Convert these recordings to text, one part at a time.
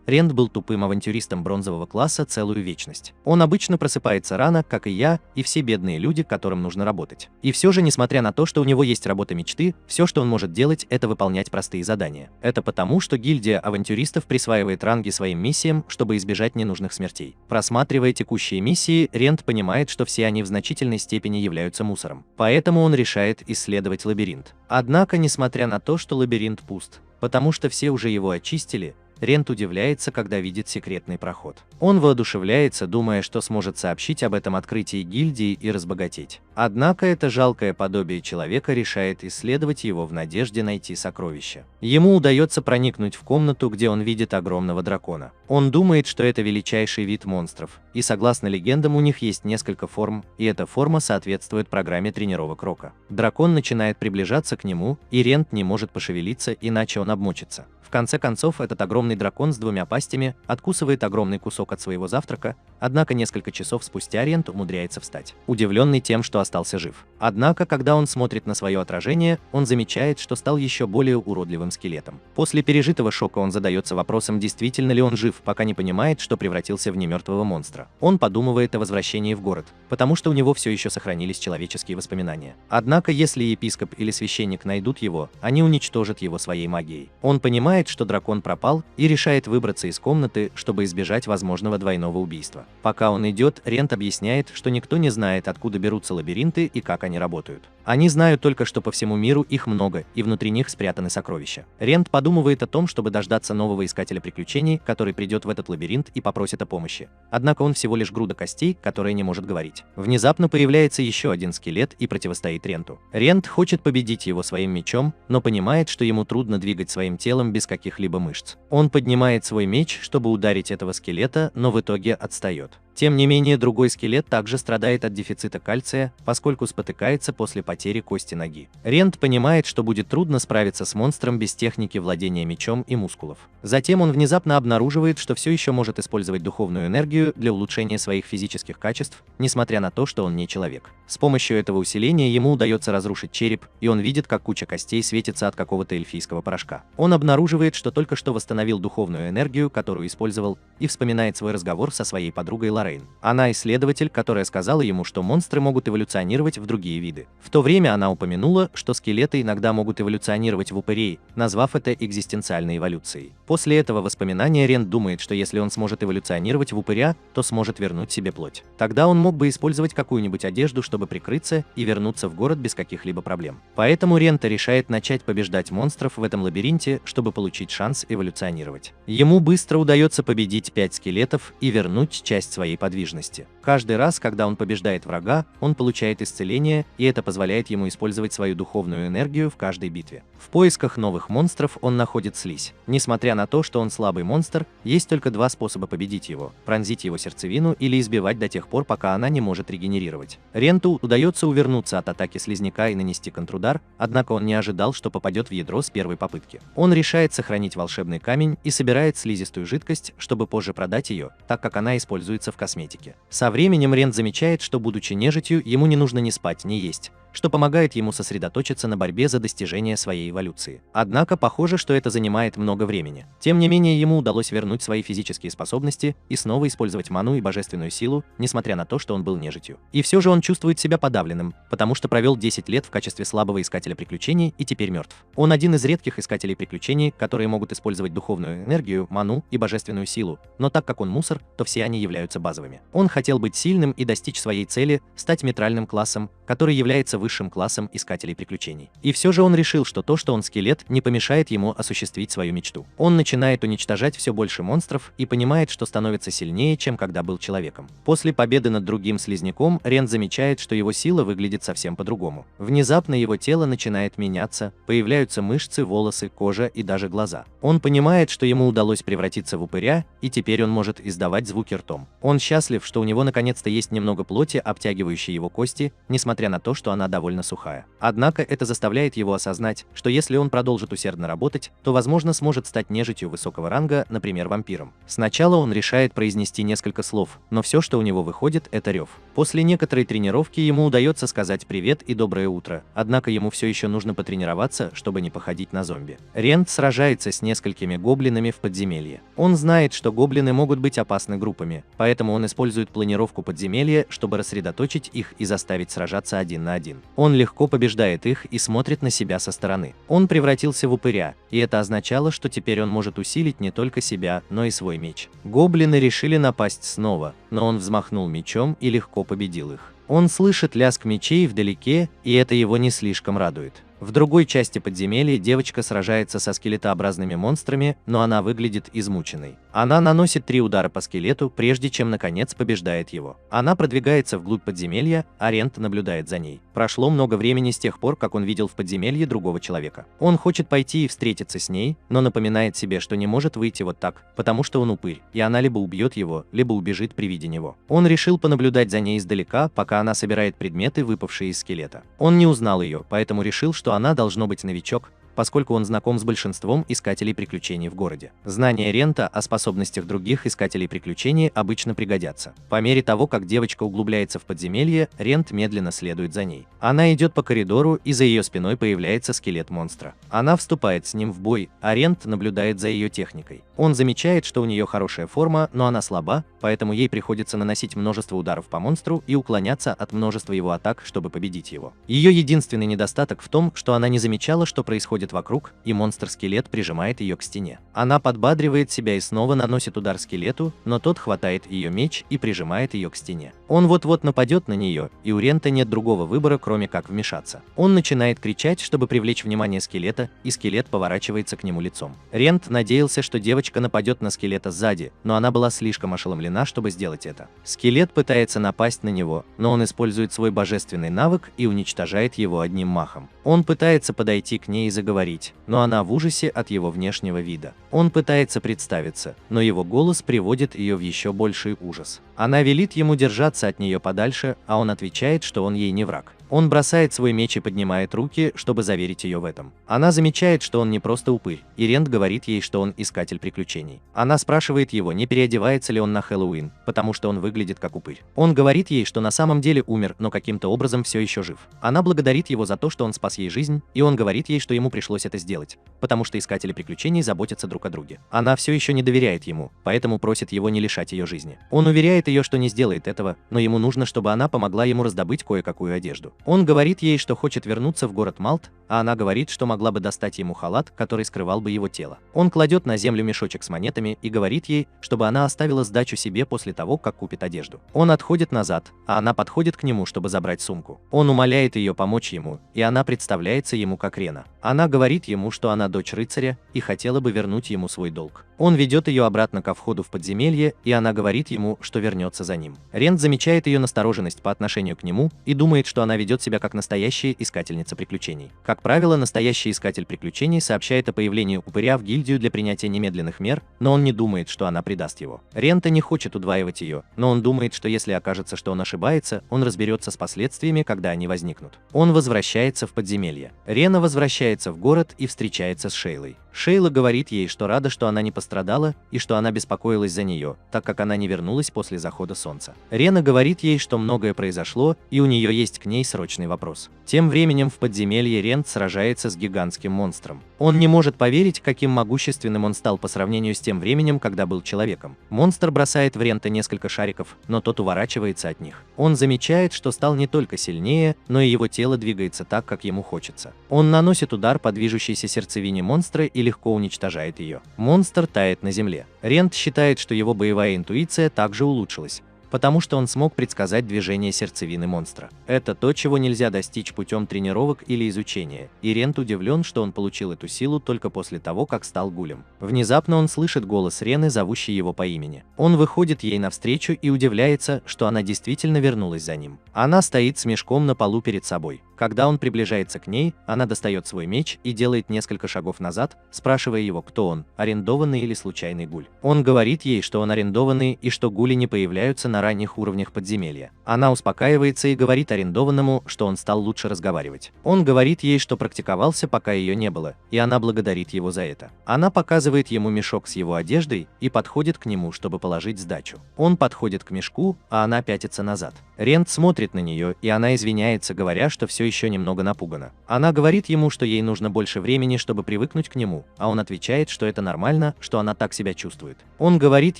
Рент был тупым авантюристом бронзового класса целую вечность. Он обычно просыпается рано, как и я, и все бедные люди, которым нужно работать. И все же, несмотря на то, что у него есть работа мечты, все, что он может делать, это выполнять простые задания. Это потому, что гильдия авантюристов присваивает ранги своим миссиям, чтобы избежать ненужных смертей. Просматривая текущие миссии, Рент понимает, что все они в значительной степени являются мусором. Поэтому он решает исследовать лабиринт. Однако, несмотря на то, что лабиринт пуст, потому что все уже его очистили, Рент удивляется, когда видит секретный проход. Он воодушевляется, думая, что сможет сообщить об этом открытии гильдии и разбогатеть. Однако это жалкое подобие человека решает исследовать его в надежде найти сокровища. Ему удается проникнуть в комнату, где он видит огромного дракона. Он думает, что это величайший вид монстров, и согласно легендам у них есть несколько форм, и эта форма соответствует программе тренировок Рока. Дракон начинает приближаться к нему, и Рент не может пошевелиться, иначе он обмочится. В конце концов, этот огромный дракон с двумя пастями откусывает огромный кусок от своего завтрака, однако несколько часов спустя Рент умудряется встать, удивленный тем, что остался жив. Однако, когда он смотрит на свое отражение, он замечает, что стал еще более уродливым скелетом. После пережитого шока он задается вопросом, действительно ли он жив, пока не понимает, что превратился в немертвого монстра. Он подумывает о возвращении в город, потому что у него все еще сохранились человеческие воспоминания. Однако, если епископ или священник найдут его, они уничтожат его своей магией. Он понимает, что дракон пропал, и решает выбраться из комнаты, чтобы избежать возможного двойного убийства. Пока он идет, Рент объясняет, что никто не знает, откуда берутся лабиринты и как они работают. Они знают только, что по всему миру их много, и внутри них спрятаны сокровища. Рент подумывает о том, чтобы дождаться нового искателя приключений, который придет в этот лабиринт и попросит о помощи. Однако он всего лишь груда костей, которая не может говорить. Внезапно появляется еще один скелет и противостоит Ренту. Рент хочет победить его своим мечом, но понимает, что ему трудно двигать своим телом без каких-либо мышц. Он поднимает свой меч, чтобы ударить этого скелета, но в итоге отстает. Тем не менее, другой скелет также страдает от дефицита кальция, поскольку спотыкается после потери кости ноги. Рент понимает, что будет трудно справиться с монстром без техники владения мечом и мускулов. Затем он внезапно обнаруживает, что все еще может использовать духовную энергию для улучшения своих физических качеств, несмотря на то, что он не человек. С помощью этого усиления ему удается разрушить череп, и он видит, как куча костей светится от какого-то эльфийского порошка. Он обнаруживает, что только что восстановил духовную энергию, которую использовал, и вспоминает свой разговор со своей подругой Лоррейн. Она исследователь, которая сказала ему, что монстры могут эволюционировать в другие виды. В то время она упомянула, что скелеты иногда могут эволюционировать в упырей, назвав это экзистенциальной эволюцией. После этого воспоминания Рент думает, что если он сможет эволюционировать в упыря, то сможет вернуть себе плоть. Тогда он мог бы использовать какую-нибудь одежду, чтобы прикрыться и вернуться в город без каких-либо проблем. Поэтому Рента решает начать побеждать монстров в этом лабиринте, чтобы получить шанс эволюционировать. Ему быстро удается победить 5 скелетов и вернуть часть своей подвижности. Каждый раз, когда он побеждает врага, он получает исцеление, и это позволяет ему использовать свою духовную энергию в каждой битве. В поисках новых монстров он находит слизь. Несмотря на то, что он слабый монстр, есть только два способа победить его: пронзить его сердцевину или избивать до тех пор, пока она не может регенерировать. Ренту удается увернуться от атаки слизняка и нанести контрудар, однако он не ожидал, что попадет в ядро с первой попытки. Он решает сохранить волшебный камень и собирает слизистую жидкость, чтобы позже продать ее, так как она используется в косметике. Со временем Рент замечает, что, будучи нежитью, ему не нужно ни спать, ни есть, что помогает ему сосредоточиться на борьбе за достижение своей эволюции. Однако похоже, что это занимает много времени. Тем не менее, ему удалось вернуть свои физические способности и снова использовать ману и божественную силу, несмотря на то, что он был нежитью. И все же он чувствует себя подавленным, потому что провел 10 лет в качестве слабого искателя приключений и теперь мертв. Он один из редких искателей приключений, которые могут использовать духовную энергию, ману и божественную силу, но так как он мусор, то все они являются базовыми. Он хотел быть сильным и достичь своей цели, стать митральным классом, который является высшим классом искателей приключений. И все же он решил, что то, что он скелет, не помешает ему осуществить свою мечту. Он начинает уничтожать все больше монстров и понимает, что становится сильнее, чем когда был человеком. После победы над другим слизняком, Рент замечает, что его сила выглядит совсем по-другому. Внезапно его тело начинает меняться, появляются мышцы, волосы, кожа и даже глаза. Он понимает, что ему удалось превратиться в упыря, и теперь он может издавать звуки ртом. Он счастлив, что у него наконец-то есть немного плоти, обтягивающей его кости, несмотря на то, что она довольно сухая. Однако это заставляет его осознать, что если он продолжит усердно работать, то, возможно, сможет стать нежитью высокого ранга, например, вампиром. Сначала он решает произнести несколько слов, но все, что у него выходит, это рев. После некоторой тренировки ему удается сказать привет и доброе утро, однако ему все еще нужно потренироваться, чтобы не походить на зомби. Рент сражается с несколькими гоблинами в подземелье. Он знает, что гоблины могут быть опасны группами, поэтому он использует планировку подземелья, чтобы рассредоточить их и заставить сражаться один на один. Он легко побеждает их и смотрит на себя со стороны. Он превратился в упыря, и это означало, что теперь он может усилить не только себя, но и свой меч. Гоблины решили напасть снова, но он взмахнул мечом и легко победил их. Он слышит лязг мечей вдалеке, и это его не слишком радует. В другой части подземелья девочка сражается со скелетообразными монстрами, но она выглядит измученной. Она наносит 3 удара по скелету, прежде чем наконец побеждает его. Она продвигается вглубь подземелья, а Рент наблюдает за ней. Прошло много времени с тех пор, как он видел в подземелье другого человека. Он хочет пойти и встретиться с ней, но напоминает себе, что не может выйти вот так, потому что он упырь, и она либо убьет его, либо убежит при виде него. Он решил понаблюдать за ней издалека, пока она собирает предметы, выпавшие из скелета. Он не узнал ее, поэтому решил, что она должно быть новичок, поскольку он знаком с большинством искателей приключений в городе. Знания Рента о способностях других искателей приключений обычно пригодятся. По мере того, как девочка углубляется в подземелье, Рент медленно следует за ней. Она идет по коридору, и за ее спиной появляется скелет монстра. Она вступает с ним в бой, а Рент наблюдает за ее техникой. Он замечает, что у нее хорошая форма, но она слаба, поэтому ей приходится наносить множество ударов по монстру и уклоняться от множества его атак, чтобы победить его. Ее единственный недостаток в том, что она не замечала, что происходит вокруг, и монстр-скелет прижимает ее к стене. Она подбадривает себя и снова наносит удар скелету, но тот хватает ее меч и прижимает ее к стене. Он вот-вот нападет на нее, и у Рента нет другого выбора, кроме как вмешаться. Он начинает кричать, чтобы привлечь внимание скелета, и скелет поворачивается к нему лицом. Рент надеялся, что девочка нападет на скелета сзади, но она была слишком ошеломлена, чтобы сделать это. Скелет пытается напасть на него, но он использует свой божественный навык и уничтожает его одним махом. Он пытается подойти к ней и заговорить, но она в ужасе от его внешнего вида. Он пытается представиться, но его голос приводит ее в еще больший ужас. Она велит ему держаться от нее подальше, а он отвечает, что он ей не враг. Он бросает свой меч и поднимает руки, чтобы заверить ее в этом. Она замечает, что он не просто упырь, и Рент говорит ей, что он искатель приключений. Она спрашивает его, не переодевается ли он на Хэллоуин, потому что он выглядит как упырь. Он говорит ей, что на самом деле умер, но каким-то образом все еще жив. Она благодарит его за то, что он спас ей жизнь, и он говорит ей, что ему пришлось это сделать, потому что искатели приключений заботятся друг о друге. Она все еще не доверяет ему, поэтому просит его не лишать ее жизни. Он уверяет ее, что не сделает этого, но ему нужно, чтобы она помогла ему раздобыть кое-какую одежду. Он говорит ей, что хочет вернуться в город Малт, а она говорит, что могла бы достать ему халат, который скрывал бы его тело. Он кладет на землю мешочек с монетами и говорит ей, чтобы она оставила сдачу себе после того, как купит одежду. Он отходит назад, а она подходит к нему, чтобы забрать сумку. Он умоляет ее помочь ему, и она представляется ему как Рена. Она говорит ему, что она дочь рыцаря и хотела бы вернуть ему свой долг. Он ведет ее обратно ко входу в подземелье, и она говорит ему, что вернется за ним. Рент замечает ее настороженность по отношению к нему и думает, что она ведет себя как настоящая искательница приключений. Как правило, настоящий искатель приключений сообщает о появлении упыря в гильдию для принятия немедленных мер, но он не думает, что она предаст его. Рента не хочет удваивать ее, но он думает, что если окажется, что он ошибается, он разберется с последствиями, когда они возникнут. Он возвращается в подземелье. Рена возвращается в город и встречается с Шейлой. Шейла говорит ей, что рада, что она не пострадала, и что она беспокоилась за нее, так как она не вернулась после захода солнца. Рена говорит ей, что многое произошло, и у нее есть к ней срочный вопрос. Тем временем в подземелье Рент сражается с гигантским монстром. Он не может поверить, каким могущественным он стал по сравнению с тем временем, когда был человеком. Монстр бросает в Рента несколько шариков, но тот уворачивается от них. Он замечает, что стал не только сильнее, но и его тело двигается так, как ему хочется. Он наносит удар по движущейся сердцевине монстра и легко уничтожает ее. Монстр тает на земле. Рент считает, что его боевая интуиция также улучшилась, потому что он смог предсказать движение сердцевины монстра. Это то, чего нельзя достичь путем тренировок или изучения, и Рент удивлен, что он получил эту силу только после того, как стал гулем. Внезапно он слышит голос Рены, зовущий его по имени. Он выходит ей навстречу и удивляется, что она действительно вернулась за ним. Она стоит с мешком на полу перед собой. Когда он приближается к ней, она достает свой меч и делает несколько шагов назад, спрашивая его, кто он, арендованный или случайный гуль. Он говорит ей, что он арендованный и что гули не появляются на ранних уровнях подземелья. Она успокаивается и говорит арендованному, что он стал лучше разговаривать. Он говорит ей, что практиковался, пока ее не было, и она благодарит его за это. Она показывает ему мешок с его одеждой и подходит к нему, чтобы положить сдачу. Он подходит к мешку, а она пятится назад. Рент смотрит на нее, и она извиняется, говоря, что все еще немного напугана. Она говорит ему, что ей нужно больше времени, чтобы привыкнуть к нему, а он отвечает, что это нормально, что она так себя чувствует. Он говорит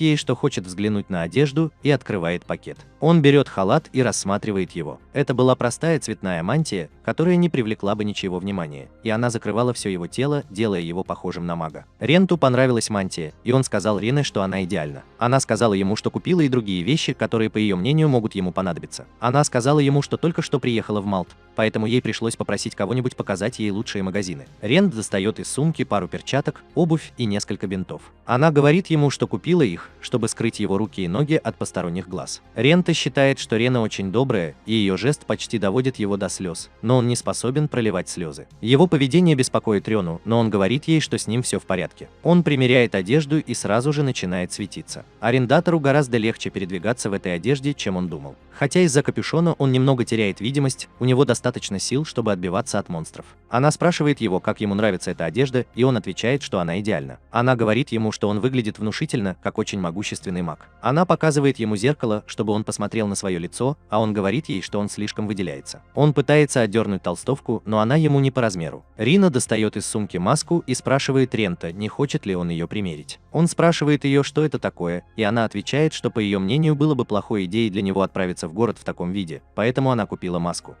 ей, что хочет взглянуть на одежду, и открывает пакет. Он берет халат и рассматривает его. Это была простая цветная мантия, которая не привлекла бы ничего внимания, и она закрывала все его тело, делая его похожим на мага. Ренту понравилась мантия, и он сказал Рине, что она идеальна. Она сказала ему, что купила и другие вещи, которые, по ее мнению, могут ему понадобиться. Она сказала ему, что только что приехала в Малт, поэтому ей пришлось попросить кого-нибудь показать ей лучшие магазины. Рент достает из сумки пару перчаток, обувь и несколько бинтов. Она говорит ему, что купила их, чтобы скрыть его руки и ноги от посторонних глаз. Рента считает, что Рена очень добрая, и ее жест почти доводит его до слез, но он не способен проливать слезы. Его поведение беспокоит Рену, но он говорит ей, что с ним все в порядке. Он примеряет одежду и сразу же начинает светиться. Арендатору гораздо легче передвигаться в этой одежде, чем он думал. Хотя из-за капюшона он немного теряет видимость, у него достаточно сил, чтобы отбиваться от монстров. Она спрашивает его, как ему нравится эта одежда, и он отвечает, что она идеальна. Она говорит ему, что он выглядит внушительно, как очень могущественный маг. Она показывает ему зеркало, чтобы он посмотрел на свое лицо, а он говорит ей, что он слишком выделяется. Он пытается отдернуть толстовку, но она ему не по размеру. Рина достает из сумки маску и спрашивает Рента, не хочет ли он ее примерить. Он спрашивает ее, что это такое, и она отвечает, что, по ее мнению, было бы плохой идеей для него отправиться в город в таком виде, поэтому она купила маску.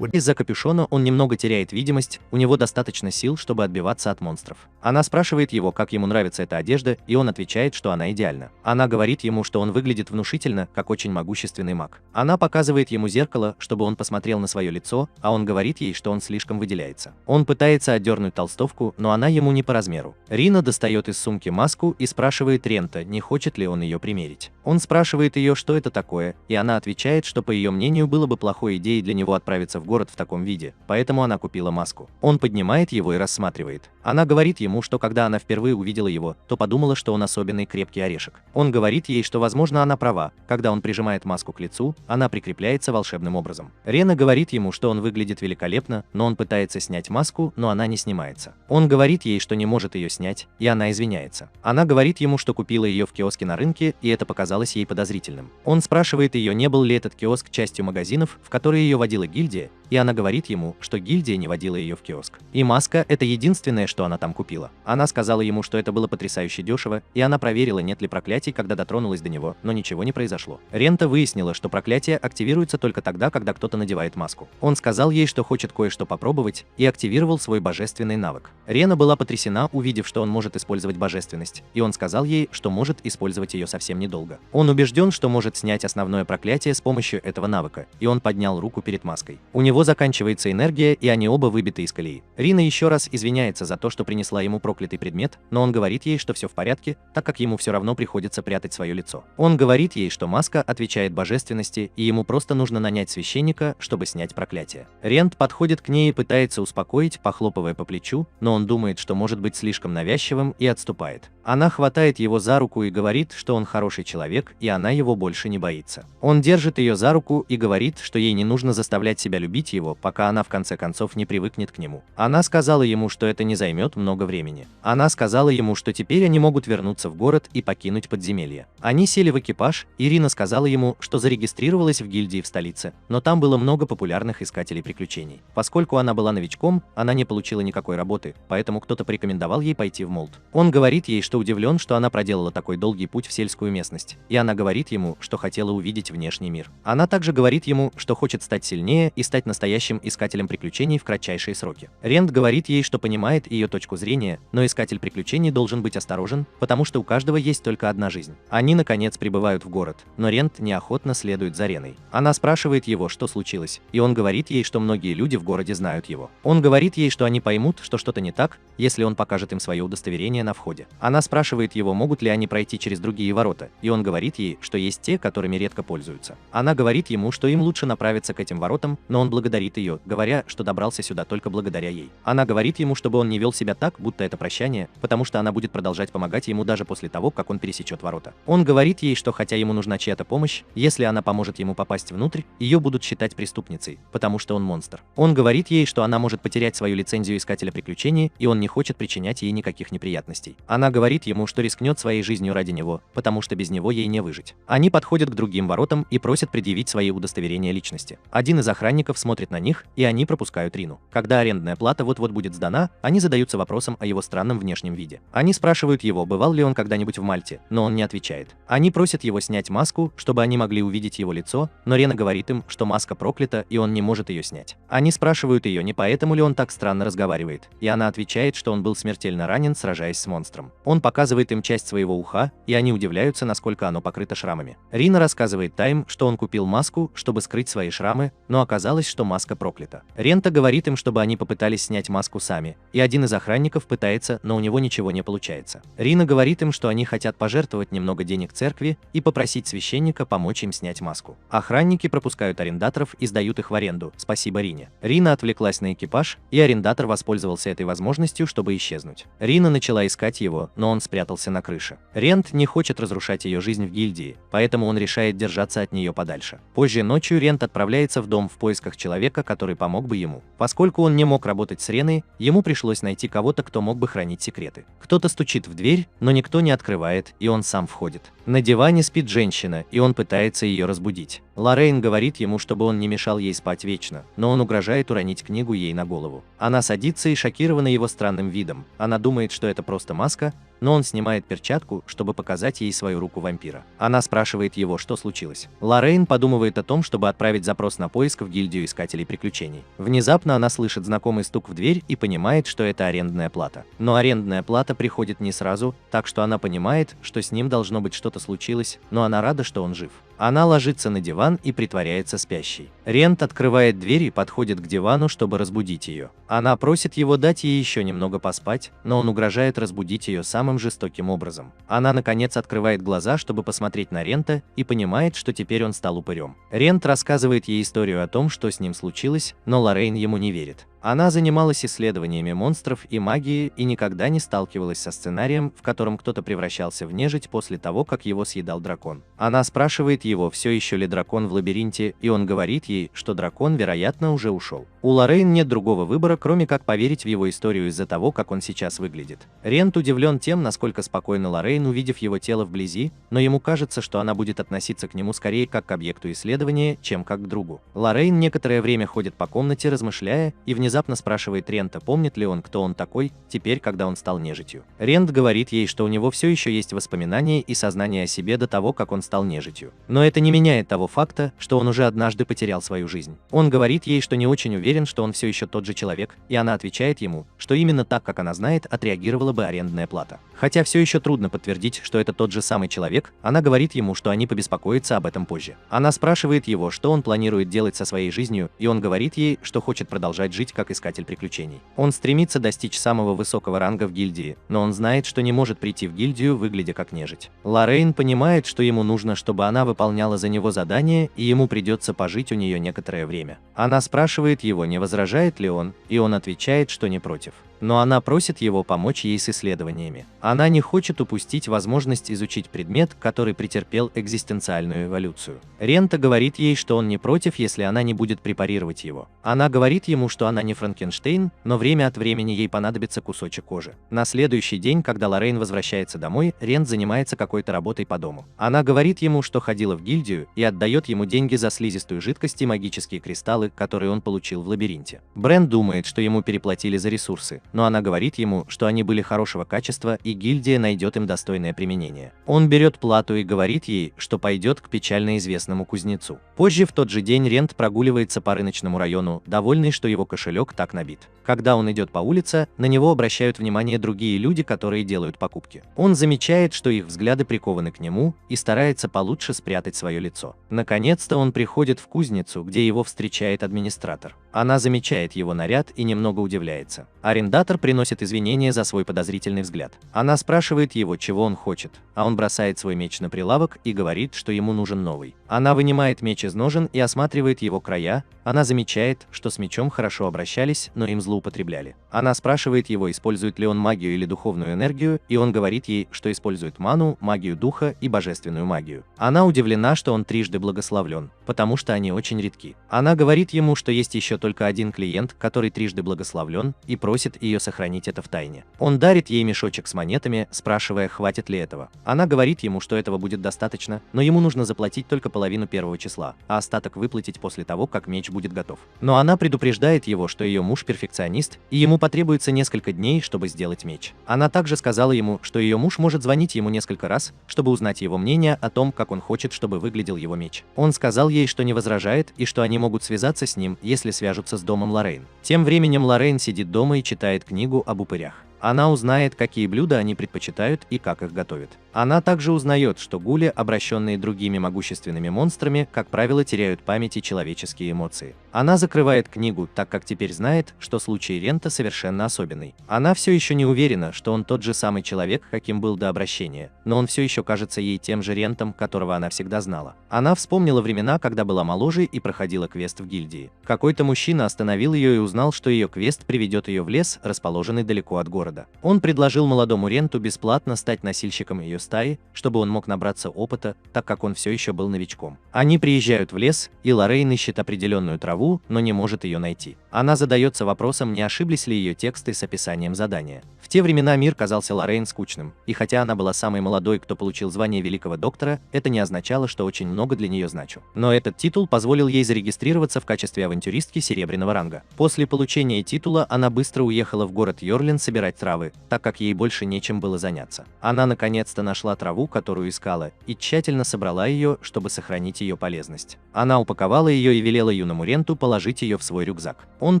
Из-за капюшона он немного теряет видимость, у него достаточно сил, чтобы отбиваться от монстров. Она спрашивает его, как ему нравится эта одежда, и он отвечает, что она идеальна. Она говорит ему, что он выглядит внушительно, как очень могущественный маг. Она показывает ему зеркало, чтобы он посмотрел на свое лицо, а он говорит ей, что он слишком выделяется. Он пытается отдернуть толстовку, но она ему не по размеру. Рина достает из сумки маску и спрашивает Рента, не хочет ли он ее примерить. Он спрашивает ее, что это такое, и она отвечает, что, по ее мнению, было бы плохой идеей для него отправиться в город в таком виде, поэтому она купила маску. Он поднимает его и рассматривает. Она говорит ему, что когда она впервые увидела его, то подумала, что он особенный крепкий орешек. Он говорит ей, что, возможно, она права. Когда он прижимает маску к лицу, она прикрепляется волшебным образом. Рена говорит ему, что он выглядит великолепно, но он пытается снять маску, но она не снимается. Он говорит ей, что не может ее снять, и она извиняется. Она говорит ему, что купила ее в киоске на рынке, и это показалось ей подозрительным. Он спрашивает ее, не был ли этот киоск частью магазинов, в которые ее водила гильдия, и она говорит ему, что гильдия не водила ее в киоск. И маска – это единственное, что она там купила. Она сказала ему, что это было потрясающе дешево, и она проверила, нет ли проклятий, когда дотронулась до него, но ничего не произошло. Рента выяснила, что проклятие активируется только тогда, когда кто-то надевает маску. Он сказал ей, что хочет кое-что попробовать, и активировал свой божественный навык. Рена была потрясена, увидев, что он может использовать божественность, и он сказал ей, что может использовать ее совсем недолго. Он убежден, что может снять основное проклятие с помощью этого навыка, и он поднял руку перед маской. У него заканчивается энергия, и они оба выбиты из колеи. Рина еще раз извиняется за то, что принесла ему проклятый предмет, но он говорит ей, что все в порядке, так как ему все равно приходится прятать свое лицо. Он говорит ей, что маска отвечает божественности, и ему просто нужно нанять священника, чтобы снять проклятие. Рент подходит к ней и пытается успокоить, похлопывая по плечу, но он думает, что может быть слишком навязчивым, и отступает. Она хватает его за руку и говорит, что он хороший человек, и она его больше не боится. Он держит ее за руку и говорит, что ей не нужно заставлять себя любить его, пока она в конце концов не привыкнет к нему. Она сказала ему, что это не займет много времени. Она сказала ему, что теперь они могут вернуться в город и покинуть подземелье. Они сели в экипаж, и Рина сказала ему, что зарегистрировалась в гильдии в столице, но там было много популярных искателей приключений. Поскольку она была новичком, она не получила никакой работы, поэтому кто-то порекомендовал ей пойти в Молд. Он говорит ей, что удивлен, что она проделала такой долгий путь в сельскую местность, и она говорит ему, что хотела увидеть внешний мир. Она также говорит ему, что хочет стать сильнее и стать настоящим искателем приключений в кратчайшие сроки. Рент говорит ей, что понимает ее точку зрения, но искатель приключений должен быть осторожен, потому что у каждого есть только одна жизнь. Они наконец прибывают в город, но Рент неохотно следует за Реной. Она спрашивает его, что случилось, и он говорит ей, что многие люди в городе знают его. Он говорит ей, что они поймут, что что-то не так, если он покажет им свое удостоверение на входе. Она спрашивает его, могут ли они пройти через другие ворота, и он говорит ей, что есть те, которыми редко пользуются. Она говорит ему, что им лучше направиться к этим воротам, но он благодарит ее, говоря, что добрался сюда только благодаря ей. Она говорит ему, чтобы он не вел себя так, будто это прощание, потому что она будет продолжать помогать ему даже после того, как он пересечет ворота. Он говорит ей, что хотя ему нужна чья-то помощь, если она поможет ему попасть внутрь, ее будут считать преступницей, потому что он монстр. Он говорит ей, что она может потерять свою лицензию искателя приключений, и он не хочет причинять ей никаких неприятностей. Она говорит ему, что рискнет своей жизнью ради него, потому что без него ей не выжить. Они подходят к другим воротам и просят предъявить свои удостоверения личности. Один из охранников смотрит на них, и они пропускают Рину. Когда арендная плата вот-вот будет сдана, они задаются вопросом о его странном внешнем виде. Они спрашивают его, бывал ли он когда-нибудь в Мальте, но он не отвечает. Они просят его снять маску, чтобы они могли увидеть его лицо, но Рена говорит им, что маска проклята, и он не может ее снять. Они спрашивают ее, не поэтому ли он так странно разговаривает, и она отвечает, что он был смертельно ранен, сражаясь с монстром. Он показывает им часть своего уха, и они удивляются, насколько оно покрыто шрамами. Рина рассказывает Тайм, что он купил маску, чтобы скрыть свои шрамы, но оказалось, что маска проклята. Рента говорит им, чтобы они попытались снять маску сами, и один из охранников пытается, но у него ничего не получается. Рина говорит им, что они хотят пожертвовать немного денег церкви и попросить священника помочь им снять маску. Охранники пропускают арендаторов и сдают их в аренду, спасибо Рине. Рина отвлеклась на экипаж, и арендатор воспользовался этой возможностью, чтобы исчезнуть. Рина начала искать его, но он спрятался на крыше. Рент не хочет разрушать ее жизнь в гильдии, поэтому он решает держаться от нее подальше. Позже ночью Рент отправляется в дом в поисках человека, который помог бы ему. Поскольку он не мог работать с Реной, ему пришлось найти кого-то, кто мог бы хранить секреты. Кто-то стучит в дверь, но никто не открывает, и он сам входит. На диване спит женщина, и он пытается ее разбудить. Лоррейн говорит ему, чтобы он не мешал ей спать вечно, но он угрожает уронить книгу ей на голову. Она садится и шокирована его странным видом. Она думает, что это просто маска, но он снимает перчатку, чтобы показать ей свою руку вампира. Она спрашивает его, что случилось. Лоррейн подумывает о том, чтобы отправить запрос на поиск в гильдию искателей приключений. Внезапно она слышит знакомый стук в дверь и понимает, что это арендная плата. Но арендная плата приходит не сразу, так что она понимает, что с ним должно быть что-то случилось, но она рада, что он жив. Она ложится на диван и притворяется спящей. Рент открывает дверь и подходит к дивану, чтобы разбудить ее. Она просит его дать ей еще немного поспать, но он угрожает разбудить ее самым жестоким образом. Она наконец открывает глаза, чтобы посмотреть на Рента, и понимает, что теперь он стал упырем. Рент рассказывает ей историю о том, что с ним случилось, но Лоррейн ему не верит. Она занималась исследованиями монстров и магии и никогда не сталкивалась со сценарием, в котором кто-то превращался в нежить после того, как его съедал дракон. Она спрашивает его, все еще ли дракон в лабиринте, и он говорит ей, что дракон, вероятно, уже ушел. У Лоррейн нет другого выбора, кроме как поверить в его историю из-за того, как он сейчас выглядит. Рент удивлен тем, насколько спокойно Лоррейн, увидев его тело вблизи, но ему кажется, что она будет относиться к нему скорее как к объекту исследования, чем как к другу. Лоррейн некоторое время ходит по комнате, размышляя, и внезапно спрашивает Рента, помнит ли он, кто он такой, теперь, когда он стал нежитью. Рент говорит ей, что у него все еще есть воспоминания и сознание о себе до того, как он стал нежитью. Но это не меняет того факта, что он уже однажды потерял свою жизнь. Он говорит ей, что не очень уверен, что он все еще тот же человек, и она отвечает ему, что именно так, как она знает, отреагировала бы арендная плата. Хотя все еще трудно подтвердить, что это тот же самый человек, она говорит ему, что они побеспокоятся об этом позже. Она спрашивает его, что он планирует делать со своей жизнью, и он говорит ей, что хочет продолжать жить как искатель приключений. Он стремится достичь самого высокого ранга в гильдии, но он знает, что не может прийти в гильдию, выглядя как нежить. Лоррейн понимает, что ему нужно, чтобы она выполняла за него задание, и ему придется пожить у нее некоторое время. Она спрашивает его, не возражает ли он, и он отвечает, что не против. Но она просит его помочь ей с исследованиями. Она не хочет упустить возможность изучить предмет, который претерпел экзистенциальную эволюцию. Рента говорит ей, что он не против, если она не будет препарировать его. Она говорит ему, что она не Франкенштейн, но время от времени ей понадобится кусочек кожи. На следующий день, когда Лоррейн возвращается домой, Рент занимается какой-то работой по дому. Она говорит ему, что ходила в гильдию, и отдает ему деньги за слизистую жидкость и магические кристаллы, которые он получил в лабиринте. Брен думает, что ему переплатили за ресурсы, но она говорит ему, что они были хорошего качества и гильдия найдет им достойное применение. Он берет плату и говорит ей, что пойдет к печально известному кузнецу. Позже в тот же день Рент прогуливается по рыночному району, довольный, что его кошелек так набит. Когда он идет по улице, на него обращают внимание другие люди, которые делают покупки. Он замечает, что их взгляды прикованы к нему, и старается получше спрятать свое лицо. Наконец-то он приходит в кузницу, где его встречает администратор. Она замечает его наряд и немного удивляется. Арендатор Арендатор приносит извинения за свой подозрительный взгляд. Она спрашивает его, чего он хочет, а он бросает свой меч на прилавок и говорит, что ему нужен новый. Она вынимает меч из ножен и осматривает его края. Она замечает, что с мечом хорошо обращались, но им злоупотребляли. Она спрашивает его, использует ли он магию или духовную энергию, и он говорит ей, что использует ману, магию духа и божественную магию. Она удивлена, что он трижды благословлен, потому что они очень редки. Она говорит ему, что есть еще только один клиент, который трижды благословлен, и просит ее сохранить это в тайне. Он дарит ей мешочек с монетами, спрашивая, хватит ли этого. Она говорит ему, что этого будет достаточно, но ему нужно заплатить только половину первого числа, а остаток выплатить после того, как меч будет готов. Но она предупреждает его, что ее муж перфекционист, и ему потребуется несколько дней, чтобы сделать меч. Она также сказала ему, что ее муж может звонить ему несколько раз, чтобы узнать его мнение о том, как он хочет, чтобы выглядел его меч. Он сказал ей, что не возражает и что они могут связаться с ним, если свяжутся с домом Лоррейн. Тем временем Лоррейн сидит дома и читает книгу об упырях. Она узнает, какие блюда они предпочитают и как их готовят. Она также узнает, что гули, обращенные другими могущественными монстрами, как правило, теряют память и человеческие эмоции. Она закрывает книгу, так как теперь знает, что случай Рента совершенно особенный. Она все еще не уверена, что он тот же самый человек, каким был до обращения, но он все еще кажется ей тем же Рентом, которого она всегда знала. Она вспомнила времена, когда была моложе и проходила квест в гильдии. Какой-то мужчина остановил ее и узнал, что ее квест приведет ее в лес, расположенный далеко от города. Он предложил молодому Ренту бесплатно стать носильщиком ее стаи, чтобы он мог набраться опыта, так как он все еще был новичком. Они приезжают в лес, и Лоррейн ищет определенную траву, но не может ее найти. Она задается вопросом, не ошиблись ли ее тексты с описанием задания. В те времена мир казался Лоррейн скучным, и хотя она была самой молодой, кто получил звание великого доктора, это не означало, что очень много для нее значу. Но этот титул позволил ей зарегистрироваться в качестве авантюристки серебряного ранга. После получения титула она быстро уехала в город Йорлин собирать травы, так как ей больше нечем было заняться. Она наконец-то нашла траву, которую искала, и тщательно собрала ее, чтобы сохранить ее полезность. Она упаковала ее и велела юному Ренту положить ее в свой рюкзак. Он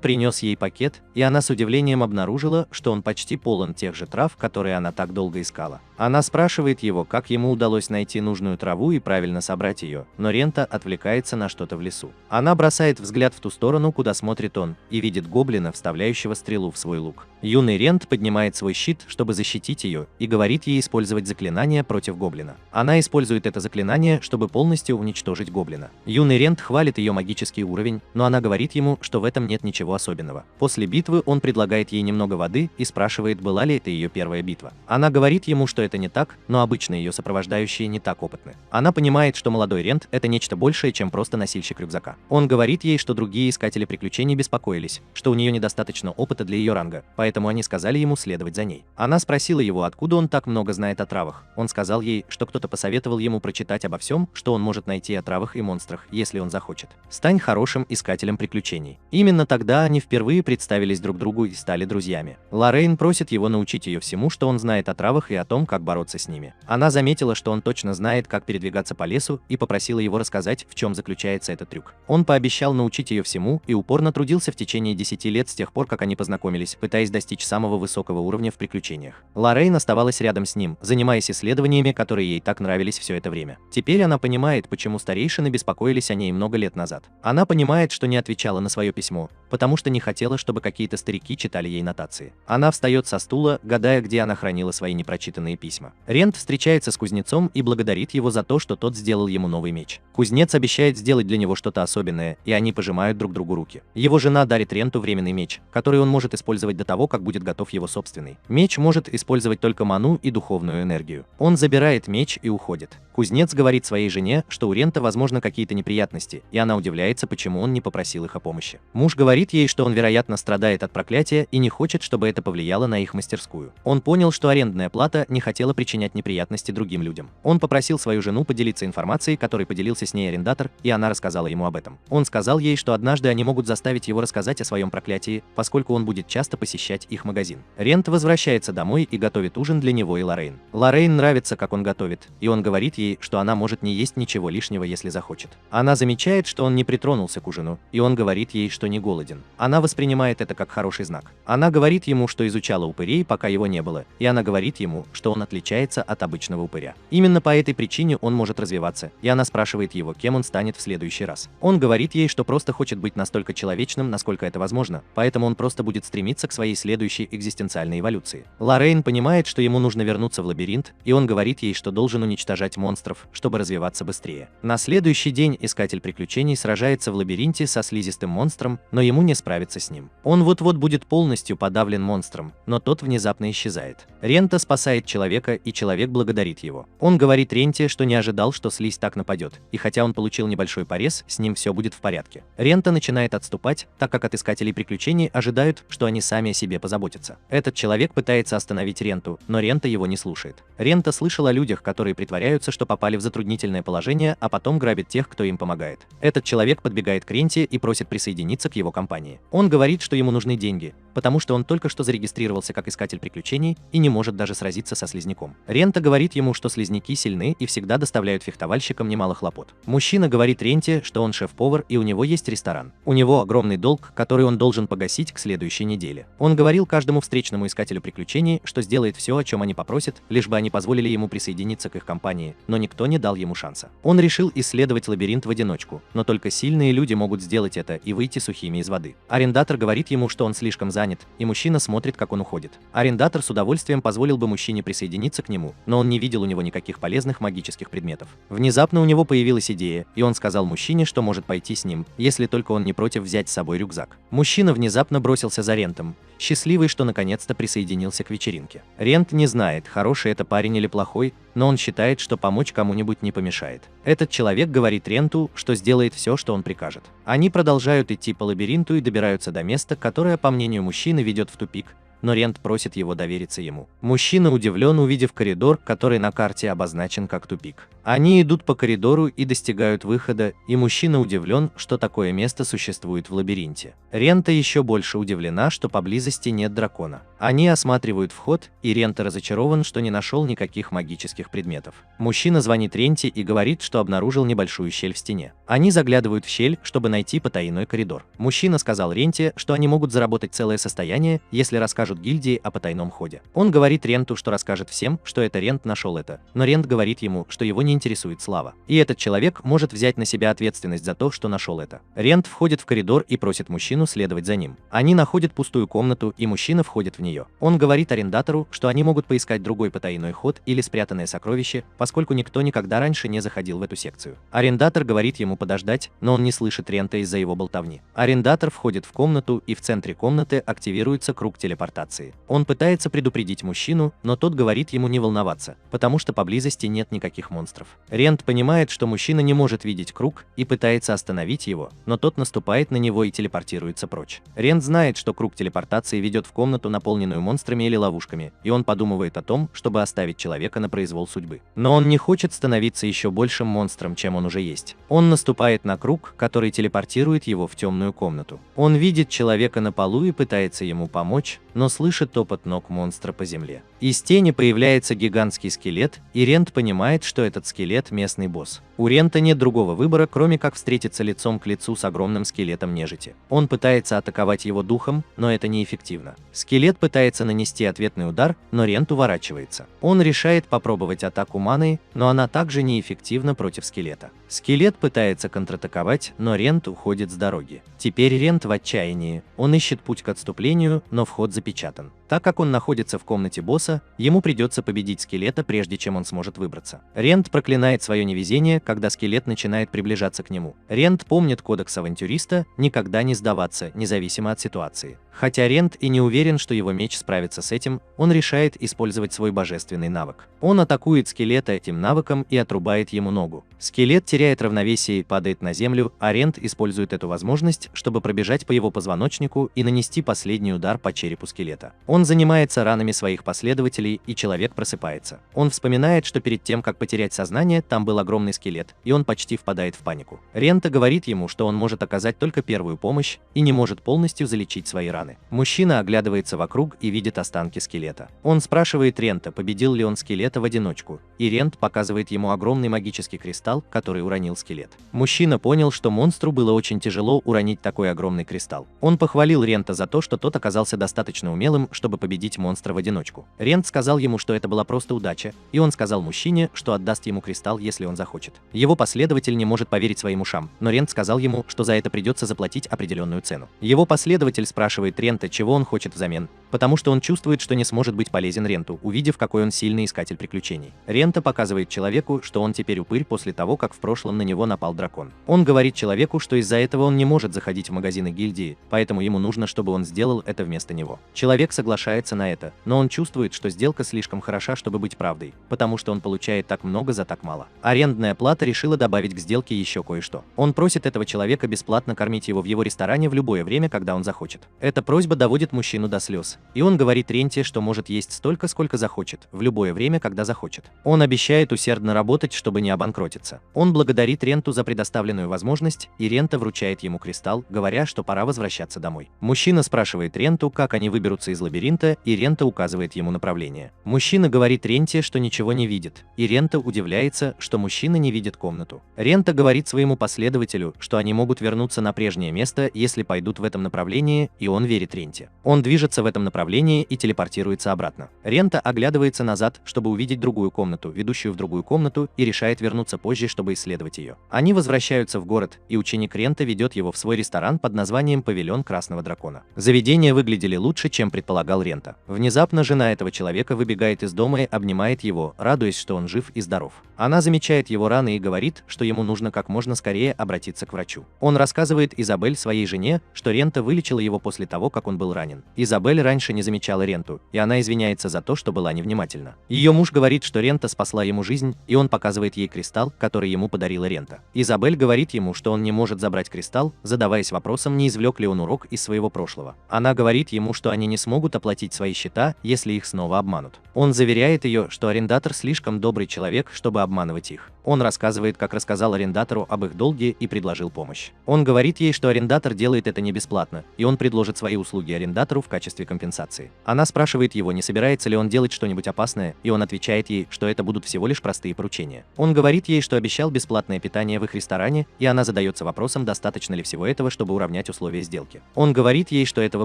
принес ей пакет, и она с удивлением обнаружила, что он почти полон тех же трав, которые она так долго искала. Она спрашивает его, как ему удалось найти нужную траву и правильно собрать ее, но Рента отвлекается на что-то в лесу. Она бросает взгляд в ту сторону, куда смотрит он, и видит гоблина, вставляющего стрелу в свой лук. Юный Рент поднимает свой щит, чтобы защитить ее, и говорит ей использовать заклинание против гоблина. Она использует это заклинание, чтобы полностью уничтожить гоблина. Юный Рент хвалит ее магический уровень, но она говорит ему, что в этом нет ничего особенного. После битвы он предлагает ей немного воды и спрашивает, была ли это ее первая битва. Она говорит ему, что это не так, но обычно ее сопровождающие не так опытны. Она понимает, что молодой Рент – это нечто большее, чем просто носильщик рюкзака. Он говорит ей, что другие искатели приключений беспокоились, что у нее недостаточно опыта для ее ранга, поэтому они сказали ему следовать за ней. Она спросила его, откуда он так много знает о травах. Он сказал ей, что кто-то посоветовал ему прочитать обо всем, что он может найти о травах и монстрах, если он захочет. Стань хорошим искателем приключений. Именно тогда они впервые представились друг другу и стали друзьями. Лоррейн просит его научить ее всему, что он знает о травах и о том, как бороться с ними. Она заметила, что он точно знает, как передвигаться по лесу, и попросила его рассказать, в чем заключается этот трюк. Он пообещал научить ее всему и упорно трудился в течение 10 лет с тех пор, как они познакомились, пытаясь достичь самого высокого уровня в приключениях. Лоррейн оставалась рядом с ним, занимаясь исследованиями, которые ей так нравились все это время. Теперь она понимает, почему старейшины беспокоились о ней много лет назад. Она понимает, что не отвечала на свое письмо, потому что не хотела, чтобы какие-то старики читали ей нотации. Она встает со стула, гадая, где она хранила свои непрочитанные письма. Рент встречается с кузнецом и благодарит его за то, что тот сделал ему новый меч. Кузнец обещает сделать для него что-то особенное, и они пожимают друг другу руки. Его жена дарит Ренту временный меч, который он может использовать до того, как будет готов его собственный. Меч может использовать только ману и духовную энергию. Он забирает меч и уходит. Кузнец говорит своей жене, что у Рента возможно какие-то неприятности, и она удивляется, почему он не попросил их о помощи. Муж говорит ей, что он, вероятно, страдает от проклятия и не хочет, чтобы это повлияло на их мастерскую. Он понял, что арендная плата не хотела причинять неприятности другим людям. Он попросил свою жену поделиться информацией, которой поделился с ней арендатор, и она рассказала ему об этом. Он сказал ей, что однажды они могут заставить его рассказать о своем проклятии, поскольку он будет часто посещать их магазин. Рент возвращается домой и готовит ужин для него и Лоррейн. Лоррейн нравится, как он готовит, и он говорит ей, что она может не есть ничего лишнего, если захочет. Она замечает, что он не притронулся к ужину, и он говорит ей, что не голоден. Она воспринимает это как хороший знак. Она говорит ему, что изучала упырей упырей, пока его не было, и она говорит ему, что он отличается от обычного упыря. Именно по этой причине он может развиваться, и она спрашивает его, кем он станет в следующий раз. Он говорит ей, что просто хочет быть настолько человечным, насколько это возможно, поэтому он просто будет стремиться к своей следующей экзистенциальной эволюции. Лоррейн понимает, что ему нужно вернуться в лабиринт, и он говорит ей, что должен уничтожать монстров, чтобы развиваться быстрее. На следующий день Искатель приключений сражается в лабиринте со слизистым монстром, но ему не справиться с ним. Он вот-вот будет полностью подавлен монстром, но тот внезапно исчезает. Рента спасает человека, и человек благодарит его. Он говорит Ренте, что не ожидал, что слизь так нападет, и хотя он получил небольшой порез, с ним все будет в порядке. Рента начинает отступать, так как от Искателей приключений ожидают, что они сами о себе позаботятся. Этот человек пытается остановить Ренту, но Рента его не слушает. Рента слышал о людях, которые притворяются, что попали в затруднительное положение, а потом грабят тех, кто им помогает. Этот человек подбегает к Ренте и просит присоединиться к его компании. Он говорит, что ему нужны деньги, потому что он только что зарегистрировался как Искатель приключений и не может даже сразиться со слизняком. Рента говорит ему, что слизняки сильны и всегда доставляют фехтовальщикам немало хлопот. Мужчина говорит Ренте, что он шеф-повар и у него есть ресторан. У него огромный долг, который он должен погасить к следующей неделе. Он говорил каждому встречному Искателю приключений, что сделает все, о чем они попросят, лишь бы они позволили ему присоединиться к их компании, но никто не дал ему шанса. Он решил исследовать лабиринт в одиночку, но только сильные люди могут сделать это и выйти сухими из воды. Арендатор говорит ему, что он слишком занят, и мужчина смотрит, как он уходит. Арендатор с удовольствием позволил бы мужчине присоединиться к нему, но он не видел у него никаких полезных магических предметов. Внезапно у него появилась идея, и он сказал мужчине, что может пойти с ним, если только он не против взять с собой рюкзак. Мужчина внезапно бросился за Рентом, счастливый, что наконец-то присоединился к вечеринке. Рент не знает, хороший это парень или плохой, но он считает, что помочь кому-нибудь не помешает. Этот человек говорит Ренту, что сделает все, что он прикажет. Они продолжают идти по лабиринту и добираются до места, которое, по мнению мужчины, ведет в тупик, но Рент просит его довериться ему. Мужчина удивлен, увидев коридор, который на карте обозначен как тупик. Они идут по коридору и достигают выхода, и мужчина удивлен, что такое место существует в лабиринте. Рента еще больше удивлена, что поблизости нет дракона. Они осматривают вход, и Рента разочарован, что не нашел никаких магических предметов. Мужчина звонит Ренте и говорит, что обнаружил небольшую щель в стене. Они заглядывают в щель, чтобы найти потайной коридор. Мужчина сказал Ренте, что они могут заработать целое состояние, если расскажут гильдии о потайном ходе. Он говорит Ренту, что расскажет всем, что это Рент нашел это, но Рент говорит ему, что его не интересует слава. И этот человек может взять на себя ответственность за то, что нашел это. Рент входит в коридор и просит мужчину следовать за ним. Они находят пустую комнату, и мужчина входит в нее. Он говорит арендатору, что они могут поискать другой потайной ход или спрятанное сокровище, поскольку никто никогда раньше не заходил в эту секцию. Арендатор говорит ему подождать, но он не слышит Рента из-за его болтовни. Арендатор входит в комнату, и в центре комнаты активируется круг телепортации. Он пытается предупредить мужчину, но тот говорит ему не волноваться, потому что поблизости нет никаких монстров. Рент понимает, что мужчина не может видеть круг, и пытается остановить его, но тот наступает на него и телепортируется прочь. Рент знает, что круг телепортации ведет в комнату, наполненную монстрами или ловушками, и он подумывает о том, чтобы оставить человека на произвол судьбы. Но он не хочет становиться еще большим монстром, чем он уже есть. Он наступает на круг, который телепортирует его в темную комнату. Он видит человека на полу и пытается ему помочь, но слышит топот ног монстра по земле. Из тени появляется гигантский скелет, и Рент понимает, что этот скелет – местный босс. У Рента нет другого выбора, кроме как встретиться лицом к лицу с огромным скелетом нежити. Он пытается атаковать его духом, но это неэффективно. Скелет пытается нанести ответный удар, но Рент уворачивается. Он решает попробовать атаку маной, но она также неэффективна против скелета. Скелет пытается контратаковать, но Рент уходит с дороги. Теперь Рент в отчаянии. Он ищет путь к отступлению, но вход запечатан. Так как он находится в комнате босса, ему придется победить скелета, прежде чем он сможет выбраться. Рент проклинает свое невезение, когда скелет начинает приближаться к нему. Рент помнит кодекс авантюриста никогда не сдаваться, независимо от ситуации. Хотя Рент и не уверен, что его меч справится с этим, он решает использовать свой божественный навык. Он атакует скелета этим навыком и отрубает ему ногу. Скелет теряет равновесие и падает на землю, а Рент использует эту возможность, чтобы пробежать по его позвоночнику и нанести последний удар по черепу скелета. Он занимается ранами своих последователей, и человек просыпается. Он вспоминает, что перед тем, как потерять сознание, там был огромный скелет, и он почти впадает в панику. Рента говорит ему, что он может оказать только первую помощь и не может полностью залечить свои раны. Мужчина оглядывается вокруг и видит останки скелета. Он спрашивает Рента, победил ли он скелета в одиночку, и Рент показывает ему огромный магический кристалл, который уронил скелет. Мужчина понял, что монстру было очень тяжело уронить такой огромный кристалл. Он похвалил Рента за то, что тот оказался достаточно умелым, чтобы чтобы победить монстра в одиночку. Рент сказал ему, что это была просто удача, и он сказал мужчине, что отдаст ему кристалл, если он захочет. Его последователь не может поверить своим ушам, но Рент сказал ему, что за это придется заплатить определенную цену. Его последователь спрашивает Рента, чего он хочет взамен, потому что он чувствует, что не сможет быть полезен Ренту, увидев, какой он сильный искатель приключений. Рента показывает человеку, что он теперь упырь после того, как в прошлом на него напал дракон. Он говорит человеку, что из-за этого он не может заходить в магазины гильдии, поэтому ему нужно, чтобы он сделал это вместо него. Человек соглашается на это, но он чувствует, что сделка слишком хороша, чтобы быть правдой, потому что он получает так много за так мало. Арендная плата решила добавить к сделке еще кое-что. Он просит этого человека бесплатно кормить его в его ресторане в любое время, когда он захочет. Эта просьба доводит мужчину до слез, и он говорит Ренте, что может есть столько, сколько захочет, в любое время, когда захочет. Он обещает усердно работать, чтобы не обанкротиться. Он благодарит Ренту за предоставленную возможность, и Рента вручает ему кристалл, говоря, что пора возвращаться домой. Мужчина спрашивает Ренту, как они выберутся из лабиринта, и Рента указывает ему направление. Мужчина говорит Ренте, что ничего не видит, и Рента удивляется, что мужчина не видит комнату. Рента говорит своему последователю, что они могут вернуться на прежнее место, если пойдут в этом направлении, и он верит Ренте. Он движется в этом направлении и телепортируется обратно. Рента оглядывается назад, чтобы увидеть другую комнату, ведущую в другую комнату, и решает вернуться позже, чтобы исследовать ее. Они возвращаются в город, и ученик Рента ведет его в свой ресторан под названием «Павильон Красного Дракона». Заведения выглядели лучше, чем предполагал Рента. Внезапно жена этого человека выбегает из дома и обнимает его, радуясь, что он жив и здоров. Она замечает его раны и говорит, что ему нужно как можно скорее обратиться к врачу. Он рассказывает Изабель, своей жене, что Рента вылечила его после того, как он был ранен. Изабель раньше не замечала Ренту, и она извиняется за то, что была невнимательна. Ее муж говорит, что Рента спасла ему жизнь, и он показывает ей кристалл, который ему подарила Рента. Изабель говорит ему, что он не может забрать кристалл, задаваясь вопросом, не извлек ли он урок из своего прошлого. Она говорит ему, что они не смогут оплатить свои счета, если их снова обманут. Он заверяет ее, что арендатор слишком добрый человек, чтобы обманывать их. Он рассказывает, как рассказал арендатору об их долге и предложил помощь. Он говорит ей, что арендатор делает это не бесплатно, и он предложит свои услуги арендатору в качестве компенсации. Она спрашивает его, не собирается ли он делать что-нибудь опасное, и он отвечает ей, что это будут всего лишь простые поручения. Он говорит ей, что обещал бесплатное питание в их ресторане, и она задается вопросом, достаточно ли всего этого, чтобы уравнять условия сделки. Он говорит ей, что этого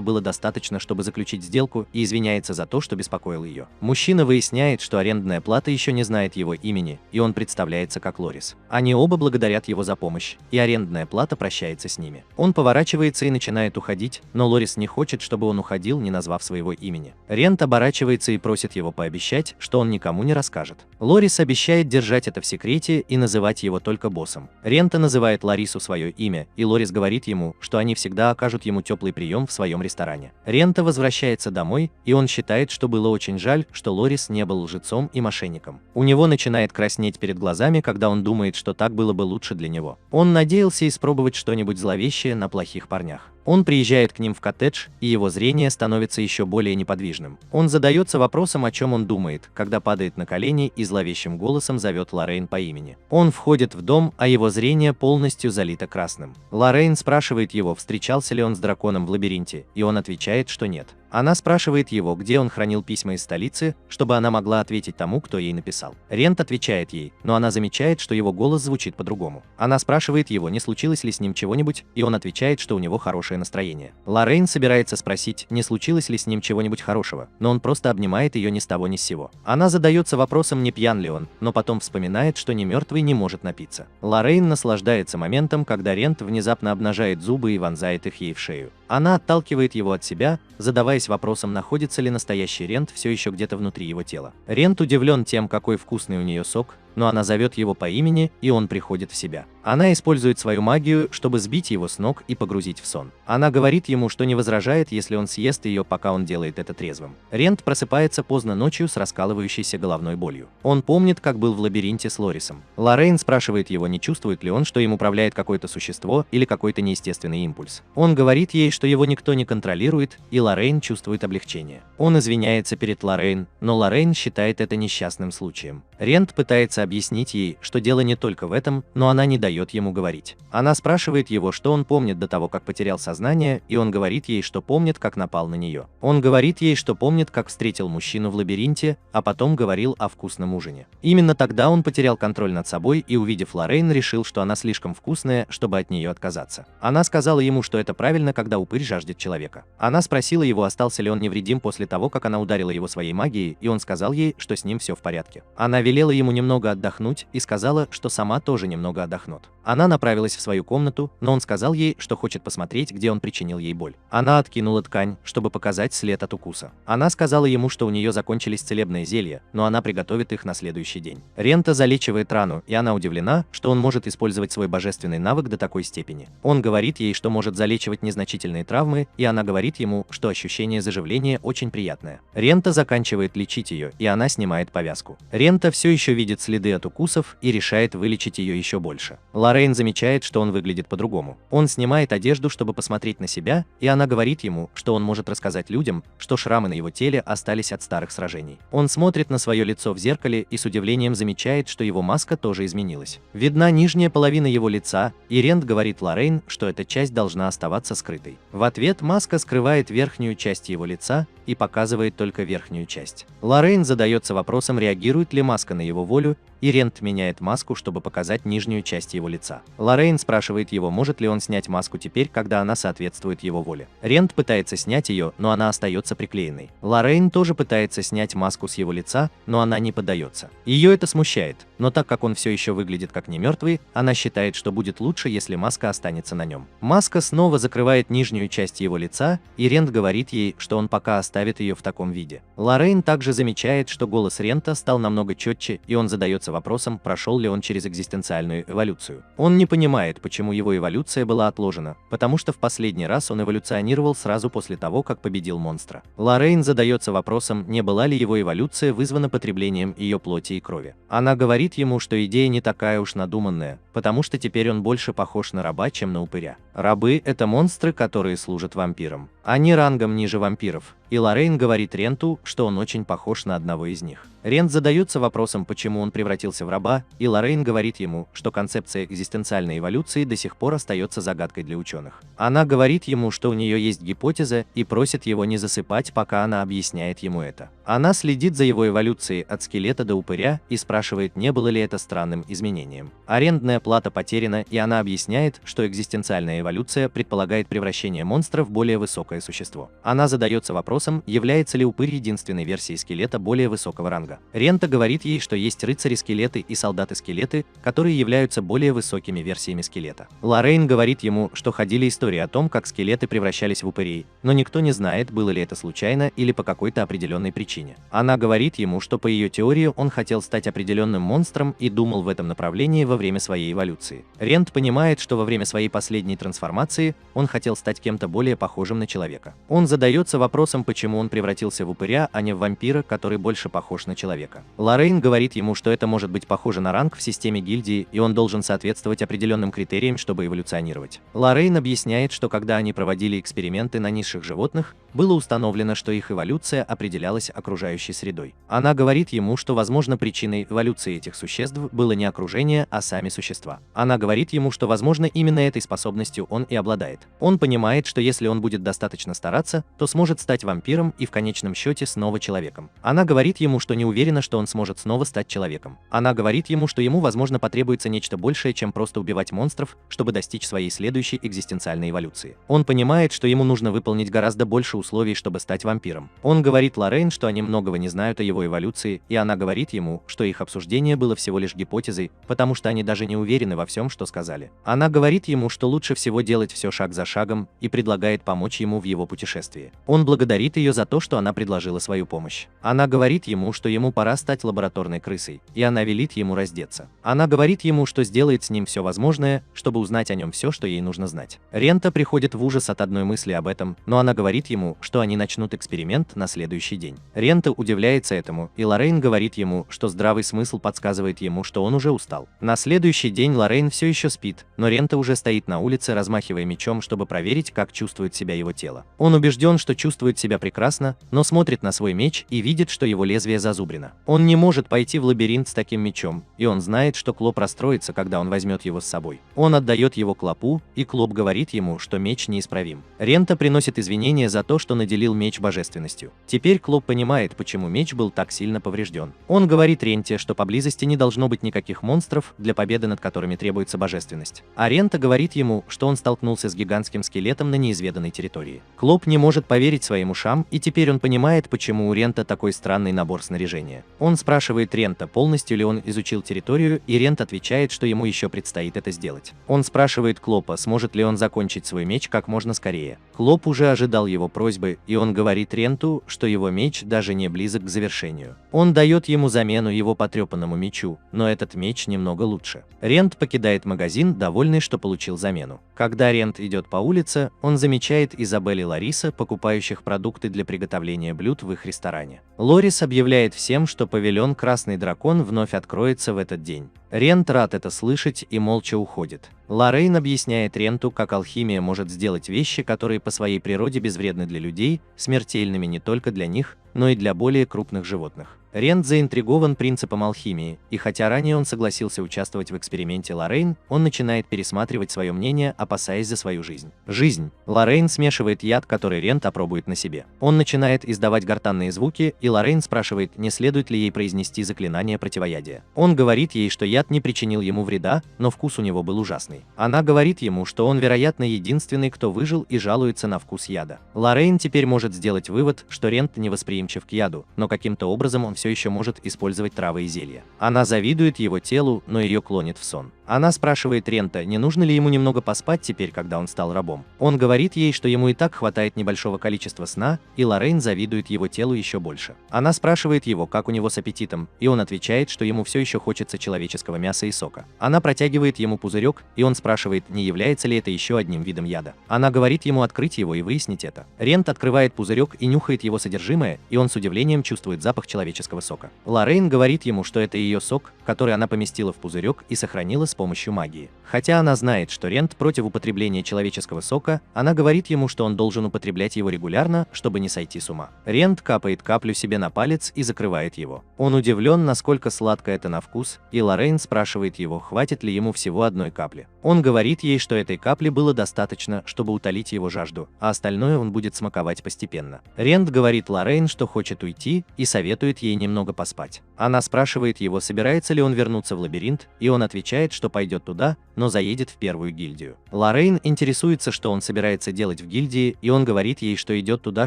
было достаточно, чтобы заключить сделку, и извиняется за то, что беспокоил ее. Мужчина выясняет, что арендная плата еще не знает его имени, и он представляется как Лорис. Они оба благодарят его за помощь, и арендная плата прощается с ними. Он поворачивается и начинает уходить, но Лорис не хочет, чтобы он уходил, не назвав своего имени. Рент оборачивается и просит его пообещать, что он никому не расскажет. Лорис обещает держать это в секрете и называть его только боссом. Рента называет Ларису свое имя, и Лорис говорит ему, что они всегда окажут ему теплый прием в своем ресторане. Рента возвращается домой, и он считает, что было очень жаль, что Лорис не был лжецом и мошенником. У него начинает краснеть перед глазами, когда он думает, что так было бы лучше для него. Он надеялся испробовать что-нибудь зловещее на плохих парнях. Он приезжает к ним в коттедж, и его зрение становится еще более неподвижным. Он задается вопросом, о чем он думает, когда падает на колени и зловещим голосом зовет Лоррейн по имени. Он входит в дом, а его зрение полностью залито красным. Лоррейн спрашивает его, встречался ли он с драконом в лабиринте, и он отвечает, что нет. Она спрашивает его, где он хранил письма из столицы, чтобы она могла ответить тому, кто ей написал. Рент отвечает ей, но она замечает, что его голос звучит по-другому. Она спрашивает его, не случилось ли с ним чего-нибудь, и он отвечает, что у него хорошее настроение. Лоррейн собирается спросить, не случилось ли с ним чего-нибудь хорошего, но он просто обнимает ее ни с того ни с сего. Она задается вопросом, не пьян ли он, но потом вспоминает, что не мертвый не может напиться. Лоррейн наслаждается моментом, когда Рент внезапно обнажает зубы и вонзает их ей в шею. Она отталкивает его от себя, задаваясь вопросом, находится ли настоящий Рент все еще где-то внутри его тела. Рент удивлен тем, какой вкусный у нее сок, но она зовет его по имени, и он приходит в себя. Она использует свою магию, чтобы сбить его с ног и погрузить в сон. Она говорит ему, что не возражает, если он съест ее, пока он делает это трезвым. Рент просыпается поздно ночью с раскалывающейся головной болью. Он помнит, как был в лабиринте с Лорисом. Лоррейн спрашивает его, не чувствует ли он, что им управляет какое-то существо или какой-то неестественный импульс. Он говорит ей, что его никто не контролирует, и Лоррейн чувствует облегчение. Он извиняется перед Лоррейн, но Лоррейн считает это несчастным случаем. Рент пытается объяснить ей, что дело не только в этом, но она не дает ему говорить. Она спрашивает его, что он помнит до того, как потерял сознание, и он говорит ей, что помнит, как напал на нее. Он говорит ей, что помнит, как встретил мужчину в лабиринте, а потом говорил о вкусном ужине. Именно тогда он потерял контроль над собой и, увидев Лоррейн, решил, что она слишком вкусная, чтобы от нее отказаться. Она сказала ему, что это правильно, когда упырь жаждет человека. Она спросила его, остался ли он невредим после того, как она ударила его своей магией, и он сказал ей, что с ним все в порядке. Она велела ему немного отдохнуть и сказала, что сама тоже немного отдохнет. Она направилась в свою комнату, но он сказал ей, что хочет посмотреть, где он причинил ей боль. Она откинула ткань, чтобы показать след от укуса. Она сказала ему, что у нее закончились целебные зелья, но она приготовит их на следующий день. Рента залечивает рану, и она удивлена, что он может использовать свой божественный навык до такой степени. Он говорит ей, что может залечивать незначительные травмы, и она говорит ему, что ощущение заживления очень приятное. Рента заканчивает лечить ее, и она снимает повязку. Рента все еще видит следы от укусов и решает вылечить ее еще больше. Лоррейн замечает, что он выглядит по-другому. Он снимает одежду, чтобы посмотреть на себя, и она говорит ему, что он может рассказать людям, что шрамы на его теле остались от старых сражений. Он смотрит на свое лицо в зеркале и с удивлением замечает, что его маска тоже изменилась. Видна нижняя половина его лица, и Рент говорит Лоррейн, что эта часть должна оставаться скрытой. В ответ маска скрывает верхнюю часть его лица и показывает только верхнюю часть. Лоррейн задается вопросом, реагирует ли маска на его волю, и Рент меняет маску, чтобы показать нижнюю часть его лица. Лоррейн спрашивает его, может ли он снять маску теперь, когда она соответствует его воле. Рент пытается снять ее, но она остается приклеенной. Лоррейн тоже пытается снять маску с его лица, но она не поддается. Ее это смущает, но так как он все еще выглядит как немертвый, она считает, что будет лучше, если маска останется на нем. Маска снова закрывает нижнюю часть его лица, и Рент говорит ей, что он пока оставит ее в таком виде. Лоррейн также замечает, что голос Рента стал намного четче, и он задается вопросом, прошел ли он через экзистенциальную эволюцию. Он не понимает, почему его эволюция была отложена, потому что в последний раз он эволюционировал сразу после того, как победил монстра. Лоррейн задается вопросом, не была ли его эволюция вызвана потреблением ее плоти и крови. Она говорит ему, что идея не такая уж надуманная, потому что теперь он больше похож на раба, чем на упыря. Рабы – это монстры, которые служат вампирам. Они рангом ниже вампиров, и Лоррейн говорит Ренту, что он очень похож на одного из них. Рент задается вопросом, почему он превратился в раба, и Лоррейн говорит ему, что концепция экзистенциальной эволюции до сих пор остается загадкой для ученых. Она говорит ему, что у нее есть гипотеза, и просит его не засыпать, пока она объясняет ему это. Она следит за его эволюцией от скелета до упыря и спрашивает, не было ли это странным изменением. Арендная плата потеряна, и она объясняет, что экзистенциальная эволюция предполагает превращение монстра в более высокое существо. Она задается вопросом, является ли упырь единственной версией скелета более высокого ранга. Рента говорит ей, что есть рыцари-скелеты и солдаты-скелеты, которые являются более высокими версиями скелета. Лоррейн говорит ему, что ходили истории о том, как скелеты превращались в упырей, но никто не знает, было ли это случайно или по какой-то определенной причине. Она говорит ему, что по ее теории он хотел стать определенным монстром и думал в этом направлении во время своей эволюции. Рент понимает, что во время своей последней трансформации он хотел стать кем-то более похожим на человека. Он задается вопросом, почему он превратился в упыря, а не в вампира, который больше похож на человека. Лоррейн говорит ему, что это может быть похоже на ранг в системе гильдии, и он должен соответствовать определенным критериям, чтобы эволюционировать. Лоррейн объясняет, что когда они проводили эксперименты на низших животных, было установлено, что их эволюция определялась окружающей средой. Она говорит ему, что, возможно, причиной эволюции этих существ было не окружение, а сами существа. Она говорит ему, что, возможно, именно этой способностью он и обладает. Он понимает, что если он будет достаточно стараться, то сможет стать вампиром и в конечном счете снова человеком. Она говорит ему, что не уверена, что он сможет снова стать человеком. Она говорит ему, что ему, возможно, потребуется нечто большее, чем просто убивать монстров, чтобы достичь своей следующей экзистенциальной эволюции. Он понимает, что ему нужно выполнить гораздо больше условий, чтобы стать вампиром. Он говорит Лоррейн, что они многого не знают о его эволюции, и она говорит ему, что их обсуждение было всего лишь гипотезой, потому что они даже не уверены во всем, что сказали. Она говорит ему, что лучше всего делать все шаг за шагом, и предлагает помочь ему в его путешествии. Он благодарит ее за то, что она предложила свою помощь. Она говорит ему, что ему пора стать лабораторной крысой, и она велит ему раздеться. Она говорит ему, что сделает с ним все возможное, чтобы узнать о нем все, что ей нужно знать. Рента приходит в ужас от одной мысли об этом, но она говорит ему, что они начнут эксперимент на следующий день. Рента удивляется этому, и Лоррейн говорит ему, что здравый смысл подсказывает ему, что он уже устал. На следующий день Лоррейн все еще спит, но Рента уже стоит на улице, размахивая мечом, чтобы проверить, как чувствует себя его тело. Он убежден, что чувствует себя себя прекрасно, но смотрит на свой меч и видит, что его лезвие зазубрено. Он не может пойти в лабиринт с таким мечом, и он знает, что Клоп расстроится, когда он возьмет его с собой. Он отдает его Клопу, и Клоп говорит ему, что меч неисправим. Рента приносит извинения за то, что наделил меч божественностью. Теперь Клоп понимает, почему меч был так сильно поврежден. Он говорит Ренте, что поблизости не должно быть никаких монстров, для победы над которыми требуется божественность. А Рента говорит ему, что он столкнулся с гигантским скелетом на неизведанной территории. Клоп не может поверить своим ушам, и теперь он понимает, почему у Рента такой странный набор снаряжения. Он спрашивает Рента, полностью ли он изучил территорию, и Рент отвечает, что ему еще предстоит это сделать. Он спрашивает Клопа, сможет ли он закончить свой меч как можно скорее. Клоп уже ожидал его просьбы, и он говорит Ренту, что его меч даже не близок к завершению. Он дает ему замену его потрепанному мечу, но этот меч немного лучше. Рент покидает магазин, довольный, что получил замену. Когда Рент идет по улице, он замечает Изабель и Лариса, покупающих продукты для приготовления блюд в их ресторане. Лорис объявляет всем, что павильон «Красный дракон» вновь откроется в этот день. Рент рад это слышать и молча уходит. Лоррейн объясняет Ренту, как алхимия может сделать вещи, которые по своей природе безвредны для людей, смертельными не только для них, но и для более крупных животных. Рент заинтригован принципом алхимии, и хотя ранее он согласился участвовать в эксперименте Лоррейн, он начинает пересматривать свое мнение, опасаясь за свою жизнь. Лоррейн смешивает яд, который Рент опробует на себе. Он начинает издавать гортанные звуки, и Лоррейн спрашивает, не следует ли ей произнести заклинание противоядия. Он говорит ей, что яд не причинил ему вреда, но вкус у него был ужасный. Она говорит ему, что он, вероятно, единственный, кто выжил, и жалуется на вкус яда. Лоррейн теперь может сделать вывод, что Рент невосприимчив к яду, но каким-то образом он все еще может использовать травы и зелья. Она завидует его телу, но ее клонит в сон. Она спрашивает Рента, не нужно ли ему немного поспать теперь, когда он стал рабом. Он говорит ей, что ему и так хватает небольшого количества сна, и Лоррейн завидует его телу еще больше. Она спрашивает его, как у него с аппетитом, и он отвечает, что ему все еще хочется человеческого мяса и сока. Она протягивает ему пузырек, и он спрашивает, не является ли это еще одним видом яда. Она говорит ему открыть его и выяснить это. Рент открывает пузырек и нюхает его содержимое, и он с удивлением чувствует запах человеческого сока. Лоррейн говорит ему, что это ее сок, который она поместила в пузырек и сохранила с помощью магии. Хотя она знает, что Рент против употребления человеческого сока, она говорит ему, что он должен употреблять его регулярно, чтобы не сойти с ума. Рент капает каплю себе на палец и закрывает его. Он удивлен, насколько сладко это на вкус, и Лоррейн спрашивает его, хватит ли ему всего одной капли. Он говорит ей, что этой капли было достаточно, чтобы утолить его жажду, а остальное он будет смаковать постепенно. Рент говорит Лоррейн, что хочет уйти, и советует ей немного поспать. Она спрашивает его, собирается ли он вернуться в лабиринт, и он отвечает, что пойдет туда, но заедет в первую гильдию. Лоррейн интересуется, что он собирается делать в гильдии, и он говорит ей, что идет туда,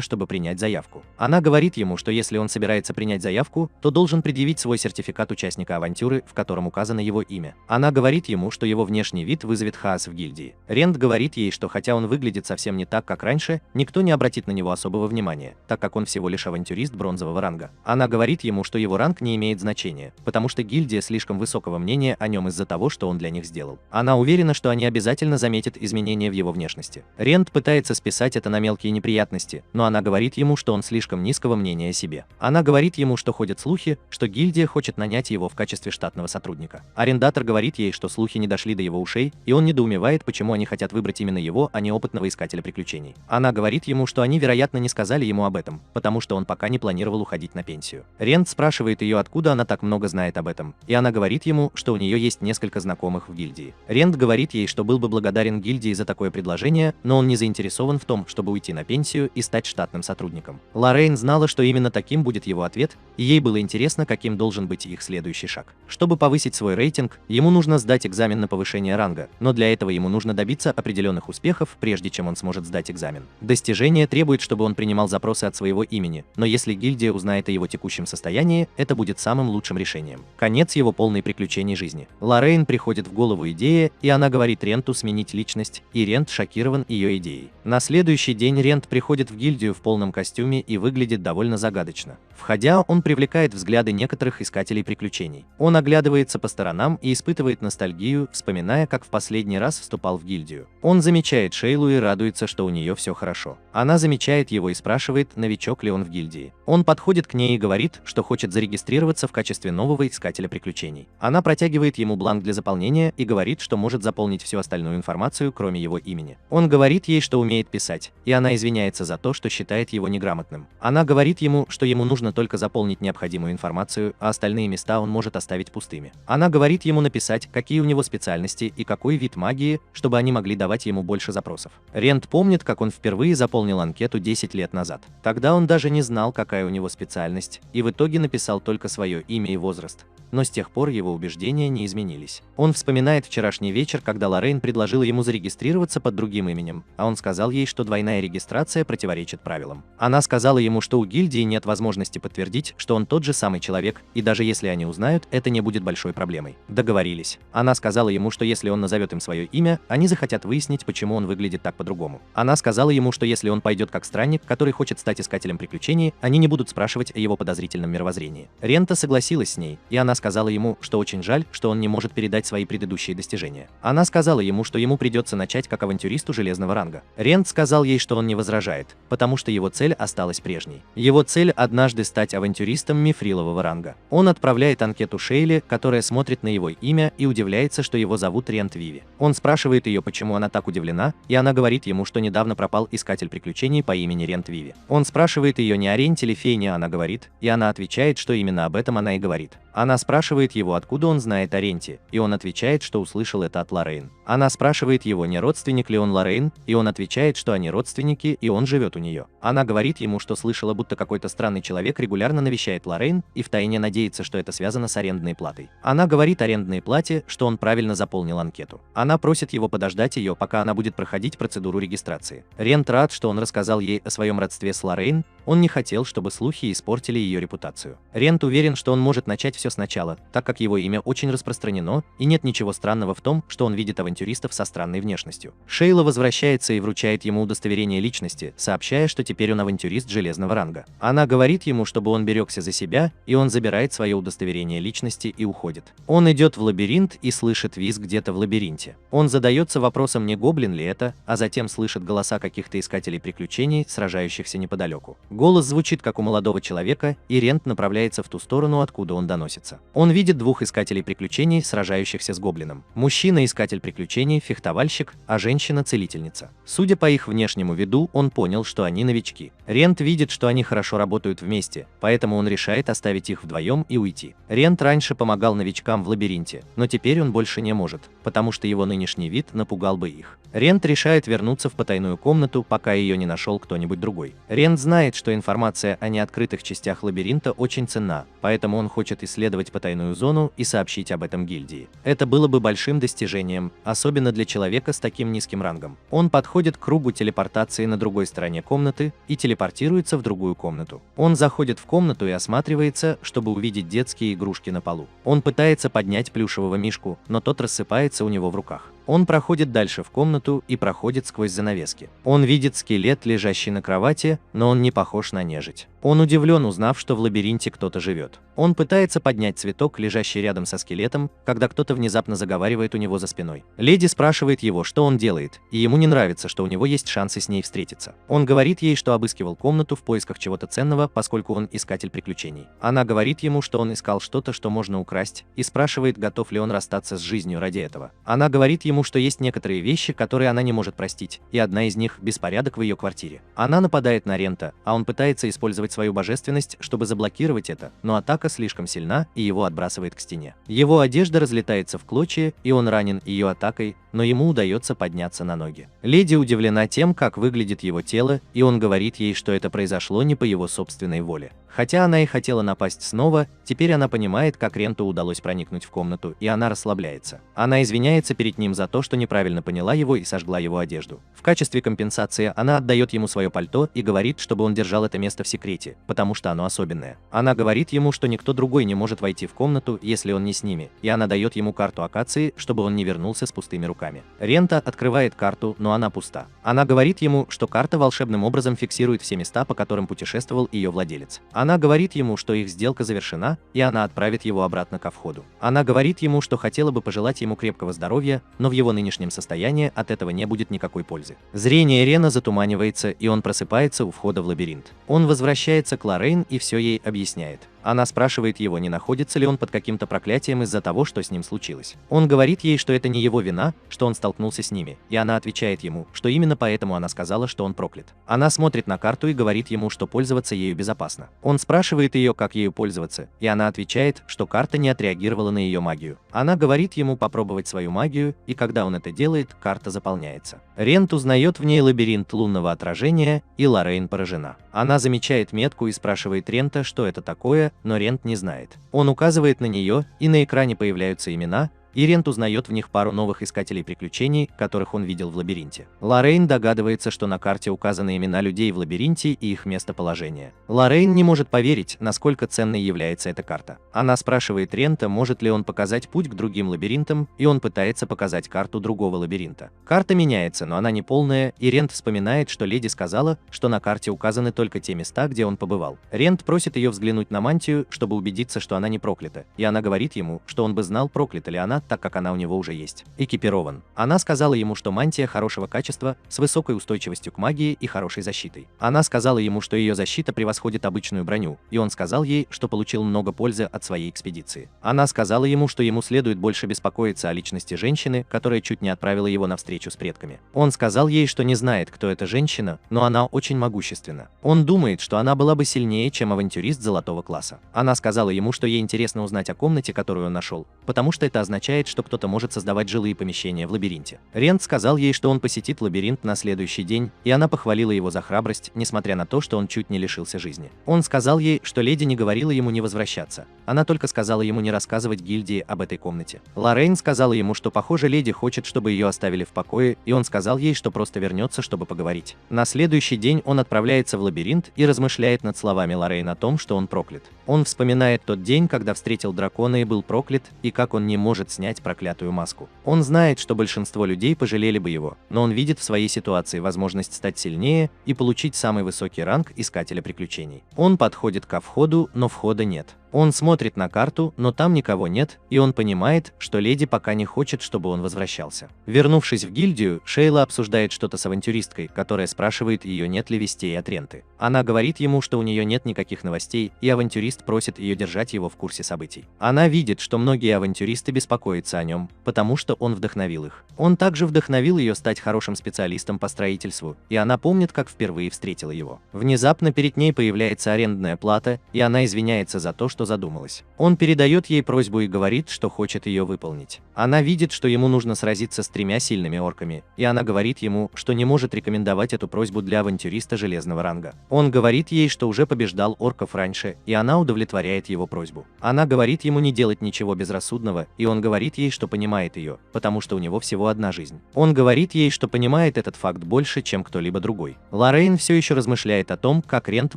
чтобы принять заявку. Она говорит ему, что если он собирается принять заявку, то должен предъявить свой сертификат участника авантюры, в котором указано его имя. Она говорит ему, что его внешний вид вызовет хаос в гильдии. Рент говорит ей, что хотя он выглядит совсем не так, как раньше, никто не обратит на него особого внимания, так как он всего лишь авантюрист бронзового ранга. Она говорит ему, что его ранг не имеет значения, потому что гильдия слишком высокого мнения о нем из-за того, что он для них сделал. Она уверена, что они обязательно заметят изменения в его внешности. Рент пытается списать это на мелкие неприятности, но она говорит ему, что он слишком низкого мнения о себе. Она говорит ему, что ходят слухи, что гильдия хочет нанять его в качестве штатного сотрудника. Арендатор говорит ей, что слухи не дошли до его ушей, и он недоумевает, почему они хотят выбрать именно его, а не опытного искателя приключений. Она говорит ему, что они, вероятно, не сказали ему об этом, потому что он пока не планировал уходить на пенсию. Рент спрашивает ее, откуда она так много знает об этом, и она говорит ему, что у нее есть несколько знакомых в гильдии. Рент говорит ей, что был бы благодарен гильдии за такое предложение, но он не заинтересован в том, чтобы уйти на пенсию и стать штатным сотрудником. Лоррейн знала, что именно таким будет его ответ, и ей было интересно, каким должен быть их следующий шаг. Чтобы повысить свой рейтинг, ему нужно сдать экзамен на повышение ранга, но для этого ему нужно добиться определенных успехов, прежде чем он сможет сдать экзамен. Достижение требует, чтобы он принимал запросы от своего имени, но если гильдия узнает о его текущем состоянии, это будет самым лучшим решением. Конец его полной приключений жизни. Лоррейн приходит в голову идея, и она говорит Ренту сменить личность, и Рент шокирован ее идеей. На следующий день Рент приходит в гильдию в полном костюме и выглядит довольно загадочно. Входя, он привлекает взгляды некоторых искателей приключений. Он оглядывается по сторонам и испытывает ностальгию, вспоминая, как в последний раз вступал в гильдию. Он замечает Шейлу и радуется, что у нее все хорошо. Она замечает его и спрашивает, новичок ли он в гильдии. Он подходит к ней и говорит, что хочет зарегистрироваться в качестве нового искателя приключений. Она протягивает ему бланк для заполнения исполнение и говорит, что может заполнить всю остальную информацию, кроме его имени. Он говорит ей, что умеет писать, и она извиняется за то, что считает его неграмотным. Она говорит ему, что ему нужно только заполнить необходимую информацию, а остальные места он может оставить пустыми. Она говорит ему написать, какие у него специальности и какой вид магии, чтобы они могли давать ему больше запросов. Рент помнит, как он впервые заполнил анкету 10 лет назад. Тогда он даже не знал, какая у него специальность, и в итоге написал только свое имя и возраст. Но с тех пор его убеждения не изменились. Он вспоминает вчерашний вечер, когда Лоррейн предложила ему зарегистрироваться под другим именем, а он сказал ей, что двойная регистрация противоречит правилам. Она сказала ему, что у гильдии нет возможности подтвердить, что он тот же самый человек, и даже если они узнают, это не будет большой проблемой. Договорились. Она сказала ему, что если он назовет им свое имя, они захотят выяснить, почему он выглядит так по-другому. Она сказала ему, что если он пойдет как странник, который хочет стать искателем приключений, они не будут спрашивать о его подозрительном мировоззрении. Рента согласилась с ней, и она сказала ему, что очень жаль, что он не может передать свои предыдущие достижения. Она сказала ему, что ему придется начать как авантюристу железного ранга. Рент сказал ей, что он не возражает, потому что его цель осталась прежней. Его цель однажды стать авантюристом мифрилового ранга. Он отправляет анкету Шейле, которая смотрит на его имя и удивляется, что его зовут Рент Виви. Он спрашивает ее, почему она так удивлена, и она говорит ему, что недавно пропал искатель приключений по имени Рент Виви. Он спрашивает ее, не о Ренте ли Фейне она говорит, и она отвечает, что именно об этом она и говорит. Она спрашивает его, откуда он знает о Ренте, и он отвечает, что услышал это от Лоррейн. Она спрашивает его, не родственник ли он Лоррейн, и он отвечает, что они родственники, и он живет у нее. Она говорит ему, что слышала, будто какой-то странный человек регулярно навещает Лоррейн и втайне надеется, что это связано с арендной платой. Она говорит о арендной плате, что он правильно заполнил анкету. Она просит его подождать ее, пока она будет проходить процедуру регистрации. Рент рад, что он рассказал ей о своем родстве с Лоррейн, он не хотел, чтобы слухи испортили ее репутацию. Рент уверен, что он может начать все сначала, так как его имя очень распространено, и нет ничего странного в том, что он видит авантюристов со странной внешностью. Шейла возвращается и вручает ему удостоверение личности, сообщая, что теперь он авантюрист железного ранга. Она говорит ему, чтобы он берегся за себя, и он забирает свое удостоверение личности и уходит. Он идет в лабиринт и слышит визг где-то в лабиринте. Он задается вопросом, не гоблин ли это, а затем слышит голоса каких-то искателей приключений, сражающихся неподалеку. Голос звучит как у молодого человека, и Рент направляется в ту сторону, откуда он доносится. Он видит двух искателей приключений, сражающихся с гоблином. Мужчина – искатель приключений, фехтовальщик, а женщина – целительница. Судя по их внешнему виду, он понял, что они новички. Рент видит, что они хорошо работают вместе, поэтому он решает оставить их вдвоем и уйти. Рент раньше помогал новичкам в лабиринте, но теперь он больше не может, потому что его нынешний вид напугал бы их. Рент решает вернуться в потайную комнату, пока ее не нашел кто-нибудь другой. Рент знает, что информация о неоткрытых частях лабиринта очень ценна, поэтому он хочет исследовать потайную зону и сообщить об этом гильдии. Это было бы большим достижением, особенно для человека с таким низким рангом. Он подходит к кругу телепортации на другой стороне комнаты и телепортируется в другую комнату. Он заходит в комнату и осматривается, чтобы увидеть детские игрушки на полу. Он пытается поднять плюшевого мишку, но тот рассыпается у него в руках. Он проходит дальше в комнату и проходит сквозь занавески. Он видит скелет, лежащий на кровати, но он не похож на нежить. Он удивлен, узнав, что в лабиринте кто-то живет. Он пытается поднять цветок, лежащий рядом со скелетом, когда кто-то внезапно заговаривает у него за спиной. Леди спрашивает его, что он делает, и ему не нравится, что у него есть шансы с ней встретиться. Он говорит ей, что обыскивал комнату в поисках чего-то ценного, поскольку он искатель приключений. Она говорит ему, что он искал что-то, что можно украсть, и спрашивает, готов ли он расстаться с жизнью ради этого. Она говорит ему, что есть некоторые вещи, которые она не может простить, и одна из них – беспорядок в ее квартире. Она нападает на Рента, а он пытается использовать свою божественность, чтобы заблокировать это, но атака слишком сильна, и его отбрасывает к стене. Его одежда разлетается в клочья, и он ранен ее атакой, но ему удается подняться на ноги. Леди удивлена тем, как выглядит его тело, и он говорит ей, что это произошло не по его собственной воле. Хотя она и хотела напасть снова, теперь она понимает, как Ренту удалось проникнуть в комнату, и она расслабляется. Она извиняется перед ним за то, что неправильно поняла его и сожгла его одежду. В качестве компенсации она отдает ему свое пальто и говорит, чтобы он держал это место в секрете, потому что оно особенное. Она говорит ему, что никто другой не может войти в комнату, если он не с ними, и она дает ему карту акации, чтобы он не вернулся с пустыми руками. Рента открывает карту, но она пуста. Она говорит ему, что карта волшебным образом фиксирует все места, по которым путешествовал ее владелец. Она говорит ему, что их сделка завершена, и она отправит его обратно ко входу. Она говорит ему, что хотела бы пожелать ему крепкого здоровья, но в его нынешнем состоянии от этого не будет никакой пользы. Зрение Рена затуманивается, и он просыпается у входа в лабиринт. Он возвращается к Лоррейн и все ей объясняет. Она спрашивает его, не находится ли он под каким-то проклятием из-за того, что с ним случилось. Он говорит ей, что это не его вина, что он столкнулся с ними, и она отвечает ему, что именно поэтому она сказала, что он проклят. Она смотрит на карту и говорит ему, что пользоваться ею безопасно. Он спрашивает ее, как ею пользоваться, и она отвечает, что карта не отреагировала на ее магию. Она говорит ему попробовать свою магию, и когда он это делает, карта заполняется. Рент узнает в ней лабиринт лунного отражения, и Лоррейн поражена. Она замечает метку и спрашивает Рента, что это такое, но Рент не знает. Он указывает на нее, и на экране появляются имена, и Рент узнает в них пару новых искателей приключений, которых он видел в лабиринте. Лоррейн догадывается, что на карте указаны имена людей в лабиринте и их местоположение. Лоррейн не может поверить, насколько ценной является эта карта. Она спрашивает Рента, может ли он показать путь к другим лабиринтам, и он пытается показать карту другого лабиринта. Карта меняется, но она не полная, и Рент вспоминает, что леди сказала, что на карте указаны только те места, где он побывал. Рент просит ее взглянуть на мантию, чтобы убедиться, что она не проклята, и она говорит ему, что он бы знал, проклята ли она, так как она у него уже есть. Экипирован. Она сказала ему, что мантия хорошего качества, с высокой устойчивостью к магии и хорошей защитой. Она сказала ему, что ее защита превосходит обычную броню, и он сказал ей, что получил много пользы от своей экспедиции. Она сказала ему, что ему следует больше беспокоиться о личности женщины, которая чуть не отправила его на встречу с предками. Он сказал ей, что не знает, кто эта женщина, но она очень могущественна. Он думает, что она была бы сильнее, чем авантюрист золотого класса. Она сказала ему, что ей интересно узнать о комнате, которую он нашел, потому что это означает, что кто-то может создавать жилые помещения в лабиринте. Рент сказал ей, что он посетит лабиринт на следующий день, и она похвалила его за храбрость, несмотря на то, что он чуть не лишился жизни. Он сказал ей, что леди не говорила ему не возвращаться, она только сказала ему не рассказывать гильдии об этой комнате. Лоррейн сказала ему, что, похоже, леди хочет, чтобы ее оставили в покое, и он сказал ей, что просто вернется, чтобы поговорить. На следующий день он отправляется в лабиринт и размышляет над словами Лоррейн о том, что он проклят. Он вспоминает тот день, когда встретил дракона и был проклят, и как он не может снять проклятую маску. Он знает, что большинство людей пожалели бы его, но он видит в своей ситуации возможность стать сильнее и получить самый высокий ранг искателя приключений. Он подходит ко входу, но входа нет. Он смотрит на карту, но там никого нет, и он понимает, что леди пока не хочет, чтобы он возвращался. Вернувшись в гильдию, Шейла обсуждает что-то с авантюристкой, которая спрашивает ее, нет ли вестей от Ренты. Она говорит ему, что у нее нет никаких новостей, и авантюрист просит ее держать его в курсе событий. Она видит, что многие авантюристы беспокоятся о нем, потому что он вдохновил их. Он также вдохновил ее стать хорошим специалистом по строительству, и она помнит, как впервые встретила его. Внезапно перед ней появляется арендная плата, и она извиняется за то, что задумалась. Он передает ей просьбу и говорит, что хочет ее выполнить. Она видит, что ему нужно сразиться с 3 сильными орками, и она говорит ему, что не может рекомендовать эту просьбу для авантюриста железного ранга. Он говорит ей, что уже побеждал орков раньше, и она удовлетворяет его просьбу. Она говорит ему не делать ничего безрассудного, и он говорит ей, что понимает ее, потому что у него всего одна жизнь. Он говорит ей, что понимает этот факт больше, чем кто-либо другой. Лоррейн все еще размышляет о том, как Рент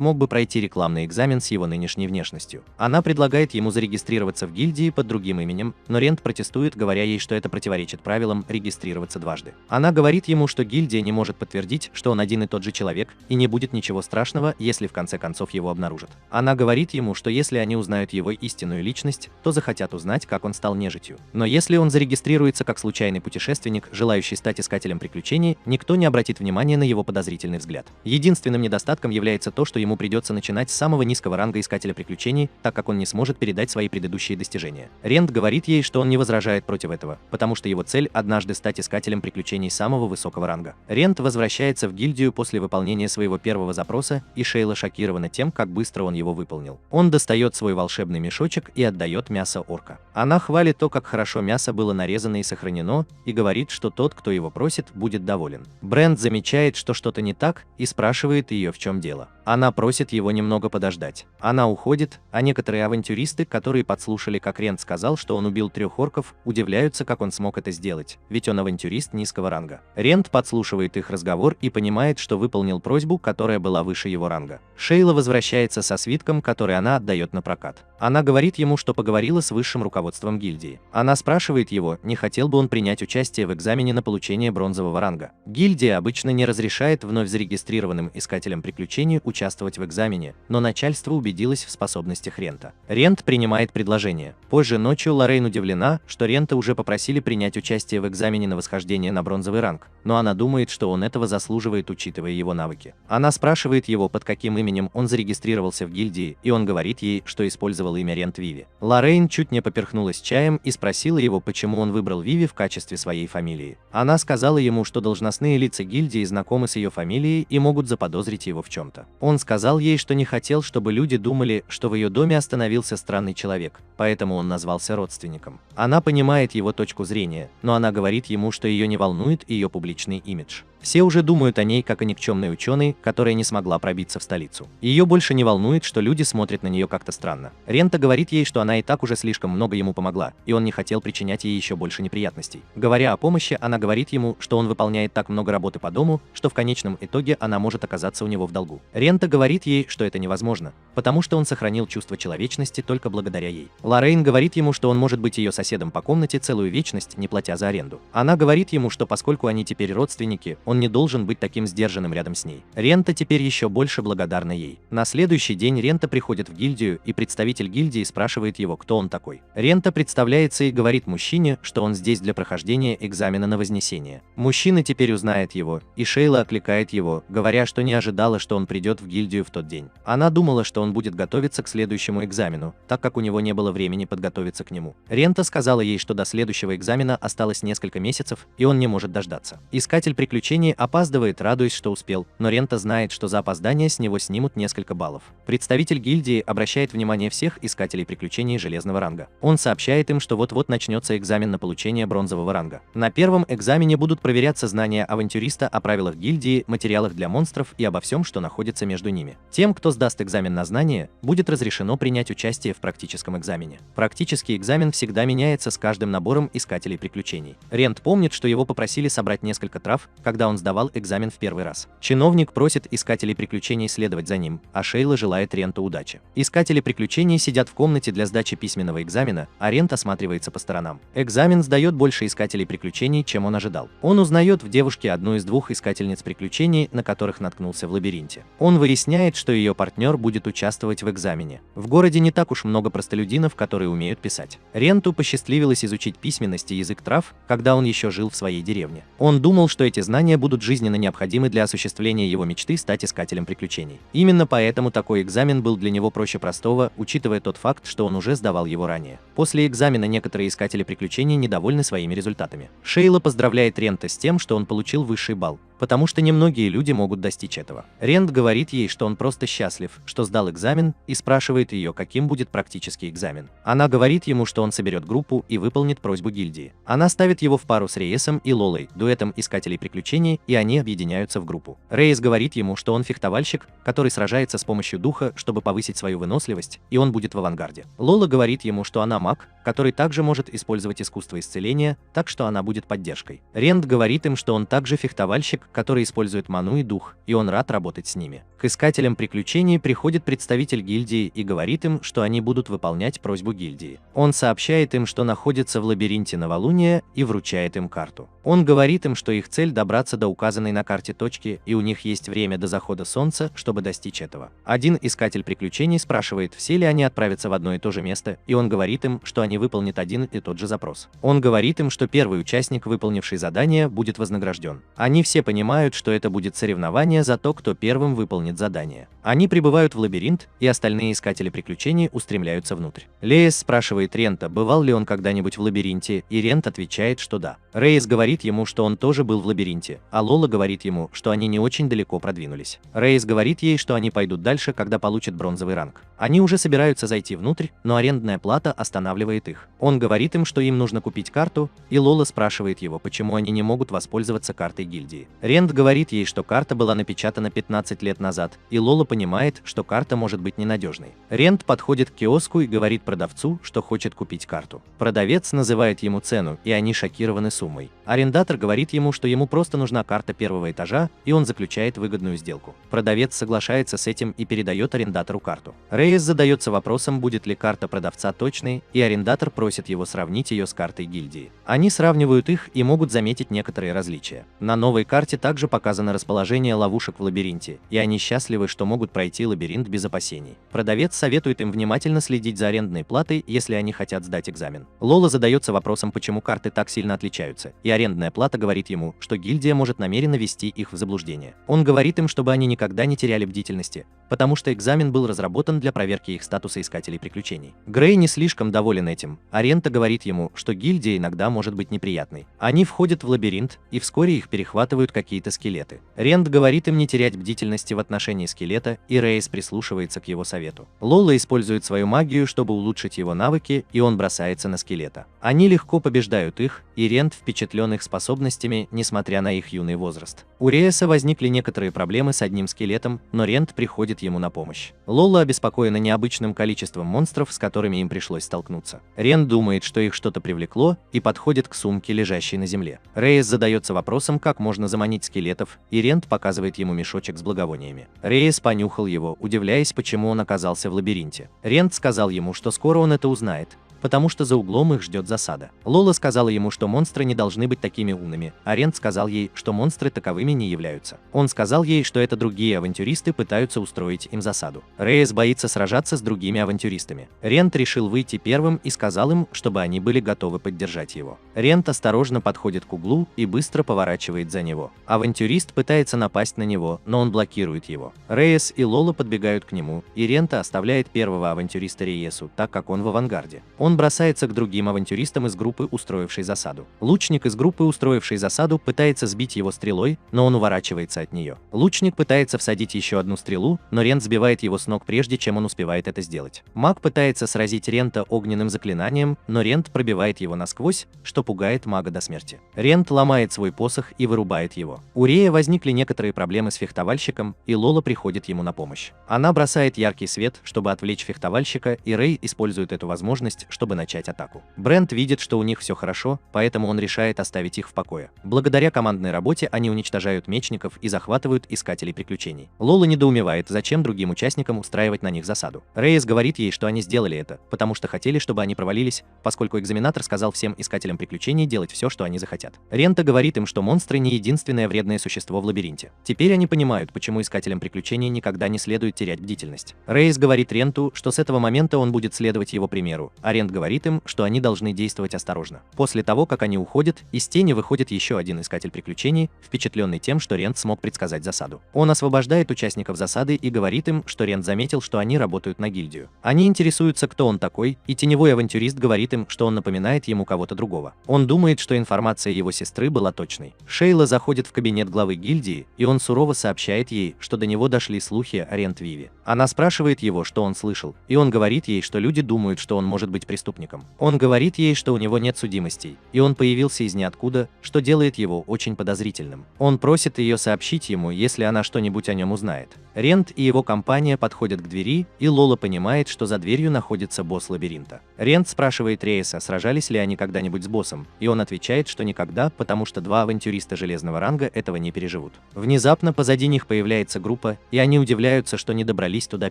мог бы пройти рекламный экзамен с его нынешней внешностью. Она предлагает ему зарегистрироваться в гильдии под другим именем, но Рент протестует, говоря ей, что это противоречит правилам регистрироваться дважды. Она говорит ему, что гильдия не может подтвердить, что он один и тот же человек, и не будет ничего страшного, если в конце концов его обнаружат. Она говорит ему, что если они узнают его истинную личность, то захотят узнать, как он стал нежитью. Но если он зарегистрируется как случайный путешественник, желающий стать искателем приключений, никто не обратит внимания на его подозрительный взгляд. Единственным недостатком является то, что ему придется начинать с самого низкого ранга искателя приключений, так как он не сможет передать свои предыдущие достижения. Рент говорит ей, что он не возражает против этого, потому что его цель – однажды стать искателем приключений самого высокого ранга. Рент возвращается в гильдию после выполнения своего первого запроса, и Шейла шокирована тем, как быстро он его выполнил. Он достает свой волшебный мешочек и отдает мясо орка. Она хвалит то, как хорошо мясо было нарезано и сохранено, и говорит, что тот, кто его просит, будет доволен. Брент замечает, что что-то не так, и спрашивает ее, в чем дело. Она просит его немного подождать. Она уходит, а некоторые авантюристы, которые подслушали, как Рент сказал, что он убил 3 орков, удивляются, как он смог это сделать, ведь он авантюрист низкого ранга. Рент подслушивает их разговор и понимает, что выполнил просьбу, которая была выше его ранга. Шейла возвращается со свитком, который она отдает на прокат. Она говорит ему, что поговорила с высшим руководством гильдии. Она спрашивает его, не хотел бы он принять участие в экзамене на получение бронзового ранга. Гильдия обычно не разрешает вновь зарегистрированным искателям приключений участвовать участвовать в экзамене, но начальство убедилось в способностях Рента. Рент принимает предложение. Позже ночью Лоррейн удивлена, что Рента уже попросили принять участие в экзамене на восхождение на бронзовый ранг, но она думает, что он этого заслуживает, учитывая его навыки. Она спрашивает его, под каким именем он зарегистрировался в гильдии, и он говорит ей, что использовал имя Рент Виви. Лоррейн чуть не поперхнулась чаем и спросила его, почему он выбрал Виви в качестве своей фамилии. Она сказала ему, что должностные лица гильдии знакомы с ее фамилией и могут заподозрить его в чем-то. Он сказал ей, что не хотел, чтобы люди думали, что в ее доме остановился странный человек, поэтому он назвался родственником. Она понимает его точку зрения, но она говорит ему, что ее не волнует ее публичный имидж. Все уже думают о ней как о никчемной ученой, которая не смогла пробиться в столицу. Ее больше не волнует, что люди смотрят на нее как-то странно. Рента говорит ей, что она и так уже слишком много ему помогла, и он не хотел причинять ей еще больше неприятностей. Говоря о помощи, она говорит ему, что он выполняет так много работы по дому, что в конечном итоге она может оказаться у него в долгу. Рента говорит ей, что это невозможно, потому что он сохранил чувство человечности только благодаря ей. Лоррейн говорит ему, что он может быть ее соседом по комнате целую вечность, не платя за аренду. Она говорит ему, что поскольку они теперь родственники, он не должен быть таким сдержанным рядом с ней. Рента теперь еще больше благодарна ей. На следующий день Рента приходит в гильдию, и представитель гильдии спрашивает его, кто он такой. Рента представляется и говорит мужчине, что он здесь для прохождения экзамена на Вознесение. Мужчина теперь узнает его, и Шейла окликает его, говоря, что не ожидала, что он придет в гильдию в тот день. Она думала, что он будет готовиться к следующему экзамену, так как у него не было времени подготовиться к нему. Рента сказала ей, что до следующего экзамена осталось несколько месяцев, и он не может дождаться. Искатель приключений опаздывает, радуясь, что успел, но Рента знает, что за опоздание с него снимут несколько баллов. Представитель гильдии обращает внимание всех искателей приключений железного ранга. Он сообщает им, что вот-вот начнется экзамен на получение бронзового ранга. На первом экзамене будут проверяться знания авантюриста о правилах гильдии, материалах для монстров и обо всем, что находится между ними. Тем, кто сдаст экзамен на знания, будет разрешено принять участие в практическом экзамене. Практический экзамен всегда меняется с каждым набором искателей приключений. Рент помнит, что его попросили собрать несколько трав, когда он сдавал экзамен в первый раз. Чиновник просит искателей приключений следовать за ним, а Шейла желает Ренту удачи. Искатели приключений сидят в комнате для сдачи письменного экзамена, а Рент осматривается по сторонам. Экзамен сдает больше искателей приключений, чем он ожидал. Он узнает в девушке одну из двух искательниц приключений, на которых наткнулся в лабиринте. Он выясняет, что ее партнер будет участвовать в экзамене. В городе не так уж много простолюдинов, которые умеют писать. Ренту посчастливилось изучить письменность и язык трав, когда он еще жил в своей деревне. Он думал, что эти знания будут жизненно необходимы для осуществления его мечты стать искателем приключений. Именно поэтому такой экзамен был для него проще простого, учитывая тот факт, что он уже сдавал его ранее. После экзамена некоторые искатели приключений недовольны своими результатами. Шейла поздравляет Рента с тем, что он получил высший балл, потому что немногие люди могут достичь этого. Рент говорит ей, что он просто счастлив, что сдал экзамен, и спрашивает ее, каким будет практический экзамен. Она говорит ему, что он соберет группу и выполнит просьбу гильдии. Она ставит его в пару с Рейесом и Лолой, дуэтом искателей приключений, и они объединяются в группу. Рейес говорит ему, что он фехтовальщик, который сражается с помощью духа, чтобы повысить свою выносливость, и он будет в авангарде. Лола говорит ему, что она маг, который также может использовать искусство исцеления, так что она будет поддержкой. Рент говорит им, что он также фехтовальщик, который использует ману и дух, и он рад работать с ними. К искателям приключений приходит представитель гильдии и говорит им, что они будут выполнять просьбу гильдии. Он сообщает им, что находится в лабиринте Новолуния, и вручает им карту. Он говорит им, что их цель добраться до указанной на карте точки, и у них есть время до захода солнца, чтобы достичь этого. Один искатель приключений спрашивает, все ли они отправятся в одно и то же место, и он говорит им, что они выполнят один и тот же запрос. Он говорит им, что первый участник, выполнивший задание, будет вознагражден. Они все понимают, что это будет соревнование за то, кто первым выполнит задание. Они прибывают в лабиринт, и остальные искатели приключений устремляются внутрь. Леес спрашивает Рента, бывал ли он когда-нибудь в лабиринте, и Рент отвечает, что да. Рейес говорит ему, что он тоже был в лабиринте, а Лола говорит ему, что они не очень далеко продвинулись. Рейес говорит ей, что они пойдут дальше, когда получат бронзовый ранг. Они уже собираются зайти внутрь, но арендная плата останавливает их. Он говорит им, что им нужно купить карту, и Лола спрашивает его, почему они не могут воспользоваться картой гильдии. Рент говорит ей, что карта была напечатана 15 лет назад, и Лола понимает, что карта может быть ненадежной. Рент подходит к киоску и говорит продавцу, что хочет купить карту. Продавец называет ему цену, и они шокированы суммой. Арендатор говорит ему, что ему просто нужна карта первого этажа, и он заключает выгодную сделку. Продавец соглашается с этим и передает арендатору карту. Рейс задается вопросом, будет ли карта продавца точной, и арендатор просит его сравнить ее с картой гильдии. Они сравнивают их и могут заметить некоторые различия. На новой карте также показано расположение ловушек в лабиринте, и они счастливы, что могут пройти лабиринт без опасений. Продавец советует им внимательно следить за арендной платой, если они хотят сдать экзамен. Лола задается вопросом, почему карты так сильно отличаются, и арендная плата говорит ему, что гильдия может намеренно ввести их в заблуждение. Он говорит им, чтобы они никогда не теряли бдительности, потому что экзамен был разработан для проверки их статуса искателей приключений. Грей не слишком доволен этим, а Рента говорит ему, что гильдия иногда может быть неприятной. Они входят в лабиринт, и вскоре их перехватывают какие-то скелеты. Рент говорит им не терять бдительности в отношении скелета, и Рейс прислушивается к его совету. Лола использует свою магию, чтобы улучшить его навыки, и он бросается на скелета. Они легко побеждают их, и Рент впечатлен их способностями, несмотря на их юный возраст. У Рейса возникли некоторые проблемы с одним скелетом, но Рент приходит ему на помощь. Лола обеспокоена необычным количеством монстров, с которыми им пришлось столкнуться. Рент думает, что их что-то привлекло, и подходит к сумке, лежащей на земле. Рейс задается вопросом, как можно заманить скелетов, и Рент показывает ему мешочек с благовониями. Рейс понюхал его, удивляясь, почему он оказался в лабиринте. Рент сказал ему, что скоро он это узнает, потому что за углом их ждет засада. Лола сказала ему, что монстры не должны быть такими умными, а Рент сказал ей, что монстры таковыми не являются. Он сказал ей, что это другие авантюристы пытаются устроить им засаду. Рейс боится сражаться с другими авантюристами. Рент решил выйти первым и сказал им, чтобы они были готовы поддержать его. Рент осторожно подходит к углу и быстро поворачивает за него. Авантюрист пытается напасть на него, но он блокирует его. Рейс и Лола подбегают к нему, и Рента оставляет первого авантюриста Рейесу, так как он в авангарде. Он бросается к другим авантюристам из группы, устроившей засаду. Лучник из группы, устроившей засаду, пытается сбить его стрелой, но он уворачивается от нее. Лучник пытается всадить еще одну стрелу, но Рент сбивает его с ног, прежде чем он успевает это сделать. Маг пытается сразить Рента огненным заклинанием, но Рент пробивает его насквозь, что пугает мага до смерти. Рент ломает свой посох и вырубает его. У Рея возникли некоторые проблемы с фехтовальщиком, и Лола приходит ему на помощь. Она бросает яркий свет, чтобы отвлечь фехтовальщика, и Рей использует эту возможность, чтобы начать атаку. Брент видит, что у них все хорошо, поэтому он решает оставить их в покое. Благодаря командной работе они уничтожают мечников и захватывают искателей приключений. Лола недоумевает, зачем другим участникам устраивать на них засаду. Рейс говорит ей, что они сделали это, потому что хотели, чтобы они провалились, поскольку экзаменатор сказал всем искателям приключений делать все, что они захотят. Рента говорит им, что монстры не единственное вредное существо в лабиринте. Теперь они понимают, почему искателям приключений никогда не следует терять бдительность. Рейс говорит Ренту, что с этого момента он будет следовать его примеру, а Рент говорит им, что они должны действовать осторожно. После того, как они уходят, из тени выходит еще один искатель приключений, впечатленный тем, что Рент смог предсказать засаду. Он освобождает участников засады и говорит им, что Рент заметил, что они работают на гильдию. Они интересуются, кто он такой, и теневой авантюрист говорит им, что он напоминает ему кого-то другого. Он думает, что информация его сестры была точной. Шейла заходит в кабинет главы гильдии, и он сурово сообщает ей, что до него дошли слухи о Рент Виве. Она спрашивает его, что он слышал, и он говорит ей, что люди думают, что он может быть преступником. Он говорит ей, что у него нет судимостей, и он появился из ниоткуда, что делает его очень подозрительным. Он просит ее сообщить ему, если она что-нибудь о нем узнает. Рент и его компания подходят к двери, и Лола понимает, что за дверью находится босс лабиринта. Рент спрашивает Рейса, сражались ли они когда-нибудь с боссом, и он отвечает, что никогда, потому что два авантюриста железного ранга этого не переживут. Внезапно позади них появляется группа, и они удивляются, что не добрались туда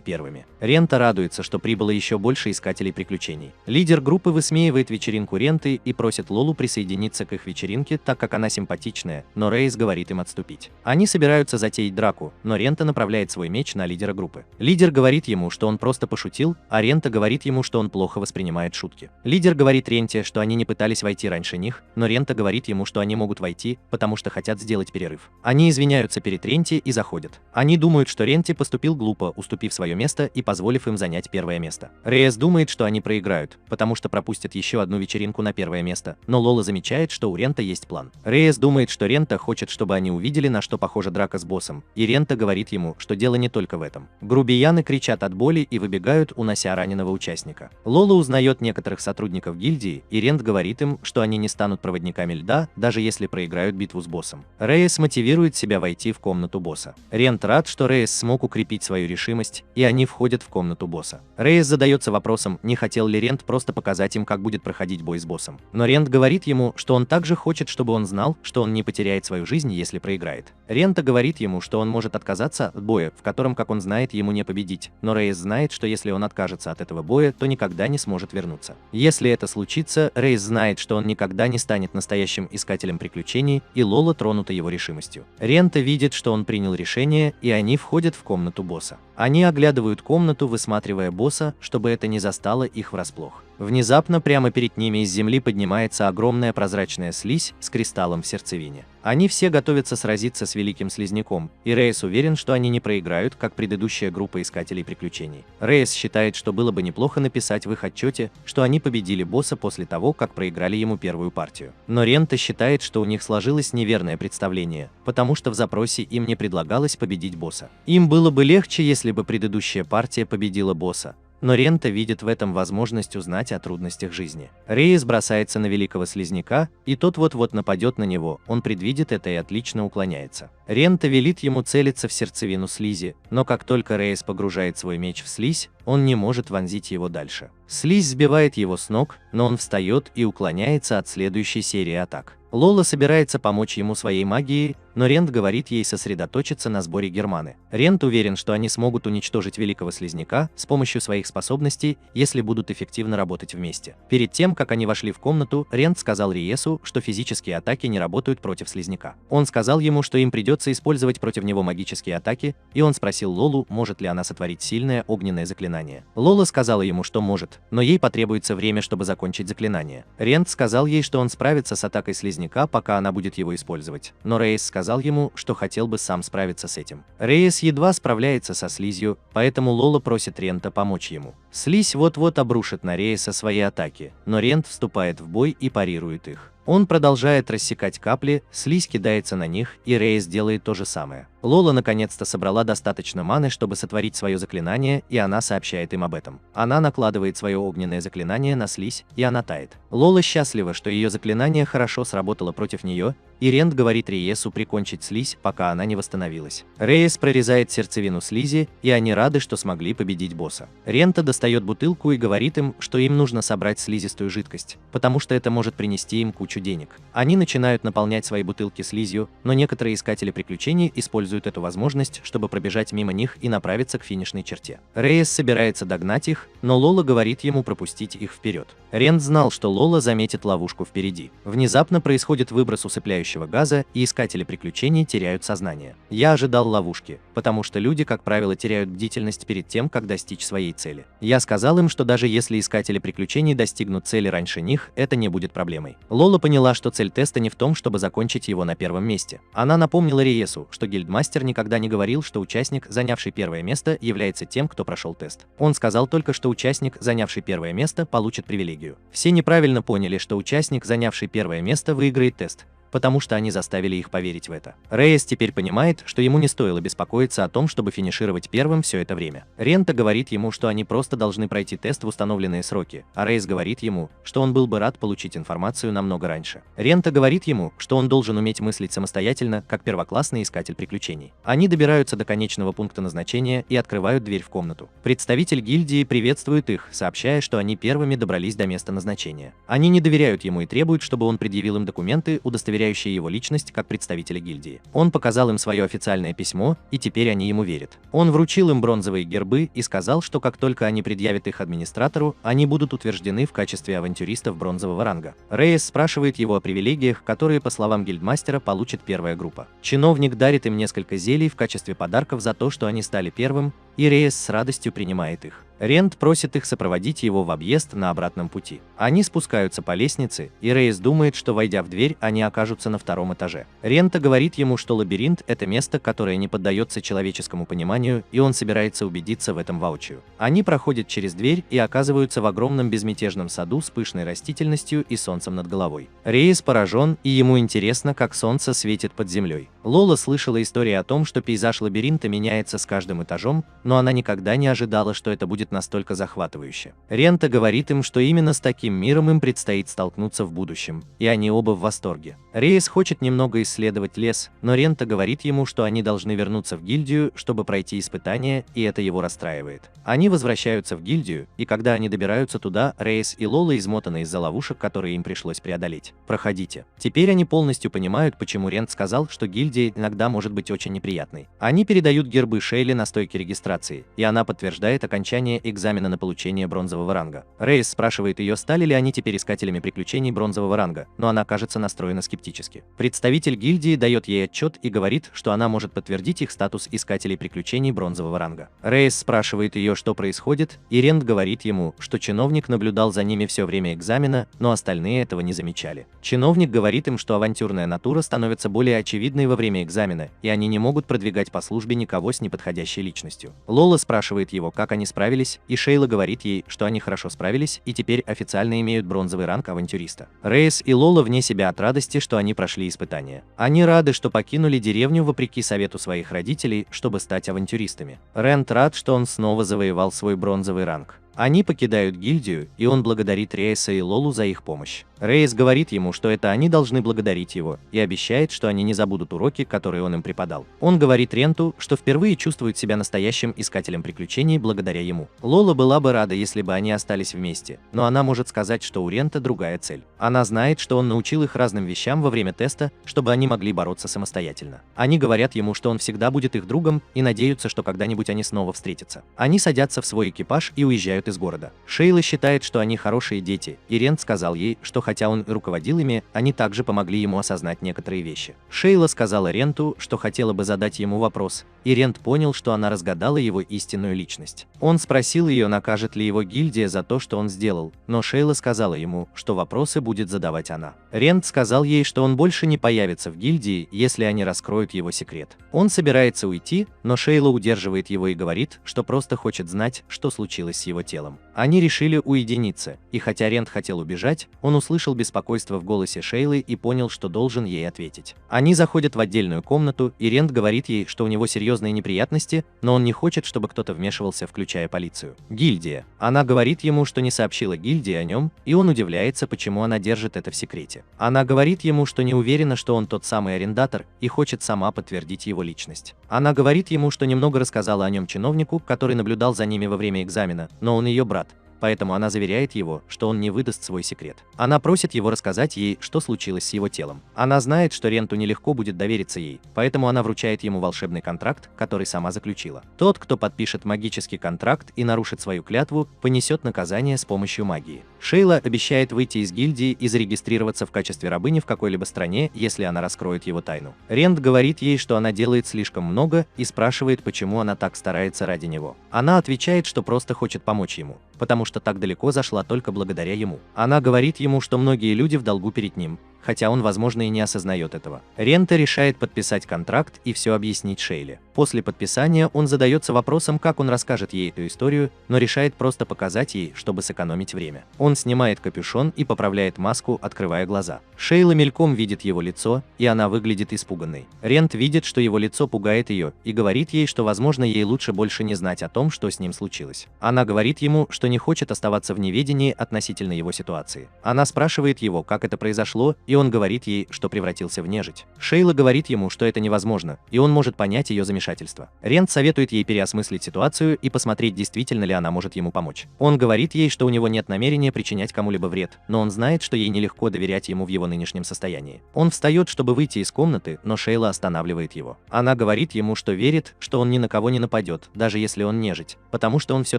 первыми. Рента радуется, что прибыло еще больше искателей приключений. Лидер группы высмеивает вечеринку Ренты и просит Лолу присоединиться к их вечеринке, так как она симпатичная, но Рейс говорит им отступить. Они собираются затеять драку, но Рента направляет свой меч на лидера группы. Лидер говорит ему, что он просто пошутил, а Рента говорит ему, что он плохо воспринимает шутки. Лидер говорит Ренте, что они не пытались войти раньше них, но Рента говорит ему, что они могут войти, потому что хотят сделать перерыв. Они извиняются перед Ренте и заходят. Они думают, что Ренте поступил глупо, уступив свое место и позволив им занять первое место. Рейс думает, что они проиграют, потому что пропустят еще одну вечеринку на первое место, но Лола замечает, что у Рента есть план. Рейс думает, что Рента хочет, чтобы они увидели, на что похожа драка с боссом, и Рента говорит ему, что делать дело не только в этом. Грубияны кричат от боли и выбегают, унося раненого участника. Лола узнает некоторых сотрудников гильдии, и Рент говорит им, что они не станут проводниками льда, даже если проиграют битву с боссом. Рейс мотивирует себя войти в комнату босса. Рент рад, что Рейс смог укрепить свою решимость, и они входят в комнату босса. Рейс задается вопросом, не хотел ли Рент просто показать им, как будет проходить бой с боссом. Но Рент говорит ему, что он также хочет, чтобы он знал, что он не потеряет свою жизнь, если проиграет. Рента говорит ему, что он может отказаться от боя, в котором, как он знает, ему не победить, но Рейс знает, что если он откажется от этого боя, то никогда не сможет вернуться. Если это случится, Рейс знает, что он никогда не станет настоящим искателем приключений, и Лола тронута его решимостью. Рента видит, что он принял решение, и они входят в комнату босса. Они оглядывают комнату, высматривая босса, чтобы это не застало их врасплох. Внезапно прямо перед ними из земли поднимается огромная прозрачная слизь с кристаллом в сердцевине. Они все готовятся сразиться с Великим Слизняком, и Рейс уверен, что они не проиграют, как предыдущая группа искателей приключений. Рейс считает, что было бы неплохо написать в их отчете, что они победили босса после того, как проиграли ему первую партию. Но Рента считает, что у них сложилось неверное представление, потому что в запросе им не предлагалось победить босса. Им было бы легче, если бы предыдущая партия победила босса. Но Рента видит в этом возможность узнать о трудностях жизни. Рейс бросается на Великого Слизняка, и тот вот-вот нападет на него, он предвидит это и отлично уклоняется. Рента велит ему целиться в сердцевину слизи, но как только Рейс погружает свой меч в слизь, он не может вонзить его дальше. Слизь сбивает его с ног, но он встает и уклоняется от следующей серии атак. Лола собирается помочь ему своей магией, но Рент говорит ей сосредоточиться на сборе Германы. Рент уверен, что они смогут уничтожить Великого Слизняка с помощью своих способностей, если будут эффективно работать вместе. Перед тем, как они вошли в комнату, Рент сказал Риесу, что физические атаки не работают против Слизняка. Он сказал ему, что им придется использовать против него магические атаки, и он спросил Лолу, может ли она сотворить сильное огненное заклинание. Лола сказала ему, что может, но ей потребуется время, чтобы закончить заклинание. Рент сказал ей, что он справится с атакой Слизняка, пока она будет его использовать, но Рейс сказал ему, что хотел бы сам справиться с этим. Рейс едва справляется со слизью, поэтому Лола просит Рента помочь ему. Слизь вот-вот обрушит на Рейса свои атаки, но Рент вступает в бой и парирует их. Он продолжает рассекать капли, слизь кидается на них, и Рейс делает то же самое. Лола наконец-то собрала достаточно маны, чтобы сотворить свое заклинание, и она сообщает им об этом. Она накладывает свое огненное заклинание на слизь, и она тает. Лола счастлива, что ее заклинание хорошо сработало против нее, и Рент говорит Риесу прикончить слизь, пока она не восстановилась. Рейс прорезает сердцевину слизи, и они рады, что смогли победить босса. Рента достает бутылку и говорит им, что им нужно собрать слизистую жидкость, потому что это может принести им кучу денег. Они начинают наполнять свои бутылки слизью, но некоторые искатели приключений используют эту возможность, чтобы пробежать мимо них и направиться к финишной черте. Рейс собирается догнать их, но Лола говорит ему пропустить их вперед. Рент знал, что Лола заметит ловушку впереди. Внезапно происходит выброс усыпляющего газа, и искатели приключений теряют сознание. Я ожидал ловушки, потому что люди, как правило, теряют бдительность перед тем, как достичь своей цели. Я сказал им, что даже если искатели приключений достигнут цели раньше них, это не будет проблемой. Лола поняла, что цель теста не в том, чтобы закончить его на первом месте. Она напомнила Риесу, что гильдмастер никогда не говорил, что участник, занявший первое место, является тем, кто прошел тест. Он сказал только, что участник, занявший первое место, получит привилегию. Все неправильно поняли, что участник, занявший первое место, выиграет тест, потому что они заставили их поверить в это. Рейс теперь понимает, что ему не стоило беспокоиться о том, чтобы финишировать первым все это время. Рента говорит ему, что они просто должны пройти тест в установленные сроки, а Рейс говорит ему, что он был бы рад получить информацию намного раньше. Рента говорит ему, что он должен уметь мыслить самостоятельно, как первоклассный искатель приключений. Они добираются до конечного пункта назначения и открывают дверь в комнату. Представитель гильдии приветствует их, сообщая, что они первыми добрались до места назначения. Они не доверяют ему и требуют, чтобы он предъявил им документы, удостоверяющие его личность как представителя гильдии. Он показал им свое официальное письмо, и теперь они ему верят. Он вручил им бронзовые гербы и сказал, что как только они предъявят их администратору, они будут утверждены в качестве авантюристов бронзового ранга. Рейс спрашивает его о привилегиях, которые, по словам гильдмастера, получит первая группа. Чиновник дарит им несколько зелий в качестве подарков за то, что они стали первым, и Рейс с радостью принимает их. Рент просит их сопроводить его в объезд на обратном пути. Они спускаются по лестнице, и Рейс думает, что, войдя в дверь, они окажутся на втором этаже. Рента говорит ему, что лабиринт – это место, которое не поддается человеческому пониманию, и он собирается убедиться в этом воочию. Они проходят через дверь и оказываются в огромном безмятежном саду с пышной растительностью и солнцем над головой. Рейс поражен, и ему интересно, как солнце светит под землей. Лола слышала истории о том, что пейзаж лабиринта меняется с каждым этажом, но она никогда не ожидала, что это будет настолько захватывающе. Рента говорит им, что именно с таким миром им предстоит столкнуться в будущем, и они оба в восторге. Рейс хочет немного исследовать лес, но Рента говорит ему, что они должны вернуться в гильдию, чтобы пройти испытания, и это его расстраивает. Они возвращаются в гильдию, и когда они добираются туда, Рейс и Лола измотаны из-за ловушек, которые им пришлось преодолеть. Проходите. Теперь они полностью понимают, почему Рент сказал, что гильдия иногда может быть очень неприятной. Они передают гербы Шейли на стойке регистрации, и она подтверждает окончание экзамена на получение бронзового ранга. Рейс спрашивает ее, стали ли они теперь искателями приключений бронзового ранга, но она, кажется, настроена скептически. Представитель гильдии дает ей отчет и говорит, что она может подтвердить их статус искателей приключений бронзового ранга. Рейс спрашивает ее, что происходит, и Рент говорит ему, что чиновник наблюдал за ними все время экзамена, но остальные этого не замечали. Чиновник говорит им, что авантюрная натура становится более очевидной во время экзамена, и они не могут продвигать по службе никого с неподходящей личностью. Лола спрашивает его, как они справились, и Шейла говорит ей, что они хорошо справились и теперь официально имеют бронзовый ранг авантюриста. Рейс и Лола вне себя от радости, что они прошли испытания. Они рады, что покинули деревню вопреки совету своих родителей, чтобы стать авантюристами. Рент рад, что он снова завоевал свой бронзовый ранг. Они покидают гильдию, и он благодарит Рейса и Лолу за их помощь. Рейс говорит ему, что это они должны благодарить его, и обещает, что они не забудут уроки, которые он им преподал. Он говорит Ренту, что впервые чувствует себя настоящим искателем приключений благодаря ему. Лола была бы рада, если бы они остались вместе, но она может сказать, что у Рента другая цель. Она знает, что он научил их разным вещам во время теста, чтобы они могли бороться самостоятельно. Они говорят ему, что он всегда будет их другом, и надеются, что когда-нибудь они снова встретятся. Они садятся в свой экипаж и уезжают из города. Шейла считает, что они хорошие дети, и Рент сказал ей, что хотя он и руководил ими, они также помогли ему осознать некоторые вещи. Шейла сказала Ренту, что хотела бы задать ему вопрос, и Рент понял, что она разгадала его истинную личность. Он спросил ее, накажет ли его гильдия за то, что он сделал, но Шейла сказала ему, что вопросы будет задавать она. Рент сказал ей, что он больше не появится в гильдии, если они раскроют его секрет. Он собирается уйти, но Шейла удерживает его и говорит, что просто хочет знать, что случилось с его телом. Они решили уединиться, и хотя Рент хотел убежать, он услышал беспокойство в голосе Шейлы и понял, что должен ей ответить. Они заходят в отдельную комнату, и Рент говорит ей, что у него серьезные неприятности, но он не хочет, чтобы кто-то вмешивался, включая полицию. Гильдия. Она говорит ему, что не сообщила гильдии о нем, и он удивляется, почему она держит это в секрете. Она говорит ему, что не уверена, что он тот самый арендатор, и хочет сама подтвердить его личность. Она говорит ему, что немного рассказала о нем чиновнику, который наблюдал за ними во время экзамена, но он ее брат. Поэтому она заверяет его, что он не выдаст свой секрет. Она просит его рассказать ей, что случилось с его телом. Она знает, что Ренту нелегко будет довериться ей, поэтому она вручает ему волшебный контракт, который сама заключила. Тот, кто подпишет магический контракт и нарушит свою клятву, понесет наказание с помощью магии. Шейла обещает выйти из гильдии и зарегистрироваться в качестве рабыни в какой-либо стране, если она раскроет его тайну. Рент говорит ей, что она делает слишком много, и спрашивает, почему она так старается ради него. Она отвечает, что просто хочет помочь ему, потому что так далеко зашла только благодаря ему. Она говорит ему, что многие люди в долгу перед ним, хотя он, возможно, и не осознает этого. Рента решает подписать контракт и все объяснить Шейле. После подписания он задается вопросом, как он расскажет ей эту историю, но решает просто показать ей, чтобы сэкономить время. Он снимает капюшон и поправляет маску, открывая глаза. Шейла мельком видит его лицо, и она выглядит испуганной. Рент видит, что его лицо пугает ее, и говорит ей, что, возможно, ей лучше больше не знать о том, что с ним случилось. Она говорит ему, что не хочет оставаться в неведении относительно его ситуации. Она спрашивает его, как это произошло, и он говорит ей, что превратился в нежить. Шейла говорит ему, что это невозможно, и он может понять ее замешательство. Рент советует ей переосмыслить ситуацию и посмотреть, действительно ли она может ему помочь. Он говорит ей, что у него нет намерения причинять кому-либо вред, но он знает, что ей нелегко доверять ему в его нынешнем состоянии. Он встает, чтобы выйти из комнаты, но Шейла останавливает его. Она говорит ему, что верит, что он ни на кого не нападет, даже если он нежить, потому что он все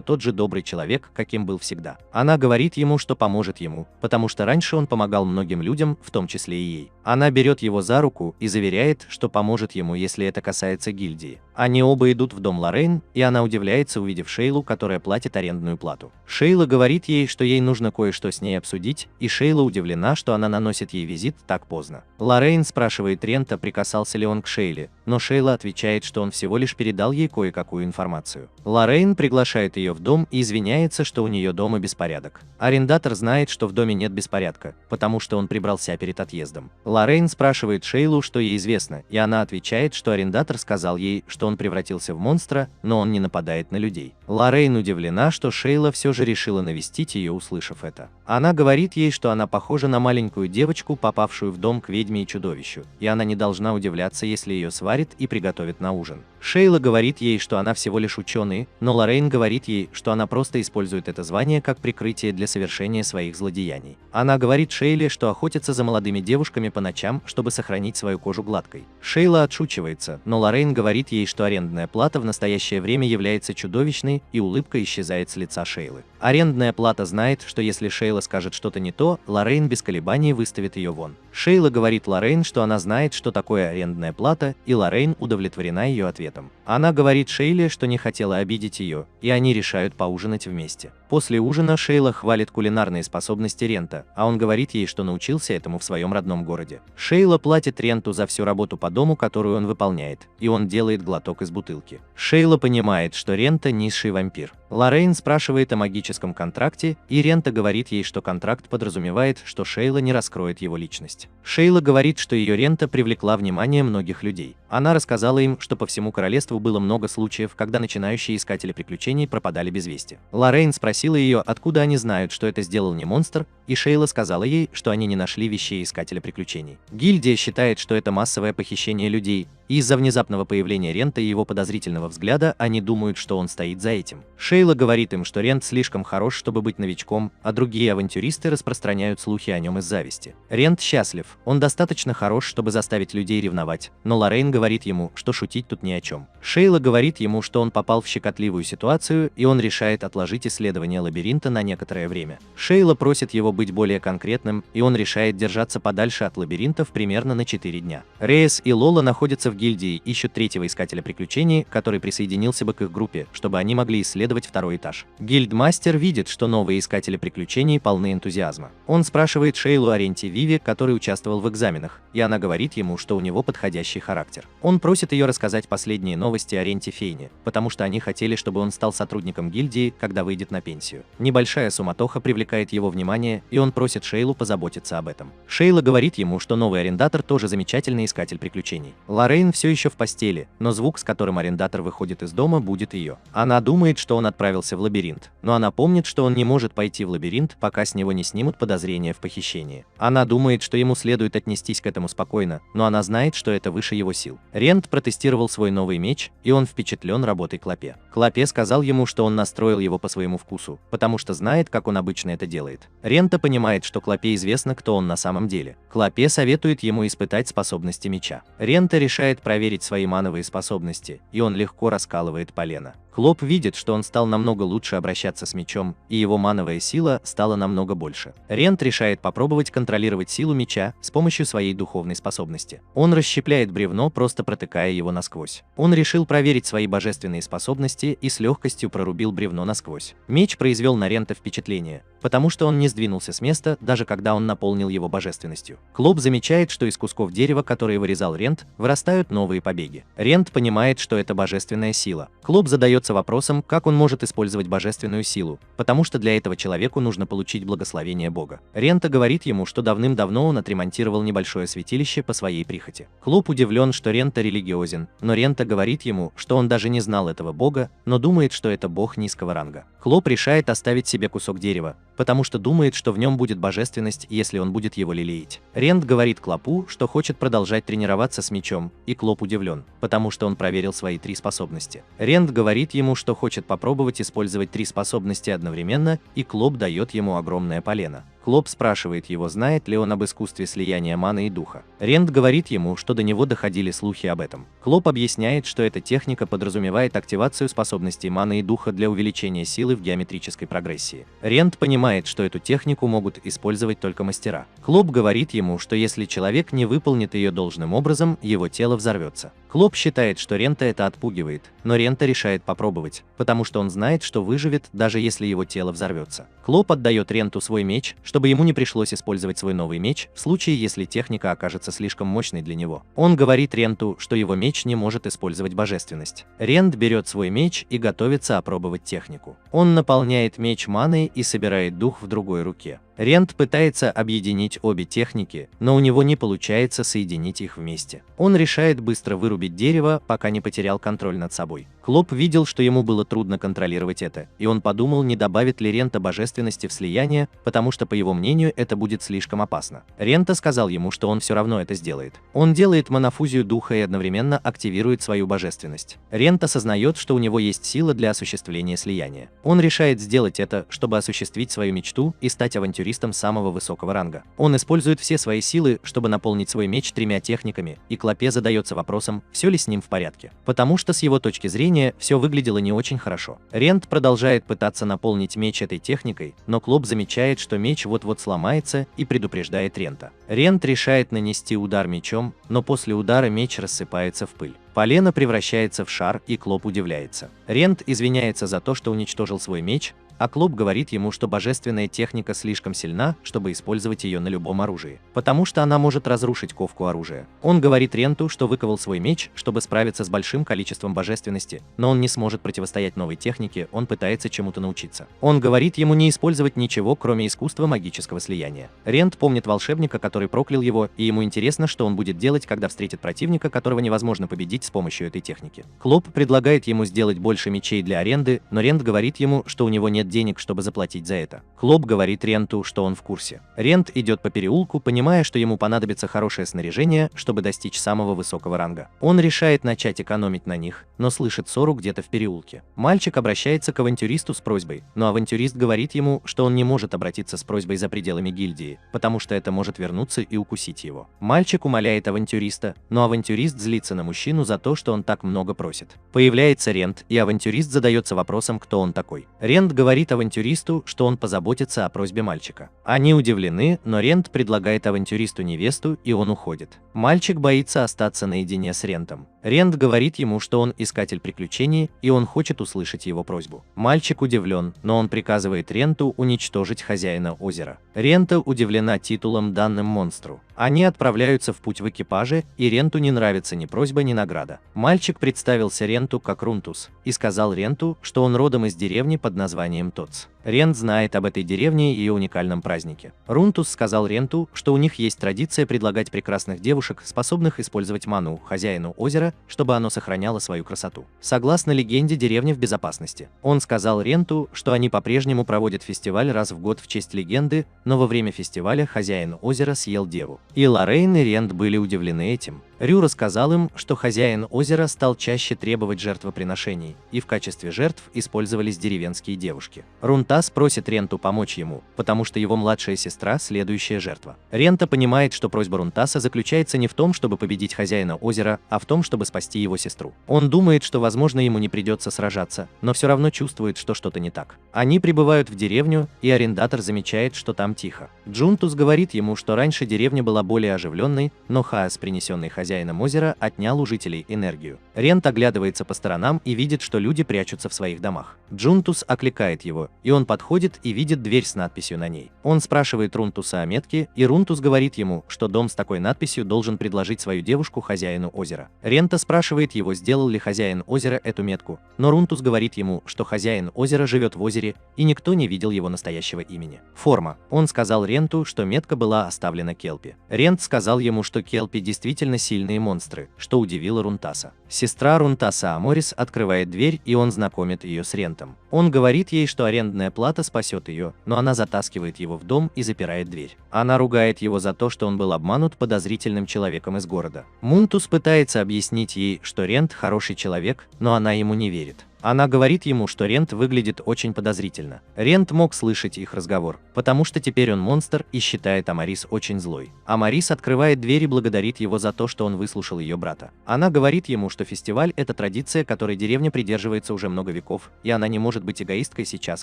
тот же добрый человек, каким был всегда. Она говорит ему, что поможет ему, потому что раньше он помогал многим людям, в том числе и ей. Она берет его за руку и заверяет, что поможет ему, если это касается гильдии. Они оба идут в дом Лоррейн, и она удивляется, увидев Шейлу, которая платит арендную плату. Шейла говорит ей, что ей нужно кое-что с ней обсудить, и Шейла удивлена, что она наносит ей визит так поздно. Лоррейн спрашивает Рента, прикасался ли он к Шейле, но Шейла отвечает, что он всего лишь передал ей кое-какую информацию. Лоррейн приглашает ее в дом и извиняется, что у нее дома беспорядок. Арендатор знает, что в доме нет беспорядка, потому что он прибрался перед отъездом. Лоррейн спрашивает Шейлу, что ей известно, и она отвечает, что арендатор сказал ей, что он превратился в монстра, но он не нападает на людей. Лоррейн удивлена, что Шейла все же решила навестить ее, услышав это. Она говорит ей, что она похожа на маленькую девочку, попавшую в дом к ведьме и чудовищу, и она не должна удивляться, если ее сварят и приготовят на ужин. Шейла говорит ей, что она всего лишь ученый, но Лоррейн говорит ей, что она просто использует это звание как прикрытие для совершения своих злодеяний. Она говорит Шейле, что охотится за молодыми девушками по ночам, чтобы сохранить свою кожу гладкой. Шейла отшучивается, но Лоррейн говорит ей, что арендная плата в настоящее время является чудовищной, и улыбка исчезает с лица Шейлы. Арендная плата знает, что если Шейла скажет что-то не то, Лоррейн без колебаний выставит ее вон. Шейла говорит Лоррейн, что она знает, что такое арендная плата, и Лоррейн удовлетворена ее ответом. Она говорит Шейле, что не хотела обидеть ее, и они решают поужинать вместе. После ужина Шейла хвалит кулинарные способности Рента, а он говорит ей, что научился этому в своем родном городе. Шейла платит Ренту за всю работу по дому, которую он выполняет, и он делает глоток из бутылки. Шейла понимает, что Рента низший вампир. Лоррейн спрашивает о магическом контракте, и Рента говорит ей, что контракт подразумевает, что Шейла не раскроет его личность. Шейла говорит, что ее Рента привлекла внимание многих людей. Она рассказала им, что по всему королевству было много случаев, когда начинающие искатели приключений пропадали без вести. Лоррейн спросила ее, откуда они знают, что это сделал не монстр, и Шейла сказала ей, что они не нашли вещей искателя приключений. Гильдия считает, что это массовое похищение людей, и из-за внезапного появления Рента и его подозрительного взгляда они думают, что он стоит за этим. Шейла говорит им, что Рент слишком хорош, чтобы быть новичком, а другие авантюристы распространяют слухи о нем из зависти. Рент счастлив, он достаточно хорош, чтобы заставить людей ревновать, но Лоррейн говорит ему, что шутить тут ни о чем. Шейла говорит ему, что он попал в щекотливую ситуацию, и он решает отложить исследование лабиринта на некоторое время. Шейла просит его быть более конкретным, и он решает держаться подальше от лабиринтов примерно на 4 дня. Рейс и Лола находятся в гильдии, ищут третьего искателя приключений, который присоединился бы к их группе, чтобы они могли исследовать второй этаж. Гильдмастер видит, что новые искатели приключений полны энтузиазма. Он спрашивает Шейлу о Ренте Виве, который участвовал в экзаменах, и она говорит ему, что у него подходящий характер. Он просит ее рассказать последние новости о Ренте Фейне, потому что они хотели, чтобы он стал сотрудником гильдии, когда выйдет на пенсию. Небольшая суматоха привлекает его внимание, и он просит Шейлу позаботиться об этом. Шейла говорит ему, что новый арендатор тоже замечательный искатель приключений. Лоррейн все еще в постели, но звук, с которым арендатор выходит из дома, будет ее. Она думает, что он отправился в лабиринт, но она помнит, что он не может пойти в лабиринт, пока с него не снимут подозрения в похищении. Она думает, что ему следует отнестись к этому спокойно, но она знает, что это выше его сил. Рент протестировал свой новый меч, и он впечатлен работой Клопе. Клопе сказал ему, что он настроил его по своему вкусу, потому что знает, как он обычно это делает. Рента понимает, что Клопе известно, кто он на самом деле. Клопе советует ему испытать способности меча. Рента решает проверить свои мановые способности, и он легко раскалывает полено. Клоп видит, что он стал намного лучше обращаться с мечом, и его мановая сила стала намного больше. Рент решает попробовать контролировать силу меча с помощью своей духовной способности. Он расщепляет бревно, просто протыкая его насквозь. Он решил проверить свои божественные способности и с легкостью прорубил бревно насквозь. Меч произвел на Рента впечатление, потому что он не сдвинулся с места, даже когда он наполнил его божественностью. Клоп замечает, что из кусков дерева, которые вырезал Рент, вырастают новые побеги. Рент понимает, что это божественная сила. Клоп задается вопросом, как он может использовать божественную силу, потому что для этого человеку нужно получить благословение Бога. Рента говорит ему, что давным-давно он отремонтировал небольшое святилище по своей прихоти. Клоп удивлен, что Рента религиозен, но Рента говорит ему, что он даже не знал этого Бога, но думает, что это Бог низкого ранга. Клоп решает оставить себе кусок дерева, потому что думает, что в нем будет божественность, если он будет его лелеять. Рент говорит Клопу, что хочет продолжать тренироваться с мечом, и Клоп удивлен, потому что он проверил свои 3 способности. Рент говорит ему, что хочет попробовать использовать 3 способности одновременно, и Клоп дает ему огромное полено. Клоп спрашивает его, знает ли он об искусстве слияния маны и духа. Рент говорит ему, что до него доходили слухи об этом. Клоп объясняет, что эта техника подразумевает активацию способностей маны и духа для увеличения силы в геометрической прогрессии. Рент понимает, что эту технику могут использовать только мастера. Клоп говорит ему, что если человек не выполнит ее должным образом, его тело взорвется. Клоп считает, что Рента это отпугивает, но Рента решает попробовать, потому что он знает, что выживет, даже если его тело взорвется. Клоп отдает Ренту свой меч, чтобы ему не пришлось использовать свой новый меч, в случае, если техника окажется слишком мощной для него. Он говорит Ренту, что его меч не может использовать божественность. Рент берет свой меч и готовится опробовать технику. Он наполняет меч маной и собирает дух в другой руке. Рент пытается объединить обе техники, но у него не получается соединить их вместе. Он решает быстро вырубить дерево, пока не потерял контроль над собой. Клоп видел, что ему было трудно контролировать это, и он подумал, не добавит ли Рента божественности в слияние, потому что, по его мнению, это будет слишком опасно. Рента сказал ему, что он все равно это сделает. Он делает монофузию духа и одновременно активирует свою божественность. Рент осознает, что у него есть сила для осуществления слияния. Он решает сделать это, чтобы осуществить свою мечту и стать авантюристом самого высокого ранга. Он использует все свои силы, чтобы наполнить свой меч 3 техниками, и Клопе задается вопросом, все ли с ним в порядке. Потому что с его точки зрения все выглядело не очень хорошо. Рент продолжает пытаться наполнить меч этой техникой, но Клоп замечает, что меч вот-вот сломается, и предупреждает Рента. Рент решает нанести удар мечом, но после удара меч рассыпается в пыль. Полено превращается в шар, и Клоп удивляется. Рент извиняется за то, что уничтожил свой меч, а Клоп говорит ему, что божественная техника слишком сильна, чтобы использовать ее на любом оружии, потому что она может разрушить ковку оружия. Он говорит Ренту, что выковал свой меч, чтобы справиться с большим количеством божественности, но он не сможет противостоять новой технике, он пытается чему-то научиться. Он говорит ему не использовать ничего, кроме искусства магического слияния. Рент помнит волшебника, который проклял его, и ему интересно, что он будет делать, когда встретит противника, которого невозможно победить с помощью этой техники. Клоп предлагает ему сделать больше мечей для аренды, но Рент говорит ему, что у него нет денег, чтобы заплатить за это. Клоп говорит Ренту, что он в курсе. Рент идет по переулку, понимая, что ему понадобится хорошее снаряжение, чтобы достичь самого высокого ранга. Он решает начать экономить на них, но слышит ссору где-то в переулке. Мальчик обращается к авантюристу с просьбой, но авантюрист говорит ему, что он не может обратиться с просьбой за пределами гильдии, потому что это может вернуться и укусить его. Мальчик умоляет авантюриста, но авантюрист злится на мужчину за то, что он так много просит. Появляется Рент, и авантюрист задается вопросом, кто он такой. Рент говорит авантюристу, что он позаботится о просьбе мальчика. Они удивлены, но Рент предлагает авантюристу невесту, и он уходит. Мальчик боится остаться наедине с Рентом. Рент говорит ему, что он искатель приключений, и он хочет услышать его просьбу. Мальчик удивлен, но он приказывает Ренту уничтожить хозяина озера. Рента удивлена титулом, данным монстру. Они отправляются в путь в экипаже, и Ренту не нравится ни просьба, ни награда. Мальчик представился Ренту как Рунтус и сказал Ренту, что он родом из деревни под названием Тоц. Рент знает об этой деревне и ее уникальном празднике. Рунтус сказал Ренту, что у них есть традиция предлагать прекрасных девушек, способных использовать ману, хозяину озера, чтобы оно сохраняло свою красоту. Согласно легенде, деревня в безопасности. Он сказал Ренту, что они по-прежнему проводят фестиваль раз в год в честь легенды, но во время фестиваля хозяин озера съел деву. И Лоррейн и Рент были удивлены этим. Рю рассказал им, что хозяин озера стал чаще требовать жертвоприношений, и в качестве жертв использовались деревенские девушки. Рунтас просит Ренту помочь ему, потому что его младшая сестра – следующая жертва. Рента понимает, что просьба Рунтаса заключается не в том, чтобы победить хозяина озера, а в том, чтобы спасти его сестру. Он думает, что, возможно, ему не придется сражаться, но все равно чувствует, что что-то не так. Они прибывают в деревню, и арендатор замечает, что там тихо. Джунтус говорит ему, что раньше деревня была более оживленной, но хаос, принесенный хозяином озера, отнял у жителей энергию. Рент оглядывается по сторонам и видит, что люди прячутся в своих домах. Джунтус окликает его, и он подходит и видит дверь с надписью на ней. Он спрашивает Рунтуса о метке, и Рунтус говорит ему, что дом с такой надписью должен предложить свою девушку хозяину озера. Рента спрашивает его, сделал ли хозяин озера эту метку, но Рунтус говорит ему, что хозяин озера живет в озере, и никто не видел его настоящего имени. Форма. Он сказал Ренту, что метка была оставлена Келпи. Рент сказал ему, что Келпи действительно сильные монстры, что удивило Рунтаса. Сестра Рунтаса Аморис открывает дверь, и он знакомит ее с Рентом. Он говорит ей, что арендная плата спасет ее, но она затаскивает его в дом и запирает дверь. Она ругает его за то, что он был обманут подозрительным человеком из города. Мунтус пытается объяснить ей, что Рент хороший человек, но она ему не верит. Она говорит ему, что Рент выглядит очень подозрительно. Рент мог слышать их разговор, потому что теперь он монстр и считает Амарис очень злой. Амарис открывает дверь и благодарит его за то, что он выслушал ее брата. Она говорит ему, что фестиваль – это традиция, которой деревня придерживается уже много веков, и она не может быть эгоисткой сейчас,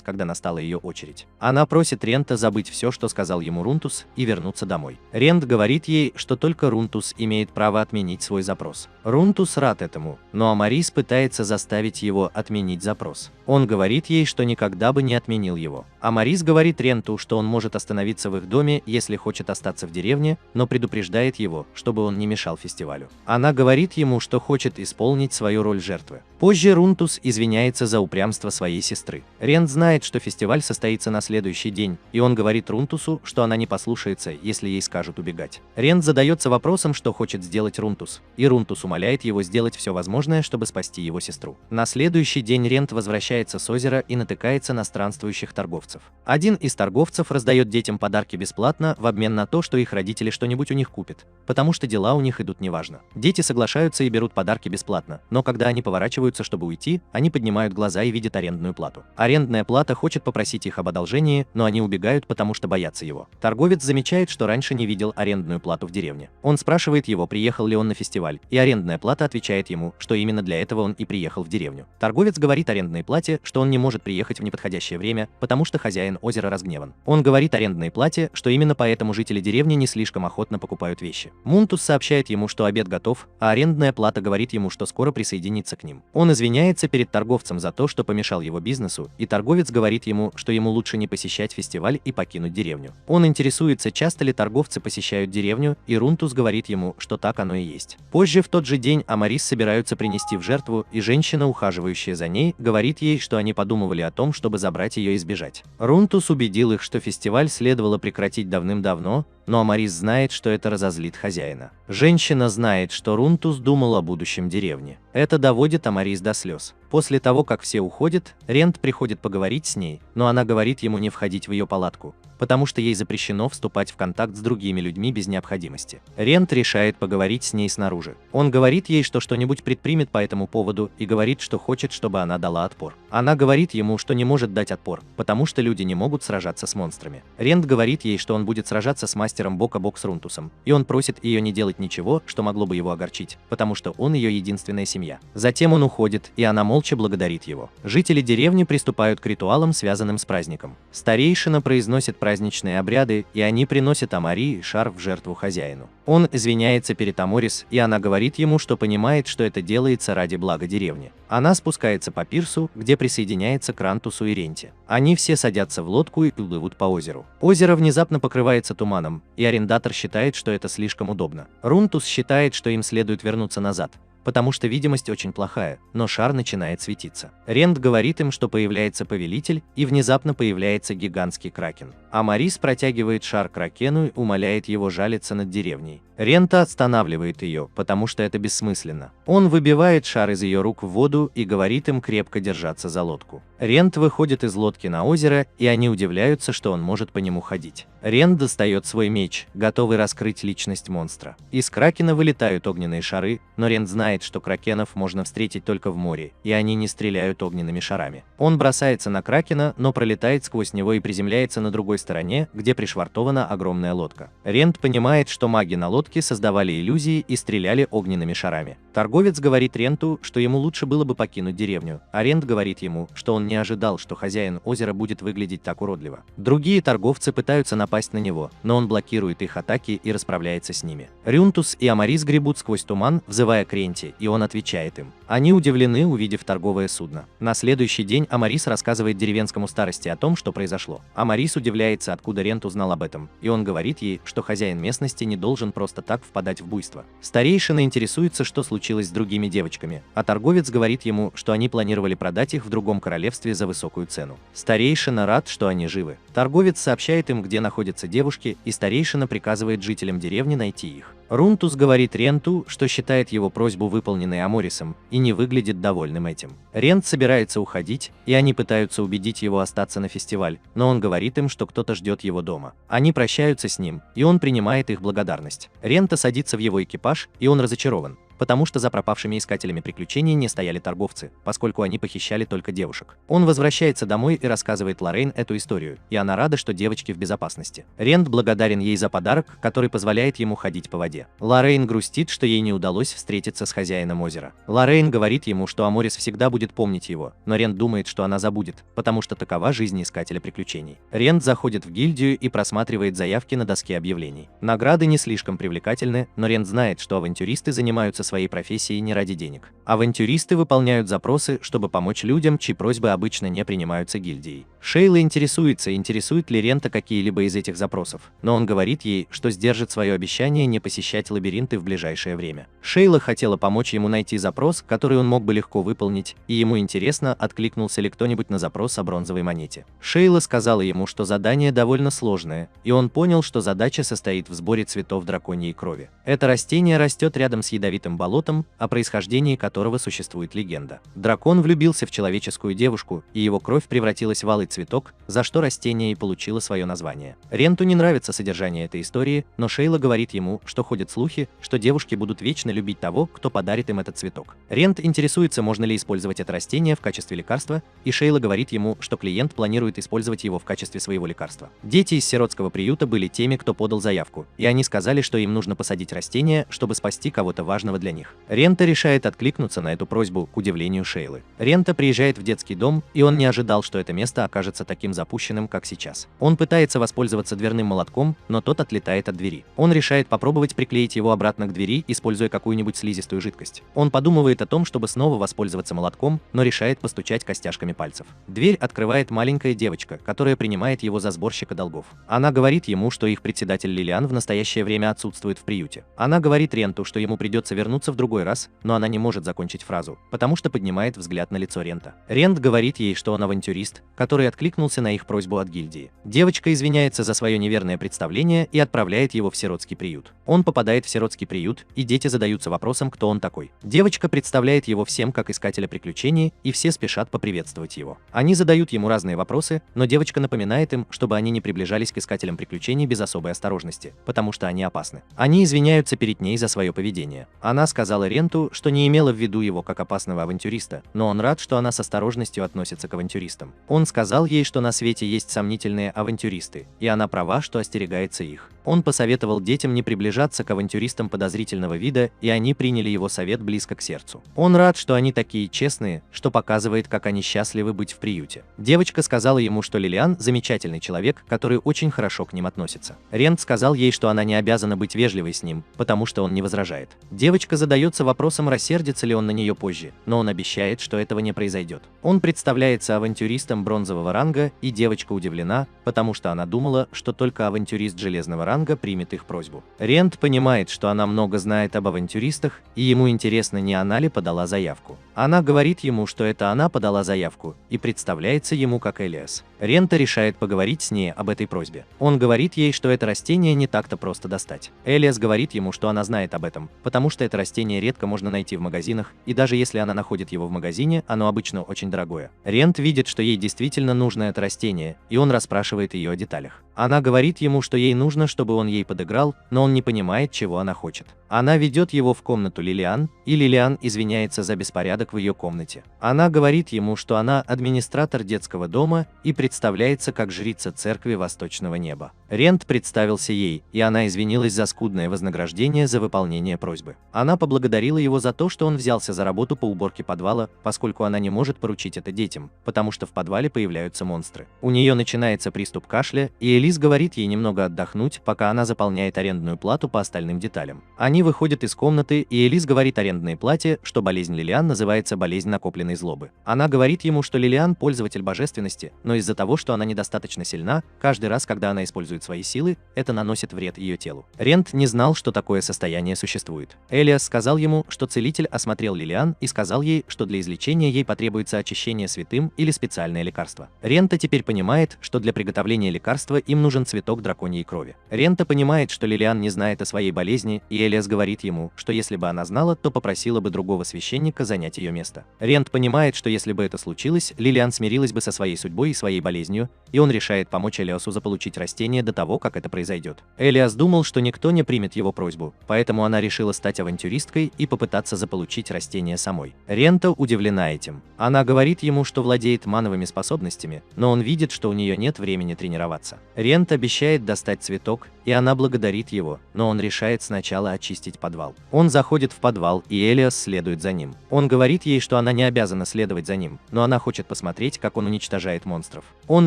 когда настала ее очередь. Она просит Рента забыть все, что сказал ему Рунтус, и вернуться домой. Рент говорит ей, что только Рунтус имеет право отменить свой запрос. Рунтус рад этому, но Амарис пытается заставить его отменить запрос. Он говорит ей, что никогда бы не отменил его. Амарис говорит Ренту, что он может остановиться в их доме, если хочет остаться в деревне, но предупреждает его, чтобы он не мешал фестивалю. Она говорит ему, что хочет исполнить свою роль жертвы. Позже Рунтус извиняется за упрямство своей сестры. Рент знает, что фестиваль состоится на следующий день, и он говорит Рунтусу, что она не послушается, если ей скажут убегать. Рент задается вопросом, что хочет сделать Рунтус, и Рунтус умоляет его сделать все возможное, чтобы спасти его сестру. На следующий день Рент возвращается с озера и натыкается на странствующих торговцев. Один из торговцев раздает детям подарки бесплатно в обмен на то, что их родители что-нибудь у них купят, потому что дела у них идут неважно. Дети соглашаются и берут подарки бесплатно, но когда они поворачиваются, чтобы уйти, они поднимают глаза и видят арендную плату. Арендная плата хочет попросить их об одолжении, но они убегают, потому что боятся его. Торговец замечает, что раньше не видел арендную плату в деревне. Он спрашивает его, приехал ли он на фестиваль, и арендная плата отвечает ему, что именно для этого он и приехал в деревню. Торговец говорит арендной плате, что он не может приехать в неподходящее время, потому что хозяин озера разгневан. Он говорит арендной плате, что именно поэтому жители деревни не слишком охотно покупают вещи. Мунтус сообщает ему, что обед готов, а арендная плата говорит ему, что скоро присоединится к ним. Он извиняется перед торговцем за то, что помешал его бизнесу, и торговец говорит ему, что ему лучше не посещать фестиваль и покинуть деревню. Он интересуется, часто ли торговцы посещают деревню, и Рунтус говорит ему, что так оно и есть. Позже в тот же день Амарис собираются принести в жертву, и женщина, ухаживающая за ней, говорит ей, что они подумывали о том, чтобы забрать ее и сбежать. Рунтус убедил их, что фестиваль следовало прекратить давным-давно, но Амарис знает, что это разозлит хозяина. Женщина знает, что Рунтус думал о будущем деревни. Это доводит Амарис до слез. После того, как все уходят, Рент приходит поговорить с ней, но она говорит ему не входить в ее палатку, потому что ей запрещено вступать в контакт с другими людьми без необходимости. Рент решает поговорить с ней снаружи. Он говорит ей, что что-нибудь предпримет по этому поводу, и говорит, что хочет, чтобы она дала отпор. Она говорит ему, что не может дать отпор, потому что люди не могут сражаться с монстрами. Рент говорит ей, что он будет сражаться с мастером бок о бок с Рунтусом, и он просит ее не делать ничего, что могло бы его огорчить, потому что он ее единственная семья. Затем он уходит, и она молча благодарит его. Жители деревни приступают к ритуалам, связанным с праздником. Старейшина произносит праздничные обряды, и они приносят Амари шар в жертву хозяину. Он извиняется перед Аморис, и она говорит ему, что понимает, что это делается ради блага деревни. Она спускается по пирсу, где присоединяется к Рантусу и Ренте. Они все садятся в лодку и плывут по озеру. Озеро внезапно покрывается туманом, и арендатор считает, что это слишком удобно. Рунтус считает, что им следует вернуться назад, потому что видимость очень плохая, но шар начинает светиться. Рент говорит им, что появляется повелитель, и внезапно появляется гигантский кракен. Амарис протягивает шар кракену и умоляет его жалиться над деревней. Рента останавливает ее, потому что это бессмысленно. Он выбивает шар из ее рук в воду и говорит им крепко держаться за лодку. Рент выходит из лодки на озеро, и они удивляются, что он может по нему ходить. Рент достает свой меч, готовый раскрыть личность монстра. Из кракена вылетают огненные шары, но Рент знает, что кракенов можно встретить только в море, и они не стреляют огненными шарами. Он бросается на кракена, но пролетает сквозь него и приземляется на другой стороне, где пришвартована огромная лодка. Рент понимает, что маги на лодке создавали иллюзии и стреляли огненными шарами. Торговец говорит Ренту, что ему лучше было бы покинуть деревню, а Рент говорит ему, что он не ожидал, что хозяин озера будет выглядеть так уродливо. Другие торговцы пытаются напасть на него, но он блокирует их атаки и расправляется с ними. Рунтус и Амарис гребут сквозь туман, взывая к Ренте, и он отвечает им. Они удивлены, увидев торговое судно. На следующий день Амарис рассказывает деревенскому старости о том, что произошло. Амарис удивляется, откуда Рент узнал об этом, и он говорит ей, что хозяин местности не должен просто так впадать в буйство. Старейшина интересуется, что случилось с другими девочками, а торговец говорит ему, что они планировали продать их в другом королевстве за высокую цену. Старейшина рад, что они живы. Торговец сообщает им, где находятся девушки, и старейшина приказывает жителям деревни найти их. Рунтус говорит Ренту, что считает его просьбу выполненной Аморисом, и не выглядит довольным этим. Рент собирается уходить, и они пытаются убедить его остаться на фестиваль, но он говорит им, что кто-то ждет его дома. Они прощаются с ним, и он принимает их благодарность. Рента садится в его экипаж, и он разочарован, потому что за пропавшими искателями приключений не стояли торговцы, поскольку они похищали только девушек. Он возвращается домой и рассказывает Лоррейн эту историю, и она рада, что девочки в безопасности. Рент благодарен ей за подарок, который позволяет ему ходить по воде. Лоррейн грустит, что ей не удалось встретиться с хозяином озера. Лоррейн говорит ему, что Аморис всегда будет помнить его, но Рент думает, что она забудет, потому что такова жизнь искателя приключений. Рент заходит в гильдию и просматривает заявки на доске объявлений. Награды не слишком привлекательны, но Рент знает, что авантюристы занимаются своей профессией не ради денег. Авантюристы выполняют запросы, чтобы помочь людям, чьи просьбы обычно не принимаются гильдией. Шейла интересует ли Рента какие-либо из этих запросов, но он говорит ей, что сдержит свое обещание не посещать лабиринты в ближайшее время. Шейла хотела помочь ему найти запрос, который он мог бы легко выполнить, и ему интересно, откликнулся ли кто-нибудь на запрос о бронзовой монете. Шейла сказала ему, что задание довольно сложное, и он понял, что задача состоит в сборе цветов драконьей крови. Это растение растет рядом с ядовитым болотом, о происхождении которого существует легенда. Дракон влюбился в человеческую девушку, и его кровь превратилась в алый цветок, за что растение и получило свое название. Ренту не нравится содержание этой истории, но Шейла говорит ему, что ходят слухи, что девушки будут вечно любить того, кто подарит им этот цветок. Рент интересуется, можно ли использовать это растение в качестве лекарства, и Шейла говорит ему, что клиент планирует использовать его в качестве своего лекарства. Дети из сиротского приюта были теми, кто подал заявку, и они сказали, что им нужно посадить растение, чтобы спасти кого-то важного для них. Рента решает откликнуться на эту просьбу, к удивлению Шейлы. Рента приезжает в детский дом, и он не ожидал, что это место окажется таким запущенным, как сейчас. Он пытается воспользоваться дверным молотком, но тот отлетает от двери. Он решает попробовать приклеить его обратно к двери, используя какую-нибудь слизистую жидкость. Он подумывает о том, чтобы снова воспользоваться молотком, но решает постучать костяшками пальцев. Дверь открывает маленькая девочка, которая принимает его за сборщика долгов. Она говорит ему, что их председатель Лилиан в настоящее время отсутствует в приюте. Она говорит Ренту, что ему придется вернуться в другой раз, но она не может закончить фразу, потому что поднимает взгляд на лицо Рента. Рент говорит ей, что он авантюрист, который откликнулся на их просьбу от гильдии. Девочка извиняется за свое неверное представление и отправляет его в сиротский приют. Он попадает в сиротский приют, и дети задаются вопросом, кто он такой. Девочка представляет его всем как искателя приключений, и все спешат поприветствовать его. Они задают ему разные вопросы, но девочка напоминает им, чтобы они не приближались к искателям приключений без особой осторожности, потому что они опасны. Они извиняются перед ней за свое поведение. Она сказала Ренту, что не имела в виду его как опасного авантюриста, но он рад, что она с осторожностью относится к авантюристам. Он сказал ей, что на свете есть сомнительные авантюристы, и она права, что остерегается их. Он посоветовал детям не приближаться к авантюристам подозрительного вида, и они приняли его совет близко к сердцу. Он рад, что они такие честные, что показывает, как они счастливы быть в приюте. Девочка сказала ему, что Лилиан – замечательный человек, который очень хорошо к ним относится. Рент сказал ей, что она не обязана быть вежливой с ним, потому что он не возражает. Девочка задается вопросом, рассердится ли он на нее позже, но он обещает, что этого не произойдет. Он представляется авантюристом бронзового ранга, и девочка удивлена, потому что она думала, что только авантюрист железного ранга примет их просьбу. Рент понимает, что она много знает об авантюристах, и ему интересно, не она ли подала заявку. Она говорит ему, что это она подала заявку, и представляется ему как Элиас. Рента решает поговорить с ней об этой просьбе. Он говорит ей, что это растение не так-то просто достать. Элиас говорит ему, что она знает об этом, потому что это растение редко можно найти в магазинах, и даже если она находит его в магазине, оно обычно очень дорогое. Рент видит, что ей действительно нужно это растение, и он расспрашивает ее о деталях. Она говорит ему, что ей нужно, чтобы он ей подыграл, но он не понимает, чего она хочет. Она ведет его в комнату Лилиан, и Лилиан извиняется за беспорядок в ее комнате. Она говорит ему, что она администратор детского дома и представляется как жрица церкви Восточного неба. Рент представился ей, и она извинилась за скудное вознаграждение за выполнение просьбы. Она поблагодарила его за то, что он взялся за работу по уборке подвала, поскольку она не может поручить это детям, потому что в подвале появляются монстры. У нее начинается приступ кашля, и Элис говорит ей немного отдохнуть, пока она заполняет арендную плату по остальным деталям. Они выходят из комнаты, и Элис говорит арендной плате, что болезнь Лилиан называется болезнь накопленной злобы. Она говорит ему, что Лилиан пользователь божественности, но из-за того, что она недостаточно сильна, каждый раз, когда она использует свои силы, это наносит вред ее телу. Рент не знал, что такое состояние существует. Элиас сказал ему, что целитель осмотрел Лилиан и сказал ей, что для излечения ей потребуется очищение святым или специальное лекарство. Рента теперь понимает, что для приготовления лекарства им нужен цветок драконьей крови. Рента понимает, что Лилиан не знает о своей болезни, и Элиас говорит ему, что если бы она знала, то попросила бы другого священника занять ее место. Рент понимает, что если бы это случилось, Лилиан смирилась бы со своей судьбой и своей болезнью, и он решает помочь Элиасу заполучить растение до того, как это произойдет. Элиас думал, что никто не примет его просьбу, поэтому она решила стать авантюристкой и попытаться заполучить растение самой. Рента удивлена этим. Она говорит ему, что владеет мановыми способностями, но он видит, что у нее нет времени тренироваться. Рент обещает достать цветок, и она благодарит его, но он решает сначала очистить подвал. Он заходит в подвал, и Элиас следует за ним. Он говорит ей, что она не обязана следовать за ним, но она хочет посмотреть, как он уничтожает монстров. Он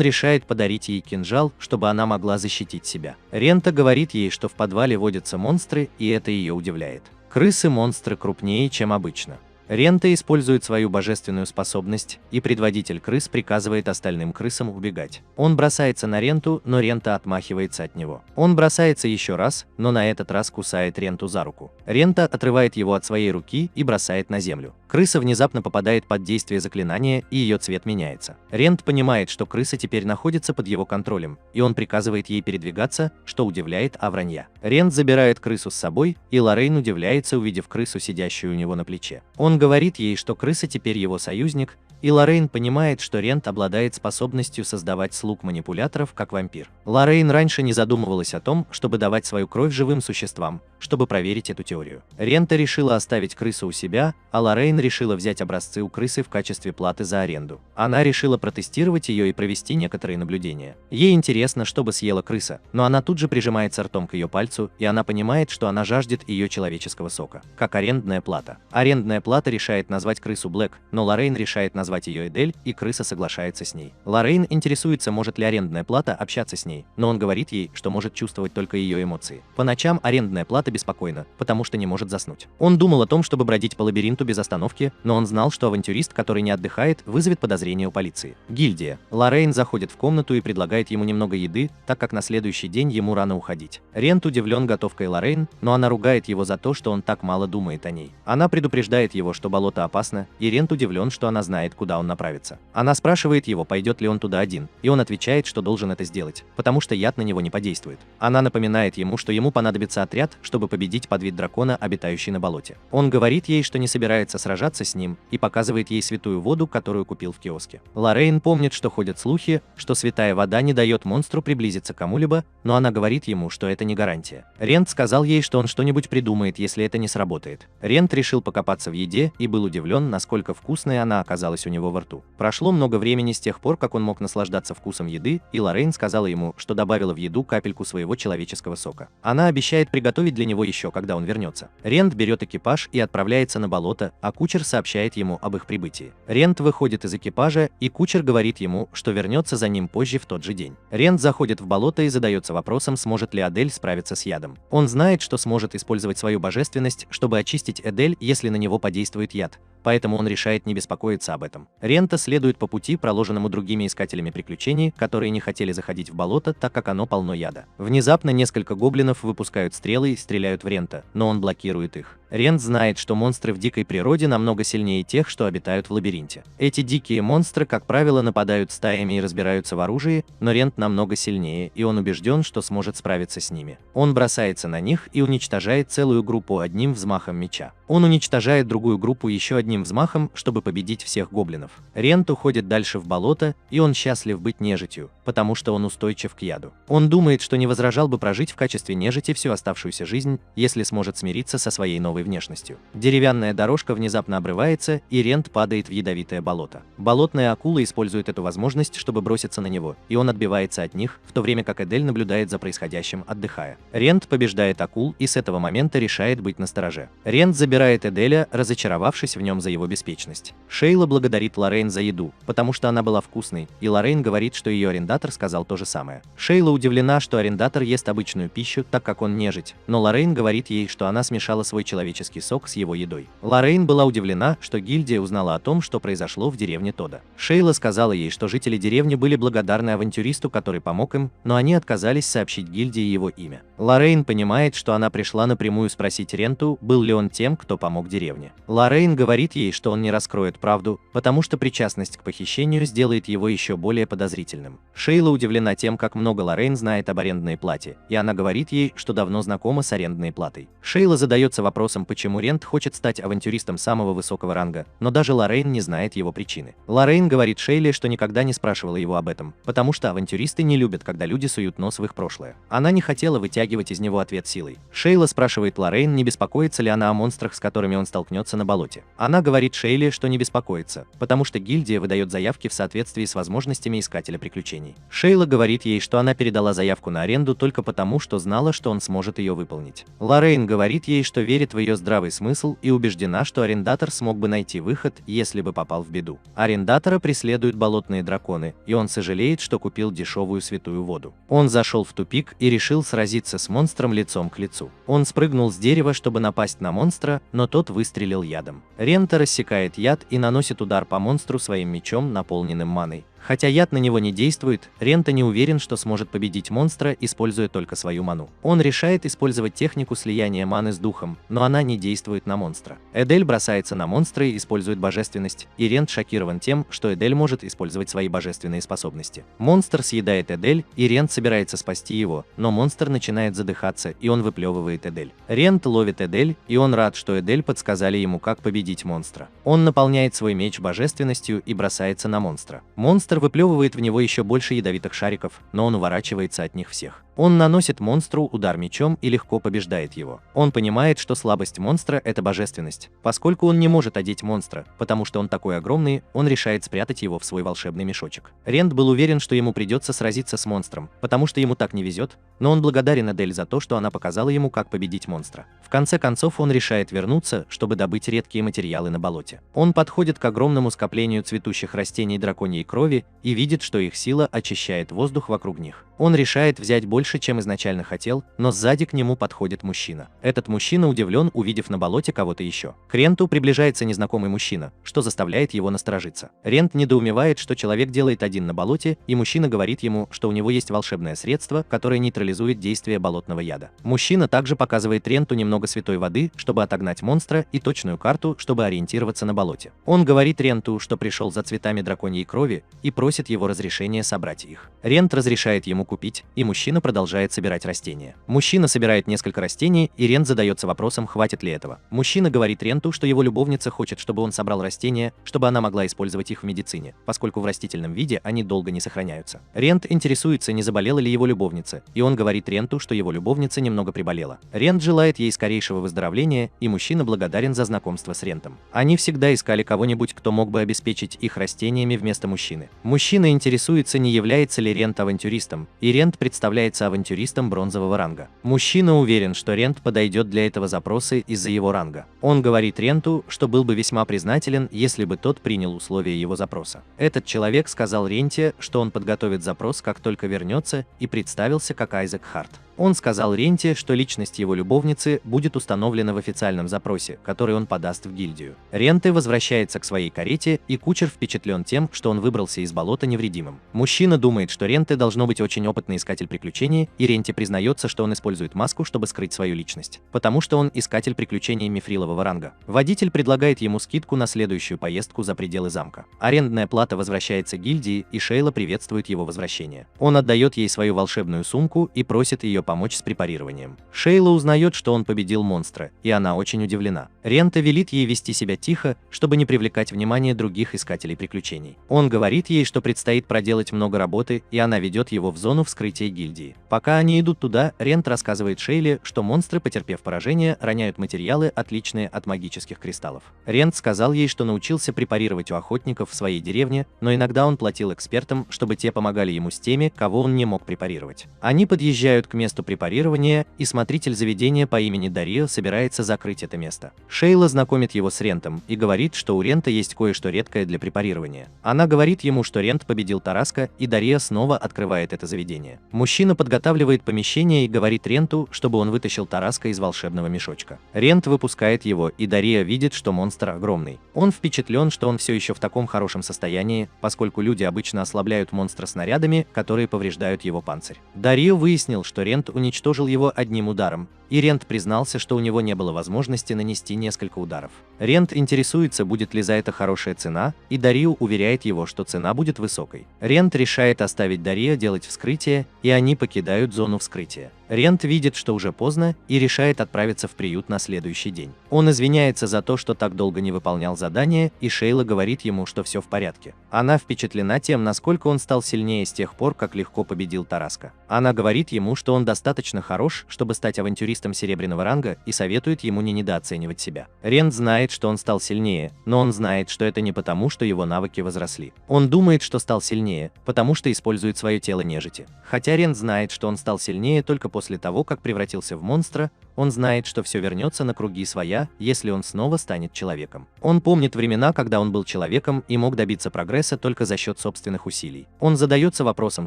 решает подарить ей кинжал, чтобы она могла защитить себя. Рента говорит ей, что в подвале водятся монстры, и это ее удивляет. Крысы-монстры крупнее, чем обычно. Рента использует свою божественную способность, и предводитель крыс приказывает остальным крысам убегать. Он бросается на Ренту, но Рента отмахивается от него. Он бросается еще раз, но на этот раз кусает Ренту за руку. Рента отрывает его от своей руки и бросает на землю. Крыса внезапно попадает под действие заклинания, и ее цвет меняется. Рент понимает, что крыса теперь находится под его контролем, и он приказывает ей передвигаться, что удивляет Авранья. Рент забирает крысу с собой, и Лоррейн удивляется, увидев крысу, сидящую у него на плече. Он говорит ей, что крыса теперь его союзник, и Лоррейн понимает, что Рент обладает способностью создавать слуг манипуляторов, как вампир. Лоррейн раньше не задумывалась о том, чтобы давать свою кровь живым существам, чтобы проверить эту теорию. Рента решила оставить крысу у себя, а Лоррейн решила взять образцы у крысы в качестве платы за аренду. Она решила протестировать ее и провести некоторые наблюдения. Ей интересно, что бы съела крыса, но она тут же прижимается ртом к ее пальцу, и она понимает, что она жаждет ее человеческого сока, как арендная плата. Арендная плата решает назвать крысу Блэк, но Лоррейн решает назвать ее Эдель, и крыса соглашается с ней. Лоррейн интересуется, может ли арендная плата общаться с ней, но он говорит ей, что может чувствовать только ее эмоции. По ночам арендная плата беспокойна, потому что не может заснуть. Он думал о том, чтобы бродить по лабиринту без остановки, но он знал, что авантюрист, который не отдыхает, вызовет подозрение у полиции. Гильдия. Лоррейн заходит в комнату и предлагает ему немного еды, так как на следующий день ему рано уходить. Рент удивлен готовкой Лоррейн, но она ругает его за то, что он так мало думает о ней. Она предупреждает его, что болото опасно, и Рент удивлен, что она знает, куда он направится. Она спрашивает его, пойдет ли он туда один, и он отвечает, что должен это сделать, потому что яд на него не подействует. Она напоминает ему, что ему понадобится отряд, чтобы победить подвид дракона, обитающий на болоте. Он говорит ей, что не собирается сражаться с ним, и показывает ей святую воду, которую купил в киоске. Лоррейн помнит, что ходят слухи, что святая вода не дает монстру приблизиться к кому-либо, но она говорит ему, что это не гарантия. Рент сказал ей, что он что-нибудь придумает, если это не сработает. Рент решил покопаться в еде и был удивлен, насколько вкусной она оказалась у него во рту. Прошло много времени с тех пор, как он мог наслаждаться вкусом еды, и Лоррейн сказала ему, что добавила в еду капельку своего человеческого сока. Она обещает приготовить для него еще, когда он вернется. Рент берет экипаж и отправляется на болото, а кучер сообщает ему об их прибытии. Рент выходит из экипажа, и кучер говорит ему, что вернется за ним позже в тот же день. Рент заходит в болото и задается вопросом, сможет ли Адель справиться с ядом. Он знает, что сможет использовать свою божественность, чтобы очистить Эдель, если на него подействует яд, поэтому он решает не беспокоиться об этом. Рента следует по пути, проложенному другими искателями приключений, которые не хотели заходить в болото, так как оно полно яда. Внезапно несколько гоблинов выпускают стрелы и стреляют в Рента, но он блокирует их. Рент знает, что монстры в дикой природе намного сильнее тех, что обитают в лабиринте. Эти дикие монстры, как правило, нападают стаями и разбираются в оружии, но Рент намного сильнее, и он убежден, что сможет справиться с ними. Он бросается на них и уничтожает целую группу одним взмахом меча. Он уничтожает другую группу еще одним взмахом, чтобы победить всех гоблинов. Рент уходит дальше в болото, и он счастлив быть нежитью, потому что он устойчив к яду. Он думает, что не возражал бы прожить в качестве нежити всю оставшуюся жизнь, если сможет смириться со своей новой внешностью. Деревянная дорожка внезапно обрывается, и Рент падает в ядовитое болото. Болотная акула использует эту возможность, чтобы броситься на него, и он отбивается от них, в то время как Эдель наблюдает за происходящим, отдыхая. Рент побеждает акул и с этого момента решает быть настороже. Рент забирает Эделя, разочаровавшись в нем за его беспечность. Шейла благодарит Лоррейн за еду, потому что она была вкусной, и Лоррейн говорит, что ее арендатор сказал то же самое. Шейла удивлена, что арендатор ест обычную пищу, так как он нежить, но Лоррейн говорит ей, что она смешала свой человеческий сок с его едой. Лоррейн была удивлена, что гильдия узнала о том, что произошло в деревне Тода. Шейла сказала ей, что жители деревни были благодарны авантюристу, который помог им, но они отказались сообщить гильдии его имя. Лоррейн понимает, что она пришла напрямую спросить Ренту, был ли он тем, кто помог деревне. Лоррейн говорит ей, что он не раскроет правду, потому что причастность к похищению сделает его еще более подозрительным. Шейла удивлена тем, как много Лоррейн знает об арендной плате, и она говорит ей, что давно знакома с арендной платой. Шейла задается вопросом, почему Рент хочет стать авантюристом самого высокого ранга, но даже Лоррейн не знает его причины. Лоррейн говорит Шейле, что никогда не спрашивала его об этом, потому что авантюристы не любят, когда люди суют нос в их прошлое. Она не хотела вытягивать из него ответ силой. Шейла спрашивает Лоррейн, не беспокоится ли она о монстрах, с которыми он столкнется на болоте. Она говорит Шейле, что не беспокоится, потому что гильдия выдает заявки в соответствии с возможностями искателя приключений. Шейла говорит ей, что она передала заявку на аренду только потому, что знала, что он сможет ее выполнить. Лоррейн говорит ей, что верит в ее ее здравый смысл и убеждена, что арендатор смог бы найти выход, если бы попал в беду. Арендатора преследуют болотные драконы, и он сожалеет, что купил дешевую святую воду. Он зашел в тупик и решил сразиться с монстром лицом к лицу. Он спрыгнул с дерева, чтобы напасть на монстра, но тот выстрелил ядом. Рента рассекает яд и наносит удар по монстру своим мечом, наполненным маной. Хотя яд на него не действует, Рента не уверен, что сможет победить монстра, используя только свою ману. Он решает использовать технику слияния маны с духом, но она не действует на монстра. Эдель бросается на монстра и использует божественность, и Рент шокирован тем, что Эдель может использовать свои божественные способности. Монстр съедает Эдель, и Рент собирается спасти его, но монстр начинает задыхаться, и он выплевывает Эдель. Рент ловит Эдель, и он рад, что Эдель подсказали ему, как победить монстра. Он наполняет свой меч божественностью и бросается на монстра. Монстр выплевывает в него еще больше ядовитых шариков, но он уворачивается от них всех. Он наносит монстру удар мечом и легко побеждает его. Он понимает, что слабость монстра – это божественность. Поскольку он не может одеть монстра, потому что он такой огромный, он решает спрятать его в свой волшебный мешочек. Рент был уверен, что ему придется сразиться с монстром, потому что ему так не везет, но он благодарен Эдель за то, что она показала ему, как победить монстра. В конце концов, он решает вернуться, чтобы добыть редкие материалы на болоте. Он подходит к огромному скоплению цветущих растений драконьей крови и видит, что их сила очищает воздух вокруг них. Он решает взять больше, чем изначально хотел, но сзади к нему подходит мужчина. Этот мужчина удивлен, увидев на болоте кого-то еще. К Ренту приближается незнакомый мужчина, что заставляет его насторожиться. Рент недоумевает, что человек делает один на болоте, и мужчина говорит ему, что у него есть волшебное средство, которое нейтрализует действие болотного яда. Мужчина также показывает Ренту немного святой воды, чтобы отогнать монстра, и точную карту, чтобы ориентироваться на болоте. Он говорит Ренту, что пришел за цветами драконьей крови, и просит его разрешения собрать их. Рент разрешает ему купить, и мужчина продолжает собирать растения. Мужчина собирает несколько растений, и Рент задается вопросом, хватит ли этого. Мужчина говорит Ренту, что его любовница хочет, чтобы он собрал растения, чтобы она могла использовать их в медицине, поскольку в растительном виде они долго не сохраняются. Рент интересуется, не заболела ли его любовница, и он говорит Ренту, что его любовница немного приболела. Рент желает ей скорейшего выздоровления, и мужчина благодарен за знакомство с Рентом. Они всегда искали кого-нибудь, кто мог бы обеспечить их растениями вместо мужчины. Мужчина интересуется, не является ли Рент авантюристом, и Рент представляется авантюристом бронзового ранга. Мужчина уверен, что Рент подойдет для этого запроса из-за его ранга. Он говорит Ренту, что был бы весьма признателен, если бы тот принял условия его запроса. Этот человек сказал Ренте, что он подготовит запрос, как только вернется, и представился как Айзек Харт. Он сказал Ренте, что личность его любовницы будет установлена в официальном запросе, который он подаст в гильдию. Ренте возвращается к своей карете, и кучер впечатлен тем, что он выбрался из болота невредимым. Мужчина думает, что Ренте должно быть очень опытный искатель приключений, и Ренте признается, что он использует маску, чтобы скрыть свою личность, потому что он искатель приключений мифрилового ранга. Водитель предлагает ему скидку на следующую поездку за пределы замка. Арендная плата возвращается к гильдии, и Шейла приветствует его возвращение. Он отдает ей свою волшебную сумку и просит ее помочь с препарированием. Шейла узнает, что он победил монстра, и она очень удивлена. Рента велит ей вести себя тихо, чтобы не привлекать внимание других искателей приключений. Он говорит ей, что предстоит проделать много работы, и она ведет его в зону вскрытия гильдии. Пока они идут туда, Рент рассказывает Шейле, что монстры, потерпев поражение, роняют материалы, отличные от магических кристаллов. Рент сказал ей, что научился препарировать у охотников в своей деревне, но иногда он платил экспертам, чтобы те помогали ему с теми, кого он не мог препарировать. Они подъезжают к месту препарирования, и смотритель заведения по имени Дарио собирается закрыть это место. Шейла знакомит его с Рентом и говорит, что у Рента есть кое-что редкое для препарирования. Она говорит ему, что Рент победил Тараска, и Дарио снова открывает это заведение. Мужчина подготавливает помещение и говорит Ренту, чтобы он вытащил Тараска из волшебного мешочка. Рент выпускает его, и Дарио видит, что монстр огромный. Он впечатлен, что он все еще в таком хорошем состоянии, поскольку люди обычно ослабляют монстра снарядами, которые повреждают его панцирь. Дарио выяснил, что Рент уничтожил его одним ударом, и Рент признался, что у него не было возможности нанести несколько ударов. Рент интересуется, будет ли за это хорошая цена, и Дарио уверяет его, что цена будет высокой. Рент решает оставить Дарио делать вскрытие, и они покидают зону вскрытия. Рент видит, что уже поздно, и решает отправиться в приют на следующий день. Он извиняется за то, что так долго не выполнял задание, и Шейла говорит ему, что все в порядке. Она впечатлена тем, насколько он стал сильнее с тех пор, как легко победил Тараска. Она говорит ему, что он достаточно хорош, чтобы стать авантюристом авантюристом серебряного ранга и советует ему не недооценивать себя. Рент знает, что он стал сильнее, но он знает, что это не потому, что его навыки возросли. Он думает, что стал сильнее, потому что использует свое тело нежити. Хотя Рент знает, что он стал сильнее только после того, как превратился в монстра, он знает, что все вернется на круги своя, если он снова станет человеком. Он помнит времена, когда он был человеком и мог добиться прогресса только за счет собственных усилий. Он задается вопросом,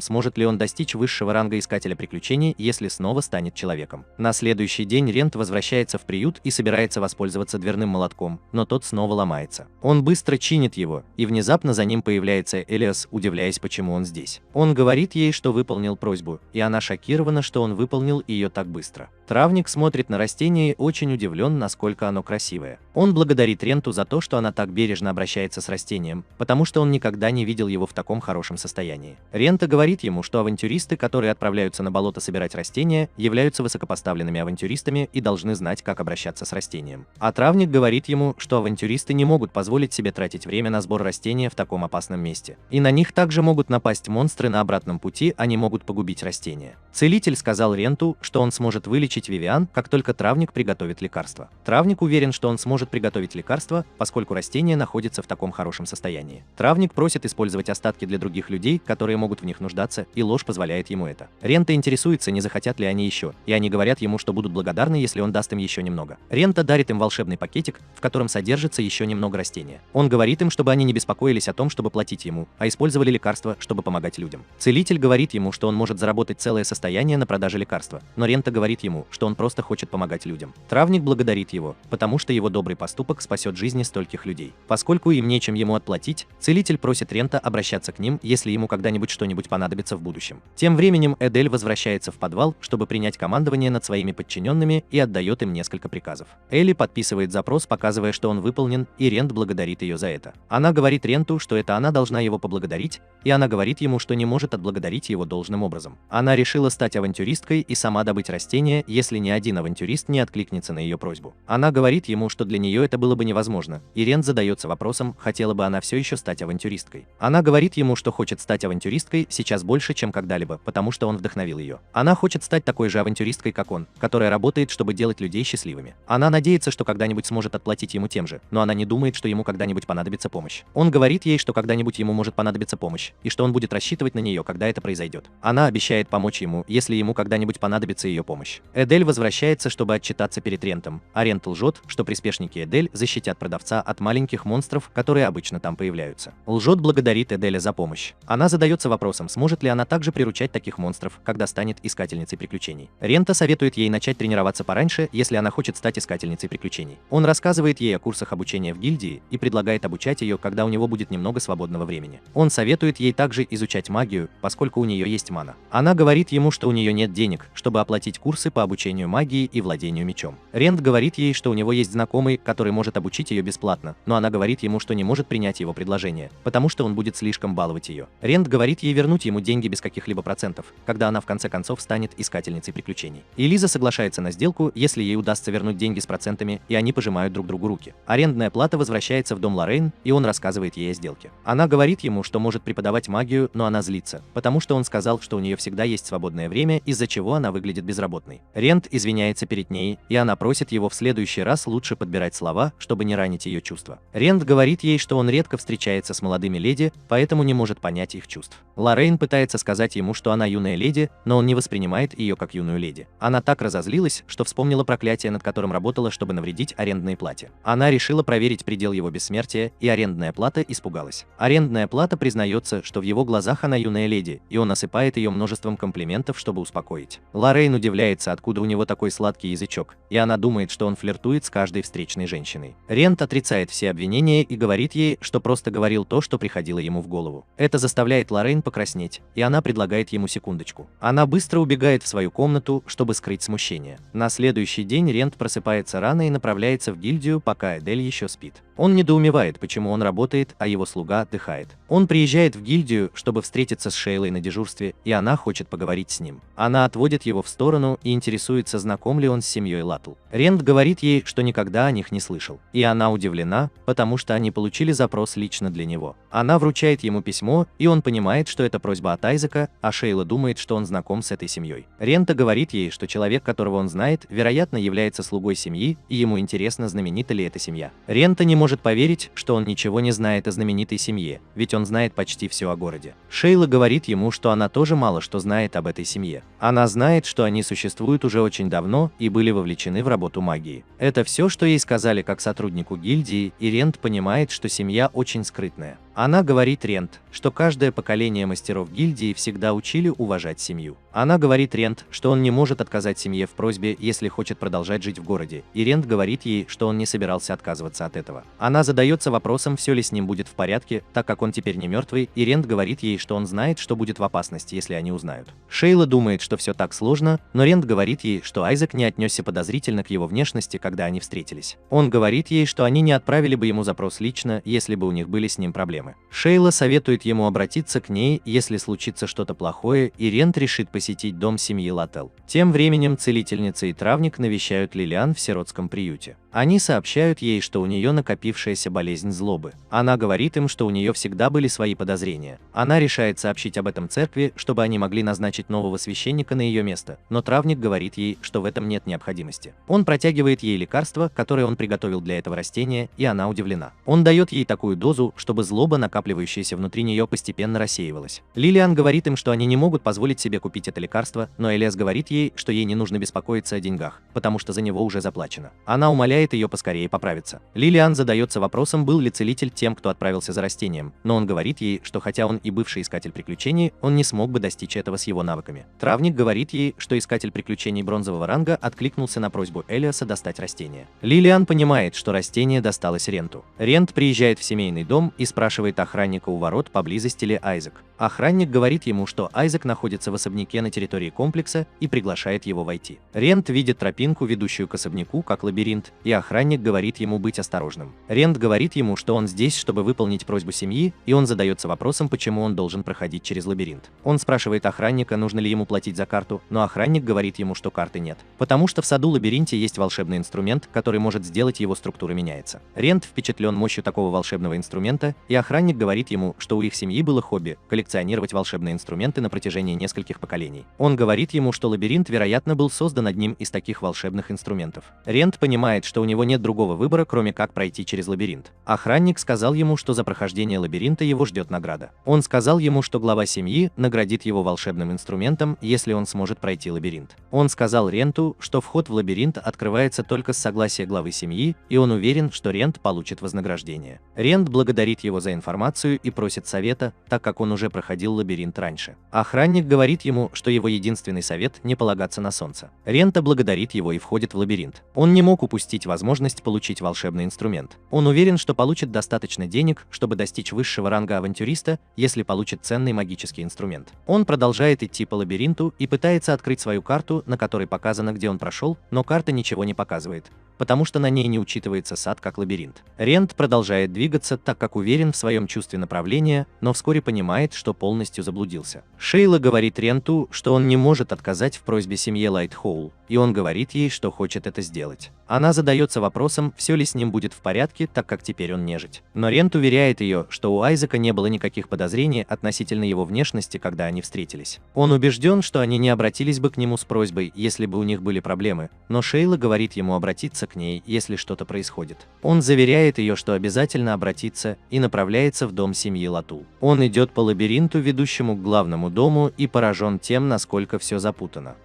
сможет ли он достичь высшего ранга искателя приключений, если снова станет человеком. На следующий день Рент возвращается в приют и собирается воспользоваться дверным молотком, но тот снова ломается. Он быстро чинит его, и внезапно за ним появляется Элиас, удивляясь, почему он здесь. Он говорит ей, что выполнил просьбу, и она шокирована, что он выполнил ее так быстро. Травник смотрит на растение и очень удивлен, насколько оно красивое. Он благодарит Ренту за то, что она так бережно обращается с растением, потому что он никогда не видел его в таком хорошем состоянии. Рента говорит ему, что авантюристы, которые отправляются на болото собирать растения, являются высокопоставленными авантюристами и должны знать, как обращаться с растением. А травник говорит ему, что авантюристы не могут позволить себе тратить время на сбор растения в таком опасном месте. И на них также могут напасть монстры на обратном пути, они могут погубить растения. Целитель сказал Ренту, что он сможет вылечить Вивиан, как только травник приготовит лекарство. Травник уверен, что он сможет приготовить лекарство, поскольку растение находится в таком хорошем состоянии. Травник просит использовать остатки для других людей, которые могут в них нуждаться, и ложь позволяет ему это. Рента интересуется, не захотят ли они еще, и они говорят ему, что будут благодарны, если он даст им еще немного. Рента дарит им волшебный пакетик, в котором содержится еще немного растения. Он говорит им, чтобы они не беспокоились о том, чтобы платить ему, а использовали лекарства, чтобы помогать людям. Целитель говорит ему, что он может заработать целое состояние на продаже лекарства, но Рента говорит ему, что он просто хочет помогать людям. Травник благодарит его, потому что его добрый поступок спасет жизни стольких людей. Поскольку им нечем ему отплатить, целитель просит Рента обращаться к ним, если ему когда-нибудь что-нибудь понадобится в будущем. Тем временем Эдель возвращается в подвал, чтобы принять командование над своими подчиненными, и отдает им несколько приказов. Элли подписывает запрос, показывая, что он выполнен, и Рент благодарит ее за это. Она говорит Ренту, что это она должна его поблагодарить, и она говорит ему, что не может отблагодарить его должным образом. Она решила стать авантюристкой и сама добыть растения, если ни один авантюрист не откликнется на ее просьбу. Она говорит ему, что для нее это было бы невозможно, и Рент задается вопросом, хотела бы она все еще стать авантюристкой. Она говорит ему, что хочет стать авантюристкой сейчас больше, чем когда-либо, потому что он вдохновил ее. Она хочет стать такой же авантюристкой, как он, которая работает, чтобы делать людей счастливыми. Она надеется, что когда-нибудь сможет отплатить ему тем же, но она не думает, что ему когда-нибудь понадобится помощь. Он говорит ей, что когда-нибудь ему может понадобиться помощь, и что он будет рассчитывать на нее, когда это произойдет. Она обещает помочь ему, если ему когда-нибудь понадобится ее помощь. Эдель возвращается, чтобы отчитаться перед Рентом, а Рент лжет, что приспешники Эдель защитят продавца от маленьких монстров, которые обычно там появляются. Лжет благодарит Эделя за помощь. Она задается вопросом, сможет ли она также приручать таких монстров, когда станет искательницей приключений. Рента советует ей начать тренироваться пораньше, если она хочет стать искательницей приключений. Он рассказывает ей о курсах обучения в гильдии и предлагает обучать ее, когда у него будет немного свободного времени. Он советует ей также изучать магию, поскольку у нее есть мана. Она говорит ему, что у нее нет денег, чтобы оплатить курсы по обучению магии и владению мечом. Рент говорит ей, что у него есть знакомый, который может обучить ее бесплатно, но она говорит ему, что не может принять его предложение, потому что он будет слишком баловать ее. Рент говорит ей вернуть ему деньги без каких-либо процентов, когда она в конце концов станет искательницей приключений. И Лиза соглашается на сделку, если ей удастся вернуть деньги с процентами, и они пожимают друг другу руки. Арендная плата возвращается в дом Лоррейн, и он рассказывает ей о сделке. Она говорит ему, что может преподавать магию, но она злится, потому что он сказал, что у нее всегда есть свободное время, из-за чего она выглядит безработной. Рент извиняется перед ней, и она просит его в следующий раз лучше подбирать слова, чтобы не ранить ее чувства. Рент говорит ей, что он редко встречается с молодыми леди, поэтому не может понять их чувств. Лоррейн пытается сказать ему, что она юная леди, но он не воспринимает ее как юную леди. Она так разозлилась, что вспомнила проклятие, над которым работала, чтобы навредить арендной плате. Она решила проверить предел его бессмертия, и арендная плата испугалась. Арендная плата признается, что в его глазах она юная леди, и он осыпает ее множеством комплиментов, чтобы успокоить. Лоррейн удивляется, откуда у него такой сладкий язычок, и она думает, что он флиртует с каждой встречной женщиной. Рент отрицает все обвинения и говорит ей, что просто говорил то, что приходило ему в голову. Это заставляет Лоррейн покраснеть, и она предлагает ему секундочку. Она быстро убегает в свою комнату, чтобы скрыть смущение. На следующий день Рент просыпается рано и направляется в гильдию, пока Эдель еще спит. Он недоумевает, почему он работает, а его слуга отдыхает. Он приезжает в гильдию, чтобы встретиться с Шейлой на дежурстве, и она хочет поговорить с ним. Она отводит его в сторону и интересуется, знаком ли он с семьей Латтл. Рент говорит ей, что никогда о них не слышал. И она удивлена, потому что они получили запрос лично для него. Она вручает ему письмо, и он понимает, что это просьба от Айзека, а Шейла думает, что он знаком с этой семьей. Рента говорит ей, что человек, которого он знает, вероятно, является слугой семьи, и ему интересно, знаменита ли эта семья. Рента не может поверить, что он ничего не знает о знаменитой семье, ведь он знает почти все о городе. Шейла говорит ему, что она тоже мало что знает об этой семье. Она знает, что они существуют уже очень давно и были вовлечены в работу магии. Это все, что ей сказали как сотруднику гильдии, и Рент понимает, что семья очень скрытная. Она говорит Рент, что каждое поколение мастеров гильдии всегда учили уважать семью. Она говорит Рент, что он не может отказать семье в просьбе, если хочет продолжать жить в городе, и Рент говорит ей, что он не собирался отказываться от этого. Она задается вопросом, все ли с ним будет в порядке, так как он теперь не мертвый, и Рент говорит ей, что он знает, что будет в опасности, если они узнают. Шейла думает, что все так сложно, но Рент говорит ей, что Айзек не отнесся подозрительно к его внешности, когда они встретились. Он говорит ей, что они не отправили бы ему запрос лично, если бы у них были с ним проблемы. Шейла советует ему обратиться к ней, если случится что-то плохое, и Рент решит посетить дом семьи Латтл. Тем временем целительница и травник навещают Лилиан в сиротском приюте. Они сообщают ей, что у нее накопившаяся болезнь злобы. Она говорит им, что у нее всегда были свои подозрения. Она решает сообщить об этом церкви, чтобы они могли назначить нового священника на ее место, но травник говорит ей, что в этом нет необходимости. Он протягивает ей лекарство, которое он приготовил для этого растения, и она удивлена. Он дает ей такую дозу, чтобы злоба, накапливающаяся внутри нее, постепенно рассеивалась. Лилиан говорит им, что они не могут позволить себе купить это лекарство, но Элиас говорит ей, что ей не нужно беспокоиться о деньгах, потому что за него уже заплачено. Она умоляет ее поскорее поправиться. Лилиан задается вопросом, был ли целитель тем, кто отправился за растением, но он говорит ей, что хотя он и бывший искатель приключений, он не смог бы достичь этого с его навыками. Травник говорит ей, что искатель приключений бронзового ранга откликнулся на просьбу Элиаса достать растение. Лилиан понимает, что растение досталось Ренту. Рент приезжает в семейный дом и спрашивает охранника у ворот, поблизости ли Айзек. Охранник говорит ему, что Айзек находится в особняке на территории комплекса, и приглашает его войти. Рент видит тропинку, ведущую к особняку, как лабиринт, и охранник говорит ему быть осторожным. Рент говорит ему, что он здесь, чтобы выполнить просьбу семьи, и он задается вопросом, почему он должен проходить через лабиринт. Он спрашивает охранника, нужно ли ему платить за карту, но охранник говорит ему, что карты нет, потому что в саду-лабиринте есть волшебный инструмент, который может сделать его структура меняется. Рент впечатлен мощью такого волшебного инструмента, и охранник говорит ему, что у их семьи было хобби – коллекционировать волшебные инструменты на протяжении нескольких поколений. Он говорит ему, что лабиринт, вероятно, был создан одним из таких волшебных инструментов. Рент понимает, что у него нет другого выбора, кроме как пройти через лабиринт. Охранник сказал ему, что за прохождение лабиринта его ждет награда. Он сказал ему, что глава семьи наградит его волшебным инструментом, если он сможет пройти лабиринт. Он сказал Ренту, что вход в лабиринт открывается только с согласия главы семьи, и он уверен, что Рент получит вознаграждение. Рент благодарит его за информацию и просит совета, так как он уже проходил лабиринт раньше. Охранник говорит ему, что его единственный совет – не полагаться на солнце. Рента благодарит его и входит в лабиринт. Он не мог упустить возможность получить волшебный инструмент. Он уверен, что получит достаточно денег, чтобы достичь высшего ранга авантюриста, если получит ценный магический инструмент. Он продолжает идти по лабиринту и пытается открыть свою карту, на которой показано, где он прошел, но карта ничего не показывает, потому что на ней не учитывается сад как лабиринт. Рент продолжает двигаться, так как уверен в своем чувстве направления, но вскоре понимает, что полностью заблудился. Шейла говорит Ренту, что он не может отказать в просьбе семьи Лайтхоул, и он говорит ей, что хочет это сделать. Она задается вопросом, все ли с ним будет в порядке, так как теперь он нежить. Но Рент уверяет ее, что у Айзека не было никаких подозрений относительно его внешности, когда они встретились. Он убежден, что они не обратились бы к нему с просьбой, если бы у них были проблемы, но Шейла говорит ему обратиться к ней, если что-то происходит. Он заверяет ее, что обязательно обратится, и направляется в дом семьи Латтл. Он идет по лабиринту, ведущему к главному дому, и поражен тем, насколько все запутано.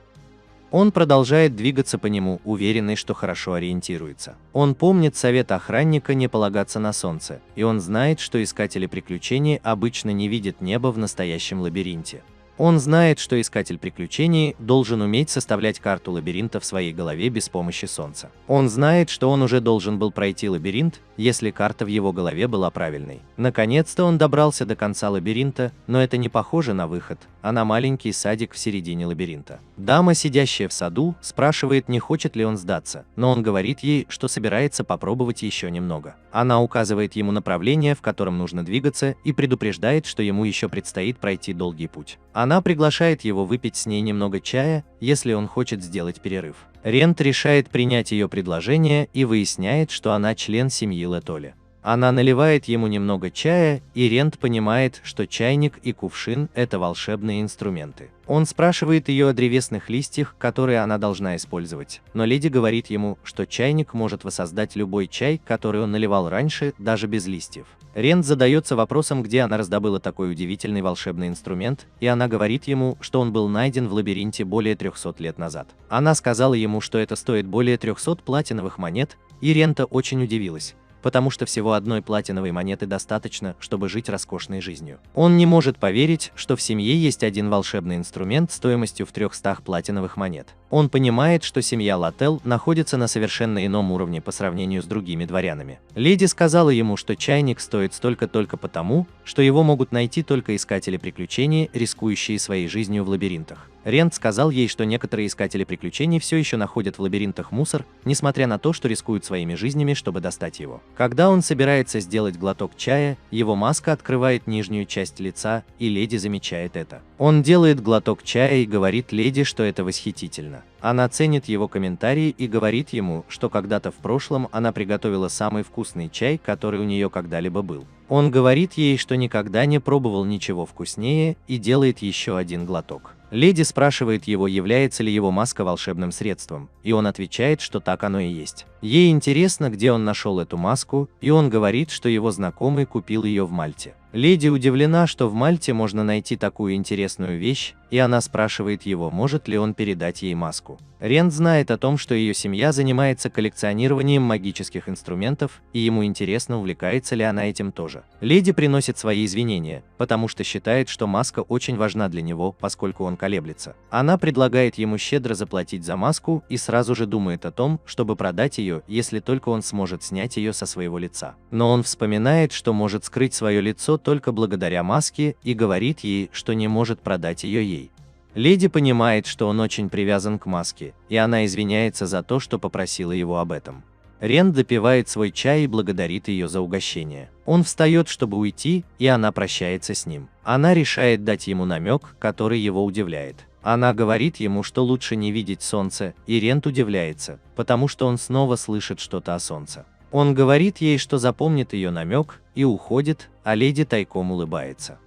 Он продолжает двигаться по нему, уверенный, что хорошо ориентируется. Он помнит совет охранника не полагаться на солнце, и он знает, что искатели приключений обычно не видят неба в настоящем лабиринте. Он знает, что искатель приключений должен уметь составлять карту лабиринта в своей голове без помощи солнца. Он знает, что он уже должен был пройти лабиринт, если карта в его голове была правильной. Наконец-то он добрался до конца лабиринта, но это не похоже на выход, а на маленький садик в середине лабиринта. Дама, сидящая в саду, спрашивает, не хочет ли он сдаться, но он говорит ей, что собирается попробовать еще немного. Она указывает ему направление, в котором нужно двигаться, и предупреждает, что ему еще предстоит пройти долгий путь. Она приглашает его выпить с ней немного чая, если он хочет сделать перерыв. Рент решает принять ее предложение и выясняет, что она член семьи Летоли. Она наливает ему немного чая, и Рент понимает, что чайник и кувшин – это волшебные инструменты. Он спрашивает ее о древесных листьях, которые она должна использовать, но леди говорит ему, что чайник может воссоздать любой чай, который он наливал раньше, даже без листьев. Рент задается вопросом, где она раздобыла такой удивительный волшебный инструмент, и она говорит ему, что он был найден в лабиринте более 300 лет назад. Она сказала ему, что это стоит более 300 платиновых монет, и Рента очень удивилась, потому что всего одной платиновой монеты достаточно, чтобы жить роскошной жизнью. Он не может поверить, что в семье есть один волшебный инструмент стоимостью в 300 платиновых монет. Он понимает, что семья Латтел находится на совершенно ином уровне по сравнению с другими дворянами. Леди сказала ему, что чайник стоит столько только потому, что его могут найти только искатели приключений, рискующие своей жизнью в лабиринтах. Рент сказал ей, что некоторые искатели приключений все еще находят в лабиринтах мусор, несмотря на то, что рискуют своими жизнями, чтобы достать его. Когда он собирается сделать глоток чая, его маска открывает нижнюю часть лица, и леди замечает это. Он делает глоток чая и говорит леди, что это восхитительно. Она ценит его комментарии и говорит ему, что когда-то в прошлом она приготовила самый вкусный чай, который у нее когда-либо был. Он говорит ей, что никогда не пробовал ничего вкуснее, и делает еще один глоток. Леди спрашивает его, является ли его маска волшебным средством, и он отвечает, что так оно и есть. Ей интересно, где он нашел эту маску, и он говорит, что его знакомый купил ее в Мальте. Леди удивлена, что в Мальте можно найти такую интересную вещь, и она спрашивает его, может ли он передать ей маску. Рент знает о том, что ее семья занимается коллекционированием магических инструментов, и ему интересно, увлекается ли она этим тоже. Леди приносит свои извинения, потому что считает, что маска очень важна для него, поскольку он колеблется. Она предлагает ему щедро заплатить за маску и сразу же думает о том, чтобы продать ее, если только он сможет снять ее со своего лица. Но он вспоминает, что может скрыть свое лицо только благодаря маске, и говорит ей, что не может продать ее ей. Леди понимает, что он очень привязан к маске, и она извиняется за то, что попросила его об этом. Рент допивает свой чай и благодарит ее за угощение. Он встает, чтобы уйти, и она прощается с ним. Она решает дать ему намек, который его удивляет. Она говорит ему, что лучше не видеть солнце, и Рент удивляется, потому что он снова слышит что-то о солнце. Он говорит ей, что запомнит ее намек, и уходит, а леди тайком улыбается.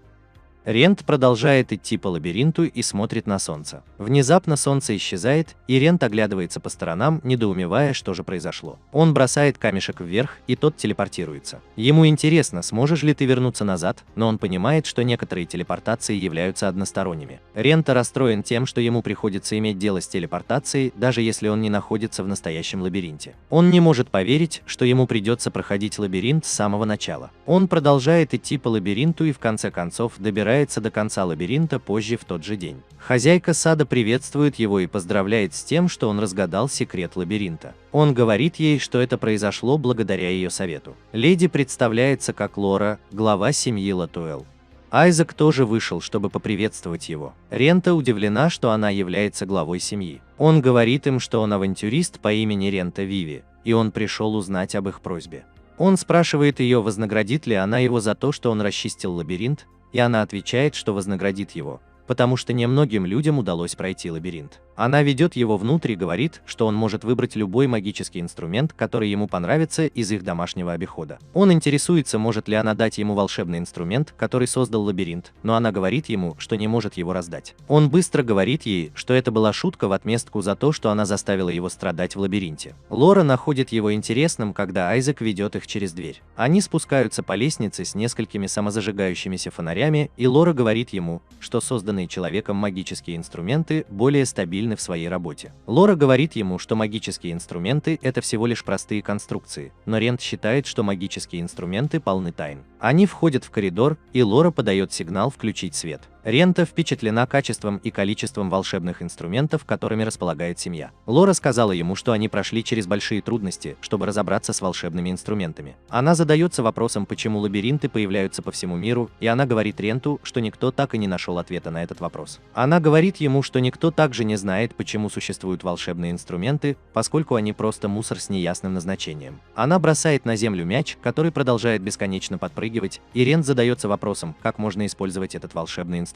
Рент продолжает идти по лабиринту и смотрит на солнце. Внезапно солнце исчезает, и Рент оглядывается по сторонам, недоумевая, что же произошло. Он бросает камешек вверх, и тот телепортируется. Ему интересно, сможешь ли ты вернуться назад, но он понимает, что некоторые телепортации являются односторонними. Рент расстроен тем, что ему приходится иметь дело с телепортацией, даже если он не находится в настоящем лабиринте. Он не может поверить, что ему придется проходить лабиринт с самого начала. Он продолжает идти по лабиринту и в конце концов добирается до конца лабиринта позже в тот же день. Хозяйка сада приветствует его и поздравляет с тем, что он разгадал секрет лабиринта. Он говорит ей, что это произошло благодаря ее совету. Леди представляется как Лора, глава семьи Латуэлл. Айзек тоже вышел, чтобы поприветствовать его. Рента удивлена, что она является главой семьи. Он говорит им, что он авантюрист по имени Рента Виви, и он пришел узнать об их просьбе. Он спрашивает ее, вознаградит ли она его за то, что он расчистил лабиринт, и она отвечает, что вознаградит его, потому что немногим людям удалось пройти лабиринт. Она ведет его внутрь и говорит, что он может выбрать любой магический инструмент, который ему понравится из их домашнего обихода. Он интересуется, может ли она дать ему волшебный инструмент, который создал лабиринт, но она говорит ему, что не может его раздать. Он быстро говорит ей, что это была шутка в отместку за то, что она заставила его страдать в лабиринте. Лора находит его интересным, когда Айзек ведет их через дверь. Они спускаются по лестнице с несколькими самозажигающимися фонарями, и Лора говорит ему, что созданный созданные человеком магические инструменты более стабильны в своей работе. Лора говорит ему, что магические инструменты – это всего лишь простые конструкции, но Рент считает, что магические инструменты полны тайн. Они входят в коридор, и Лора подает сигнал включить свет. Рента впечатлена качеством и количеством волшебных инструментов, которыми располагает семья. Лора сказала ему, что они прошли через большие трудности, чтобы разобраться с волшебными инструментами. Она задается вопросом, почему лабиринты появляются по всему миру, и она говорит Ренту, что никто так и не нашел ответа на этот вопрос. Она говорит ему, что никто также не знает, почему существуют волшебные инструменты, поскольку они просто мусор с неясным назначением. Она бросает на землю мяч, который продолжает бесконечно подпрыгивать, и Рент задается вопросом, как можно использовать этот волшебный инструмент.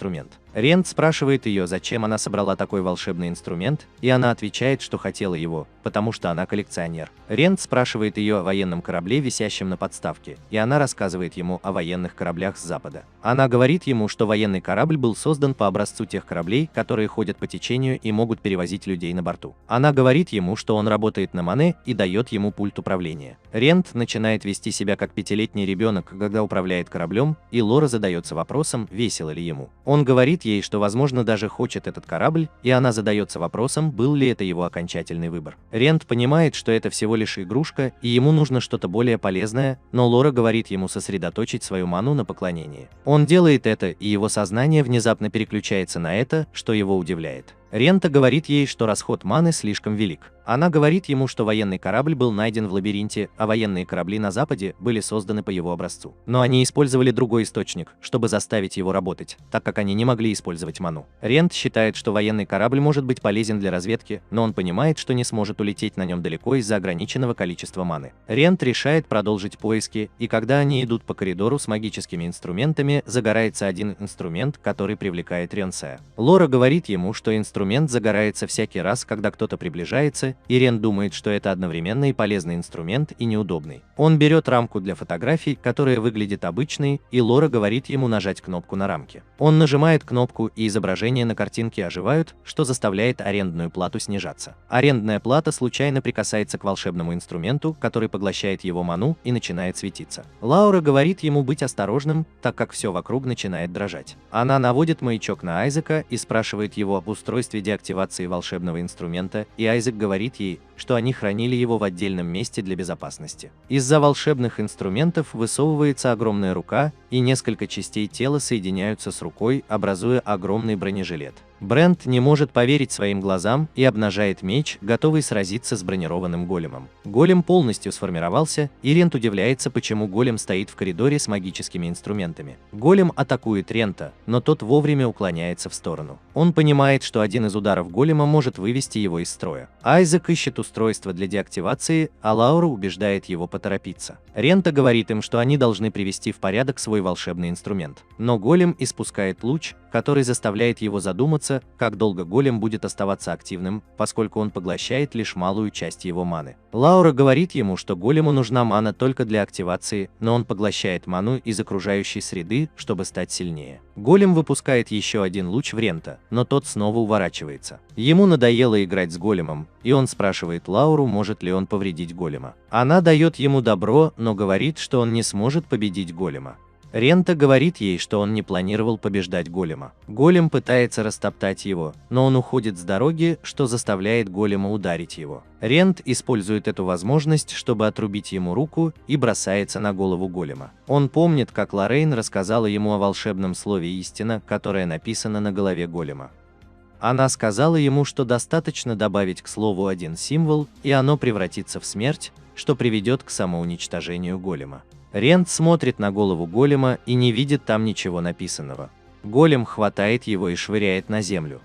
Рент спрашивает ее, зачем она собрала такой волшебный инструмент, и она отвечает, что хотела его, потому что она коллекционер. Рент спрашивает ее о военном корабле, висящем на подставке, и она рассказывает ему о военных кораблях с запада. Она говорит ему, что военный корабль был создан по образцу тех кораблей, которые ходят по течению и могут перевозить людей на борту. Она говорит ему, что он работает на Мане, и дает ему пульт управления. Рент начинает вести себя как 5-летний ребенок, когда управляет кораблем, и Лора задается вопросом, весело ли ему. Он говорит ей, что, возможно, даже хочет этот корабль, и она задается вопросом, был ли это его окончательный выбор. Рент понимает, что это всего лишь игрушка, и ему нужно что-то более полезное, но Лора говорит ему сосредоточить свою ману на поклонении. Он делает это, и его сознание внезапно переключается на это, что его удивляет. Рента говорит ей, что расход маны слишком велик. Она говорит ему, что военный корабль был найден в лабиринте, а военные корабли на Западе были созданы по его образцу. Но они использовали другой источник, чтобы заставить его работать, так как они не могли использовать ману. Рент считает, что военный корабль может быть полезен для разведки, но он понимает, что не сможет улететь на нем далеко из-за ограниченного количества маны. Рент решает продолжить поиски, и когда они идут по коридору с магическими инструментами, загорается один инструмент, который привлекает Ренса. Лора говорит ему, что инструмент загорается всякий раз, когда кто-то приближается, и Рент думает, что это одновременно и полезный инструмент, и неудобный. Он берет рамку для фотографий, которая выглядит обычной, и Лора говорит ему нажать кнопку на рамке. Он нажимает кнопку, и изображения на картинке оживают, что заставляет арендную плату снижаться. Арендная плата случайно прикасается к волшебному инструменту, который поглощает его ману и начинает светиться. Лаура говорит ему быть осторожным, так как все вокруг начинает дрожать. Она наводит маячок на Айзека и спрашивает его об устройстве деактивации волшебного инструмента, и Айзек говорит ей, что они хранили его в отдельном месте для безопасности. Из-за волшебных инструментов высовывается огромная рука, и несколько частей тела соединяются с рукой, образуя огромный бронежилет. Брент не может поверить своим глазам и обнажает меч, готовый сразиться с бронированным големом. Голем полностью сформировался, и Рент удивляется, почему голем стоит в коридоре с магическими инструментами. Голем атакует Рента, но тот вовремя уклоняется в сторону. Он понимает, что один из ударов голема может вывести его из строя. Айзек ищет устройство для деактивации, а Лаура убеждает его поторопиться. Рента говорит им, что они должны привести в порядок свой волшебный инструмент. Но голем испускает луч, который заставляет его задуматься, как долго голем будет оставаться активным, поскольку он поглощает лишь малую часть его маны. Лаура говорит ему, что голему нужна мана только для активации, но он поглощает ману из окружающей среды, чтобы стать сильнее. Голем выпускает еще один луч в Рента, но тот снова уворачивается. Ему надоело играть с големом, и он спрашивает Лауру, может ли он повредить голема. Она дает ему добро, но говорит, что он не сможет победить голема. Рента говорит ей, что он не планировал побеждать голема. Голем пытается растоптать его, но он уходит с дороги, что заставляет голема ударить его. Рент использует эту возможность, чтобы отрубить ему руку, и бросается на голову голема. Он помнит, как Лоррейн рассказала ему о волшебном слове «истина», которое написано на голове голема. Она сказала ему, что достаточно добавить к слову один символ, и оно превратится в смерть, что приведет к самоуничтожению голема. Рент смотрит на голову голема и не видит там ничего написанного. Голем хватает его и швыряет на землю.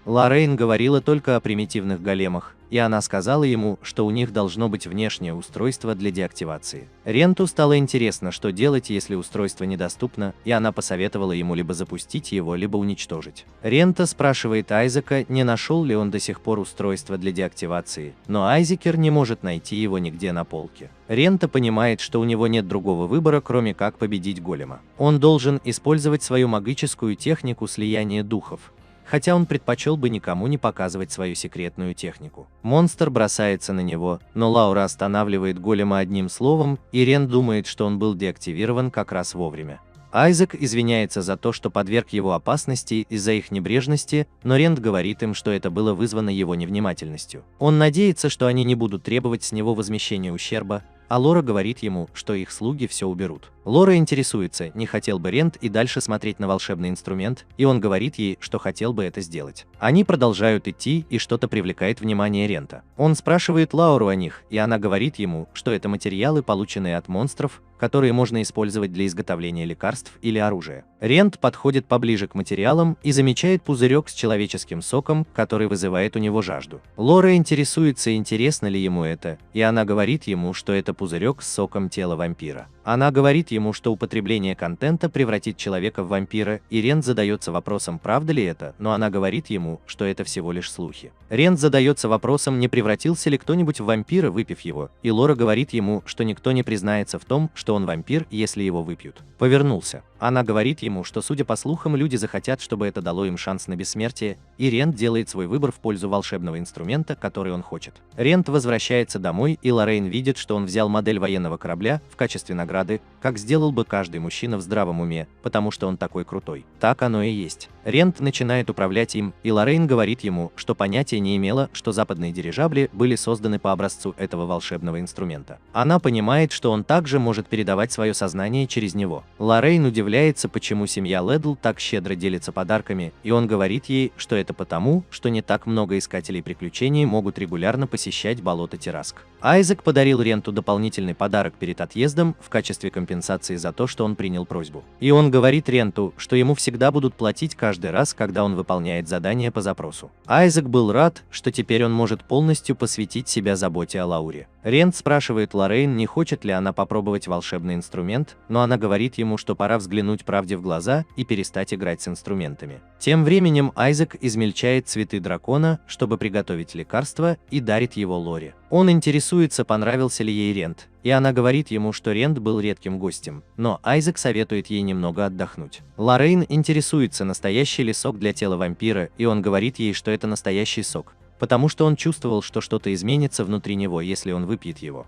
Лоррейн говорила только о примитивных големах, и она сказала ему, что у них должно быть внешнее устройство для деактивации. Ренту стало интересно, что делать, если устройство недоступно, и она посоветовала ему либо запустить его, либо уничтожить. Рента спрашивает Айзека, не нашел ли он до сих пор устройство для деактивации, но Айзекер не может найти его нигде на полке. Рента понимает, что у него нет другого выбора, кроме как победить голема. Он должен использовать свою магическую технику слияния духов, хотя он предпочел бы никому не показывать свою секретную технику. Монстр бросается на него, но Лаура останавливает голема одним словом, и Рент думает, что он был деактивирован как раз вовремя. Айзек извиняется за то, что подверг его опасности из-за их небрежности, но Рент говорит им, что это было вызвано его невнимательностью. Он надеется, что они не будут требовать с него возмещения ущерба, а Лора говорит ему, что их слуги все уберут. Лора интересуется, не хотел бы Рент и дальше смотреть на волшебный инструмент, и он говорит ей, что хотел бы это сделать. Они продолжают идти, и что-то привлекает внимание Рента. Он спрашивает Лауру о них, и она говорит ему, что это материалы, полученные от монстров, которые можно использовать для изготовления лекарств или оружия. Рент подходит поближе к материалам и замечает пузырек с человеческим соком, который вызывает у него жажду. Лора интересуется, интересно ли ему это, и она говорит ему, что это пузырек с соком тела вампира. Она говорит ему, что употребление контента превратит человека в вампира, и Рент задается вопросом, правда ли это, но она говорит ему, что это всего лишь слухи. Рент задается вопросом, не превратился ли кто-нибудь в вампира, выпив его, и Лора говорит ему, что никто не признается в том, что он вампир, если его выпьют. Повернулся. Она говорит ему, что, судя по слухам, люди захотят, чтобы это дало им шанс на бессмертие, и Рент делает свой выбор в пользу волшебного инструмента, который он хочет. Рент возвращается домой, и Лоррейн видит, что он взял модель военного корабля в качестве награды, как сделал бы каждый мужчина в здравом уме, потому что он такой крутой. Так оно и есть. Рент начинает управлять им, и Лоррейн говорит ему, что понятия не имела, что западные дирижабли были созданы по образцу этого волшебного инструмента. Она понимает, что он также может передавать свое сознание через него. Лоррейн удивляется, почему семья Лэдл так щедро делится подарками, и он говорит ей, что это потому, что не так много искателей приключений могут регулярно посещать болото Тираск. Айзек подарил Ренту дополнительный подарок перед отъездом в качестве компенсации за то, что он принял просьбу. И он говорит Ренту, что ему всегда будут платить каждый раз, когда он выполняет задание по запросу. Айзек был рад, что теперь он может полностью посвятить себя заботе о Лауре. Рент спрашивает Лоррейн, не хочет ли она попробовать волшебный инструмент, но она говорит ему, что пора взглянуть правде в глаза и перестать играть с инструментами. Тем временем Айзек измельчает цветы дракона, чтобы приготовить лекарство, и дарит его Лоре. Он интересуется, понравился ли ей Рент, и она говорит ему, что Рент был редким гостем, но Айзек советует ей немного отдохнуть. Лоррейн интересуется, настоящий ли сок для тела вампира, и он говорит ей, что это настоящий сок, потому что он чувствовал, что что-то изменится внутри него, если он выпьет его.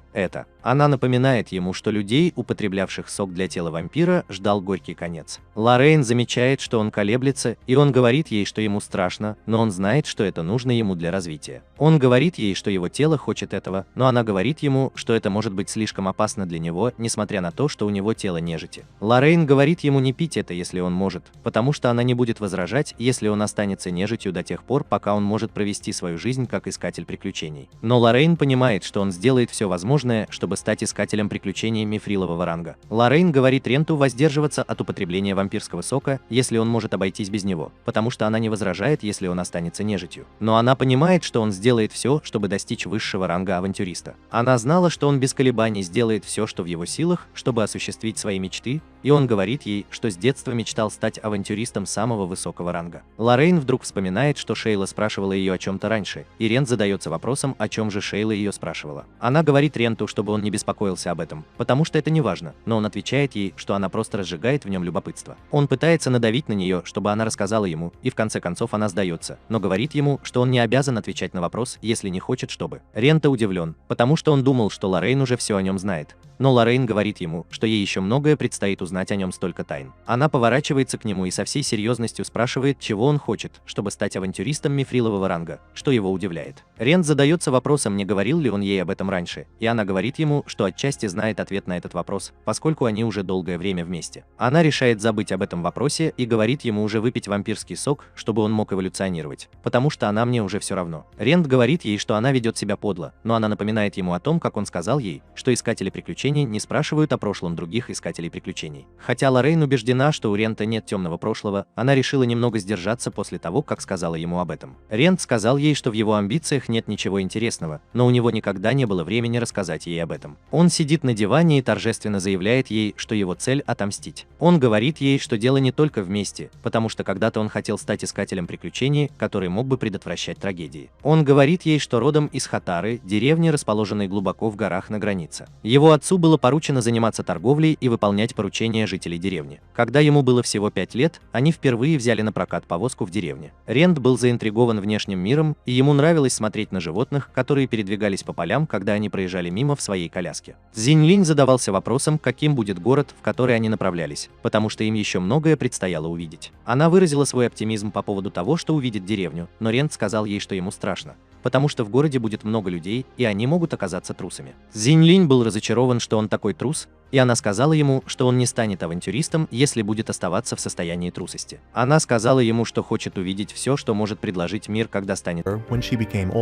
Она напоминает ему, что людей, употреблявших сок для тела вампира, ждал горький конец. Лоррейн замечает, что он колеблется, и он говорит ей, что ему страшно, но он знает, что это нужно ему для развития. Он говорит ей, что его тело хочет этого, но она говорит ему, что это может быть слишком опасно для него, несмотря на то, что у него тело нежити. Лоррейн говорит ему не пить это, если он может, потому что она не будет возражать, если он останется нежитью до тех пор, пока он может провести свою жизнь как искатель приключений. Но Лоррейн понимает, что он сделает все возможное, чтобы стать искателем приключений мифрилового ранга. Лоррейн говорит Ренту воздерживаться от употребления вампирского сока, если он может обойтись без него, потому что она не возражает, если он останется нежитью. Но она понимает, что он сделает все, чтобы достичь высшего ранга авантюриста. Она знала, что он без колебаний сделает все, что в его силах, чтобы осуществить свои мечты, и он говорит ей, что с детства мечтал стать авантюристом самого высокого ранга. Лоррейн вдруг вспоминает, что Шейла спрашивала ее о чем-то раньше, и Рент задается вопросом, о чем же Шейла ее спрашивала. Она говорит Ренту, чтобы он не беспокоился об этом, потому что это не важно, но он отвечает ей, что она просто разжигает в нем любопытство. Он пытается надавить на нее, чтобы она рассказала ему, и в конце концов она сдается, но говорит ему, что он не обязан отвечать на вопрос, если не хочет, чтобы. Рента удивлен, потому что он думал, что Лоррейн уже все о нем знает. Но Лоррейн говорит ему, что ей еще многое предстоит узнать о нем, столько тайн. Она поворачивается к нему и со всей серьезностью спрашивает, чего он хочет, чтобы стать авантюристом мифрилового ранга, что его удивляет. Рент задается вопросом, не говорил ли он ей об этом раньше, и она говорит ему, что отчасти знает ответ на этот вопрос, поскольку они уже долгое время вместе. Она решает забыть об этом вопросе и говорит ему уже выпить вампирский сок, чтобы он мог эволюционировать, потому что она мне уже все равно. Рент говорит ей, что она ведет себя подло, но она напоминает ему о том, как он сказал ей, что искатели приключений не спрашивают о прошлом других искателей приключений. Хотя Лоррейн убеждена, что у Рента нет темного прошлого, она решила немного сдержаться после того, как сказала ему об этом. Рент сказал ей, что в его амбициях нет ничего интересного, но у него никогда не было времени рассказать ей об этом. Он сидит на диване и торжественно заявляет ей, что его цель – отомстить. Он говорит ей, что дело не только в мести, потому что когда-то он хотел стать искателем приключений, который мог бы предотвращать трагедии. Он говорит ей, что родом из Хатары, деревни, расположенной глубоко в горах на границе. Его отцу было поручено заниматься торговлей и выполнять поручения жителей деревни. Когда ему было всего 5 лет, они впервые взяли на прокат повозку в деревне. Рент был заинтригован внешним миром, и ему нравилось смотреть на животных, которые передвигались по полям, когда они проезжали мимо в своей коляске. Цзиньлинь задавался вопросом, каким будет город, в который они направлялись, потому что им еще многое предстояло увидеть. Она выразила свой оптимизм по поводу того, что увидит деревню, но Рент сказал ей, что ему страшно, потому что в городе будет много людей, и они могут оказаться трусами. Цзиньлинь был разочарован, что он такой трус, и она сказала ему, что он не станет авантюристом, если будет оставаться в состоянии трусости. Она сказала ему, что хочет увидеть все, что может предложить мир, когда станет.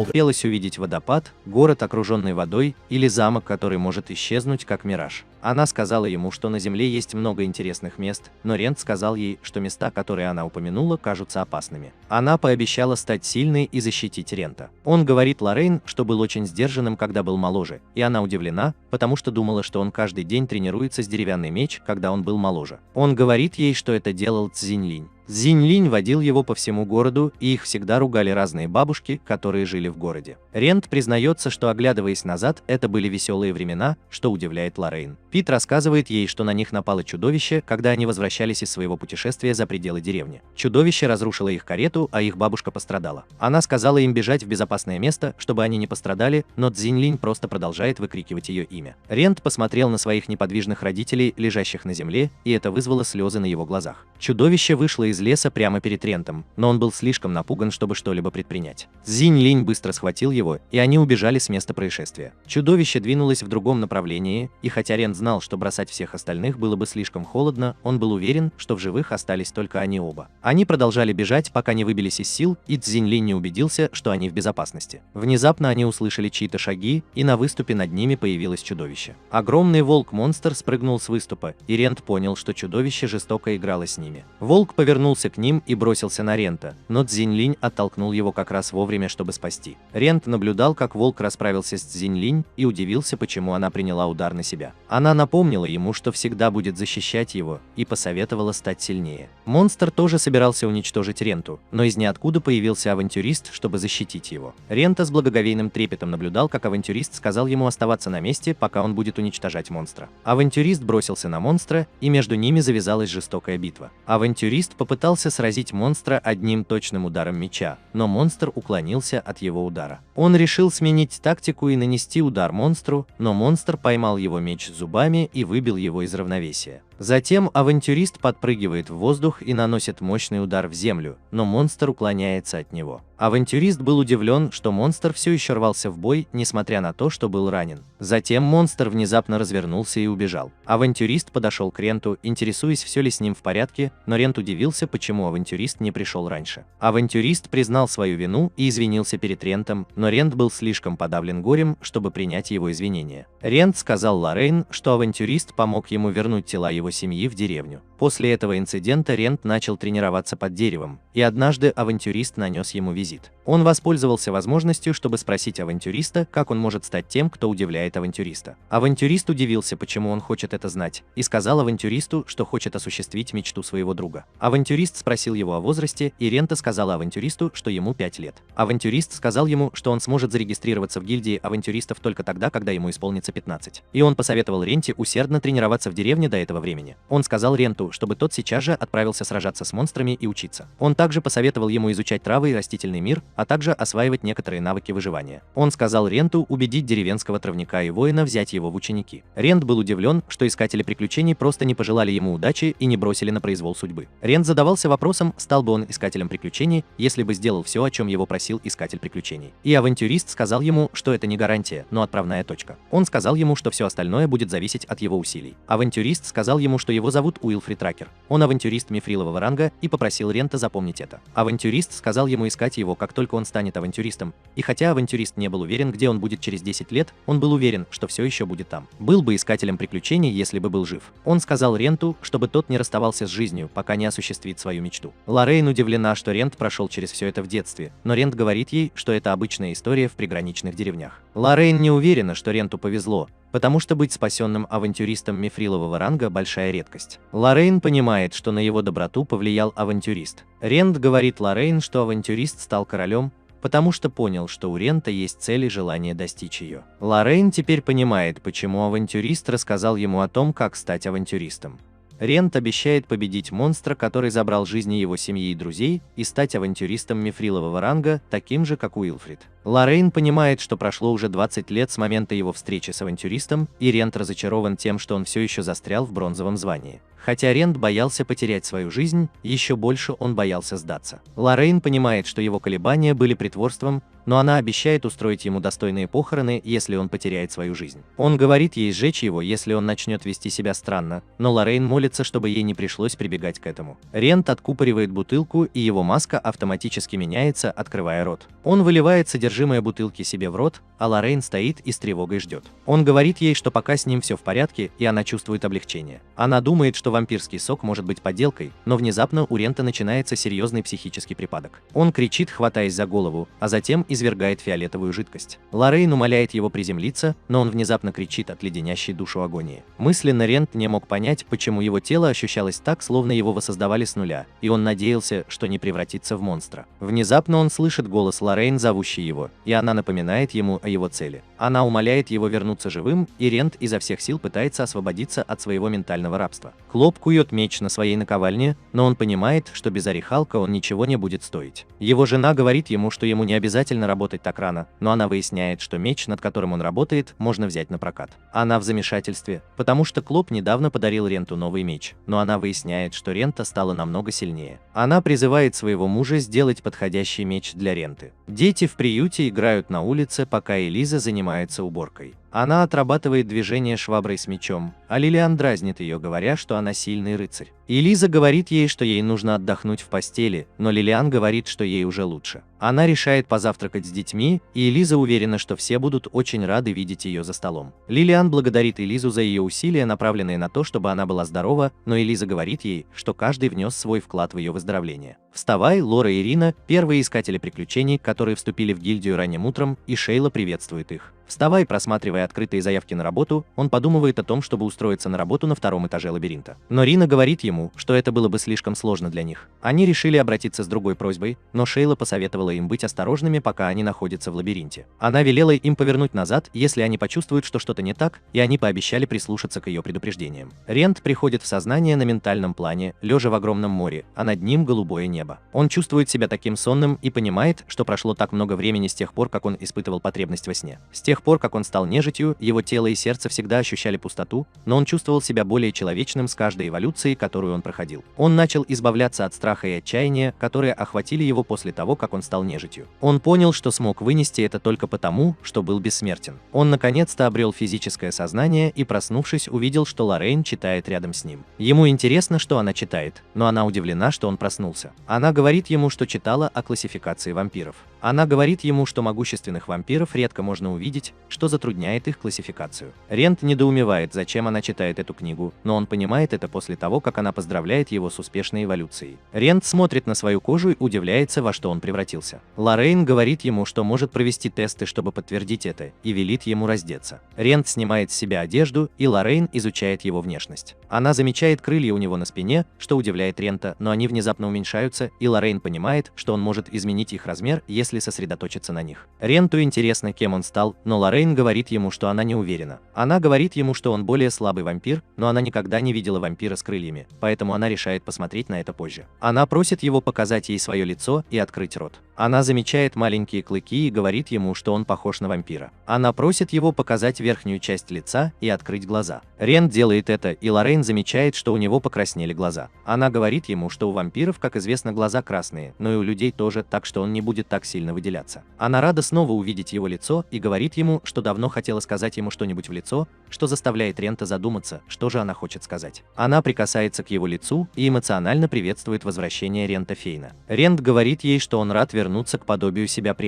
Хотелось увидеть водопад, город, окруженный водой, или замок, который может исчезнуть, как мираж. Она сказала ему, что на Земле есть много интересных мест, но Рент сказал ей, что места, которые она упомянула, кажутся опасными. Она пообещала стать сильной и защитить Рента. Он говорит Лоррейн, что был очень сдержанным, когда был моложе, и она удивлена, потому что думала, что он каждый день тренируется с деревянный меч, когда он был моложе. Он говорит ей, что это делал Цзиньлинь. Цзиньлинь водил его по всему городу, и их всегда ругали разные бабушки, которые жили в городе. Рент признается, что, оглядываясь назад, это были веселые времена, что удивляет Лоррейн. Пит рассказывает ей, что на них напало чудовище, когда они возвращались из своего путешествия за пределы деревни. Чудовище разрушило их карету, а их бабушка пострадала. Она сказала им бежать в безопасное место, чтобы они не пострадали, но Цзиньлинь просто продолжает выкрикивать ее имя. Рент посмотрел на своих неподвижных родителей, лежащих на земле, и это вызвало слезы на его глазах. Чудовище вышло из леса прямо перед Рентом, но он был слишком напуган, чтобы что-либо предпринять. Цзиньлинь быстро схватил его, и они убежали с места происшествия. Чудовище двинулось в другом направлении, и хотя Рент знал, что бросать всех остальных было бы слишком холодно, он был уверен, что в живых остались только они оба. Они продолжали бежать, пока не выбились из сил, и Цзиньлинь не убедился, что они в безопасности. Внезапно они услышали чьи-то шаги, и на выступе над ними появилось чудовище. Огромный волк-монстр спрыгнул с выступа, и Рент понял, что чудовище жестоко играло с ними. Волк повернулся к ним и бросился на Рента, но Цзиньлинь оттолкнул его как раз вовремя, чтобы спасти. Рент наблюдал, как волк расправился с Цзиньлинь, и удивился, почему она приняла удар на себя. Она напомнила ему, что всегда будет защищать его, и посоветовала стать сильнее. Монстр тоже собирался уничтожить Ренту, но из ниоткуда появился авантюрист, чтобы защитить его. Рента с благоговейным трепетом наблюдал, как авантюрист сказал ему оставаться на месте, пока он будет уничтожать монстра. Авантюрист бросился на монстра, и между ними завязалась жестокая битва. Авантюрист попытался сразить монстра одним точным ударом меча, но монстр уклонился от его удара. Он решил сменить тактику и нанести удар монстру, но монстр поймал его меч зубами и выбил его из равновесия. Затем авантюрист подпрыгивает в воздух и наносит мощный удар в землю, но монстр уклоняется от него. Авантюрист был удивлен, что монстр все еще рвался в бой, несмотря на то, что был ранен. Затем монстр внезапно развернулся и убежал. Авантюрист подошел к Ренту, интересуясь, все ли с ним в порядке, но Рент удивился, почему авантюрист не пришел раньше. Авантюрист признал свою вину и извинился перед Рентом, но Рент был слишком подавлен горем, чтобы принять его извинения. Рент сказал Лоррейн, что авантюрист помог ему вернуть тела его семьи в деревню. После этого инцидента Рент начал тренироваться под деревом, и однажды авантюрист нанес ему визит. Он воспользовался возможностью, чтобы спросить авантюриста, как он может стать тем, кто удивляет авантюриста. Авантюрист удивился, почему он хочет это знать, и сказал авантюристу, что хочет осуществить мечту своего друга. Авантюрист спросил его о возрасте, и Рента сказала авантюристу, что ему 5 лет. Авантюрист сказал ему, что он сможет зарегистрироваться в гильдии авантюристов только тогда, когда ему исполнится 15. И он посоветовал Ренте усердно тренироваться в деревне до этого времени. Он сказал Ренту, чтобы тот сейчас же отправился сражаться с монстрами и учиться. Он также посоветовал ему изучать травы и растительный мир, а также осваивать некоторые навыки выживания. Он сказал Ренту убедить деревенского травника и воина взять его в ученики. Рент был удивлен, что искатели приключений просто не пожелали ему удачи и не бросили на произвол судьбы. Рент задавался вопросом, стал бы он искателем приключений, если бы сделал все, о чем его просил искатель приключений. И авантюрист сказал ему, что это не гарантия, но отправная точка. Он сказал ему, что все остальное будет зависеть от его усилий. Авантюрист сказал ему, что его зовут Уилфрид Тракер. Он авантюрист мифрилового ранга и попросил Рента запомнить это. Авантюрист сказал ему искать его, как только он станет авантюристом, и хотя авантюрист не был уверен, где он будет через 10 лет, он был уверен, что все еще будет там. Был бы искателем приключений, если бы был жив. Он сказал Ренту, чтобы тот не расставался с жизнью, пока не осуществит свою мечту. Лоррейн удивлена, что Рент прошел через все это в детстве, но Рент говорит ей, что это обычная история в приграничных деревнях. Лоррейн не уверена, что Ренту повезло, потому что быть спасенным авантюристом мифрилового ранга – большая редкость. Лоррейн понимает, что на его доброту повлиял авантюрист. Рент говорит Лоррейн, что авантюрист стал королем, потому что понял, что у Рента есть цель и желание достичь ее. Лоррейн теперь понимает, почему авантюрист рассказал ему о том, как стать авантюристом. Рент обещает победить монстра, который забрал жизни его семьи и друзей, и стать авантюристом мифрилового ранга, таким же, как Уилфрид. Лоррейн понимает, что прошло уже 20 лет с момента его встречи с авантюристом, и Рент разочарован тем, что он все еще застрял в бронзовом звании. Хотя Рент боялся потерять свою жизнь, еще больше он боялся сдаться. Лоррейн понимает, что его колебания были притворством, но она обещает устроить ему достойные похороны, если он потеряет свою жизнь. Он говорит ей сжечь его, если он начнет вести себя странно, но Лоррейн молится, чтобы ей не пришлось прибегать к этому. Рент откупоривает бутылку, и его маска автоматически меняется, открывая рот. Он выливает содержимое бутылки себе в рот, а Лоррейн стоит и с тревогой ждет. Он говорит ей, что пока с ним все в порядке, и она чувствует облегчение. Она думает, что вампирский сок может быть подделкой, но внезапно у Рента начинается серьезный психический припадок. Он кричит, хватаясь за голову, а затем извергает фиолетовую жидкость. Лоррейн умоляет его приземлиться, но он внезапно кричит от леденящей душу агонии. Мысленно Рент не мог понять, почему его тело ощущалось так, словно его воссоздавали с нуля, и он надеялся, что не превратится в монстра. Внезапно он слышит голос Лоррейн, зовущий его, и она напоминает ему о его цели. Она умоляет его вернуться живым, и Рент изо всех сил пытается освободиться от своего ментального рабства. Клоп кует меч на своей наковальне, но он понимает, что без орехалка он ничего не будет стоить. Его жена говорит ему, что ему не обязательно работать так рано, но она выясняет, что меч, над которым он работает, можно взять на прокат. Она в замешательстве, потому что Клоп недавно подарил Ренту новый меч, но она выясняет, что Рента стала намного сильнее. Она призывает своего мужа сделать подходящий меч для Ренты. Дети в приюте играют на улице, пока Элиза занимается уборкой. Она отрабатывает движение шваброй с мечом, а Лилиан дразнит ее, говоря, что она сильный рыцарь. Элиза говорит ей, что ей нужно отдохнуть в постели, но Лилиан говорит, что ей уже лучше. Она решает позавтракать с детьми, и Элиза уверена, что все будут очень рады видеть ее за столом. Лилиан благодарит Элизу за ее усилия, направленные на то, чтобы она была здорова, но Элиза говорит ей, что каждый внес свой вклад в ее выздоровление. «Вставай, Лора и Ирина, первые искатели приключений, которые вступили в гильдию ранним утром, и Шейла приветствует их. Вставай, просматривая открытые заявки на работу, он подумывает о том, чтобы устроиться на работу на втором этаже лабиринта. Но Рина говорит ему, что это было бы слишком сложно для них. Они решили обратиться с другой просьбой, но Шейла посоветовала им быть осторожными, пока они находятся в лабиринте. Она велела им повернуть назад, если они почувствуют, что что-то не так, и они пообещали прислушаться к ее предупреждениям. Рент приходит в сознание на ментальном плане, лежа в огромном море, а над ним голубое небо. Он чувствует себя таким сонным и понимает, что прошло так много времени с тех пор, как он испытывал потребность во сне. С тех пор, как он стал нежитью, его тело и сердце всегда ощущали пустоту, но он чувствовал себя более человечным с каждой эволюцией, которую он проходил. Он начал избавляться от страха и отчаяния, которые охватили его после того, как он стал нежитью. Он понял, что смог вынести это только потому, что был бессмертен. Он наконец-то обрел физическое сознание и, проснувшись, увидел, что Лоррейн читает рядом с ним. Ему интересно, что она читает, но она удивлена, что он проснулся. Она говорит ему, что читала о классификации вампиров. Она говорит ему, что могущественных вампиров редко можно увидеть, что затрудняет их классификацию. Рент недоумевает, зачем она читает эту книгу, но он понимает это после того, как она поздравляет его с успешной эволюцией. Рент смотрит на свою кожу и удивляется, во что он превратился. Лоррейн говорит ему, что может провести тесты, чтобы подтвердить это, и велит ему раздеться. Рент снимает с себя одежду, и Лоррейн изучает его внешность. Она замечает крылья у него на спине, что удивляет Рента, но они внезапно уменьшаются, и Лоррейн понимает, что он может изменить их размер, если сосредоточиться на них. Ренту интересно, кем он стал, но Лоррейн говорит ему, что она не уверена. Она говорит ему, что он более слабый вампир, но она никогда не видела вампира с крыльями, поэтому она решает посмотреть на это позже. Она просит его показать ей свое лицо и открыть рот. Она замечает маленькие клыки и говорит ему, что он похож на вампира. Она просит его показать верхнюю часть лица и открыть глаза. Рент делает это, и Лоррейн замечает, что у него покраснели глаза. Она говорит ему, что у вампиров, как известно, глаза красные, но и у людей тоже, так что он не будет так сильно выделяться. Она рада снова увидеть его лицо и говорит ему, что давно хотела сказать ему что-нибудь в лицо, что заставляет Рента задуматься, что же она хочет сказать. Она прикасается к его лицу и эмоционально приветствует возвращение Рента Фейна. Рент говорит ей, что он рад вернуться к подобию себя прежнего.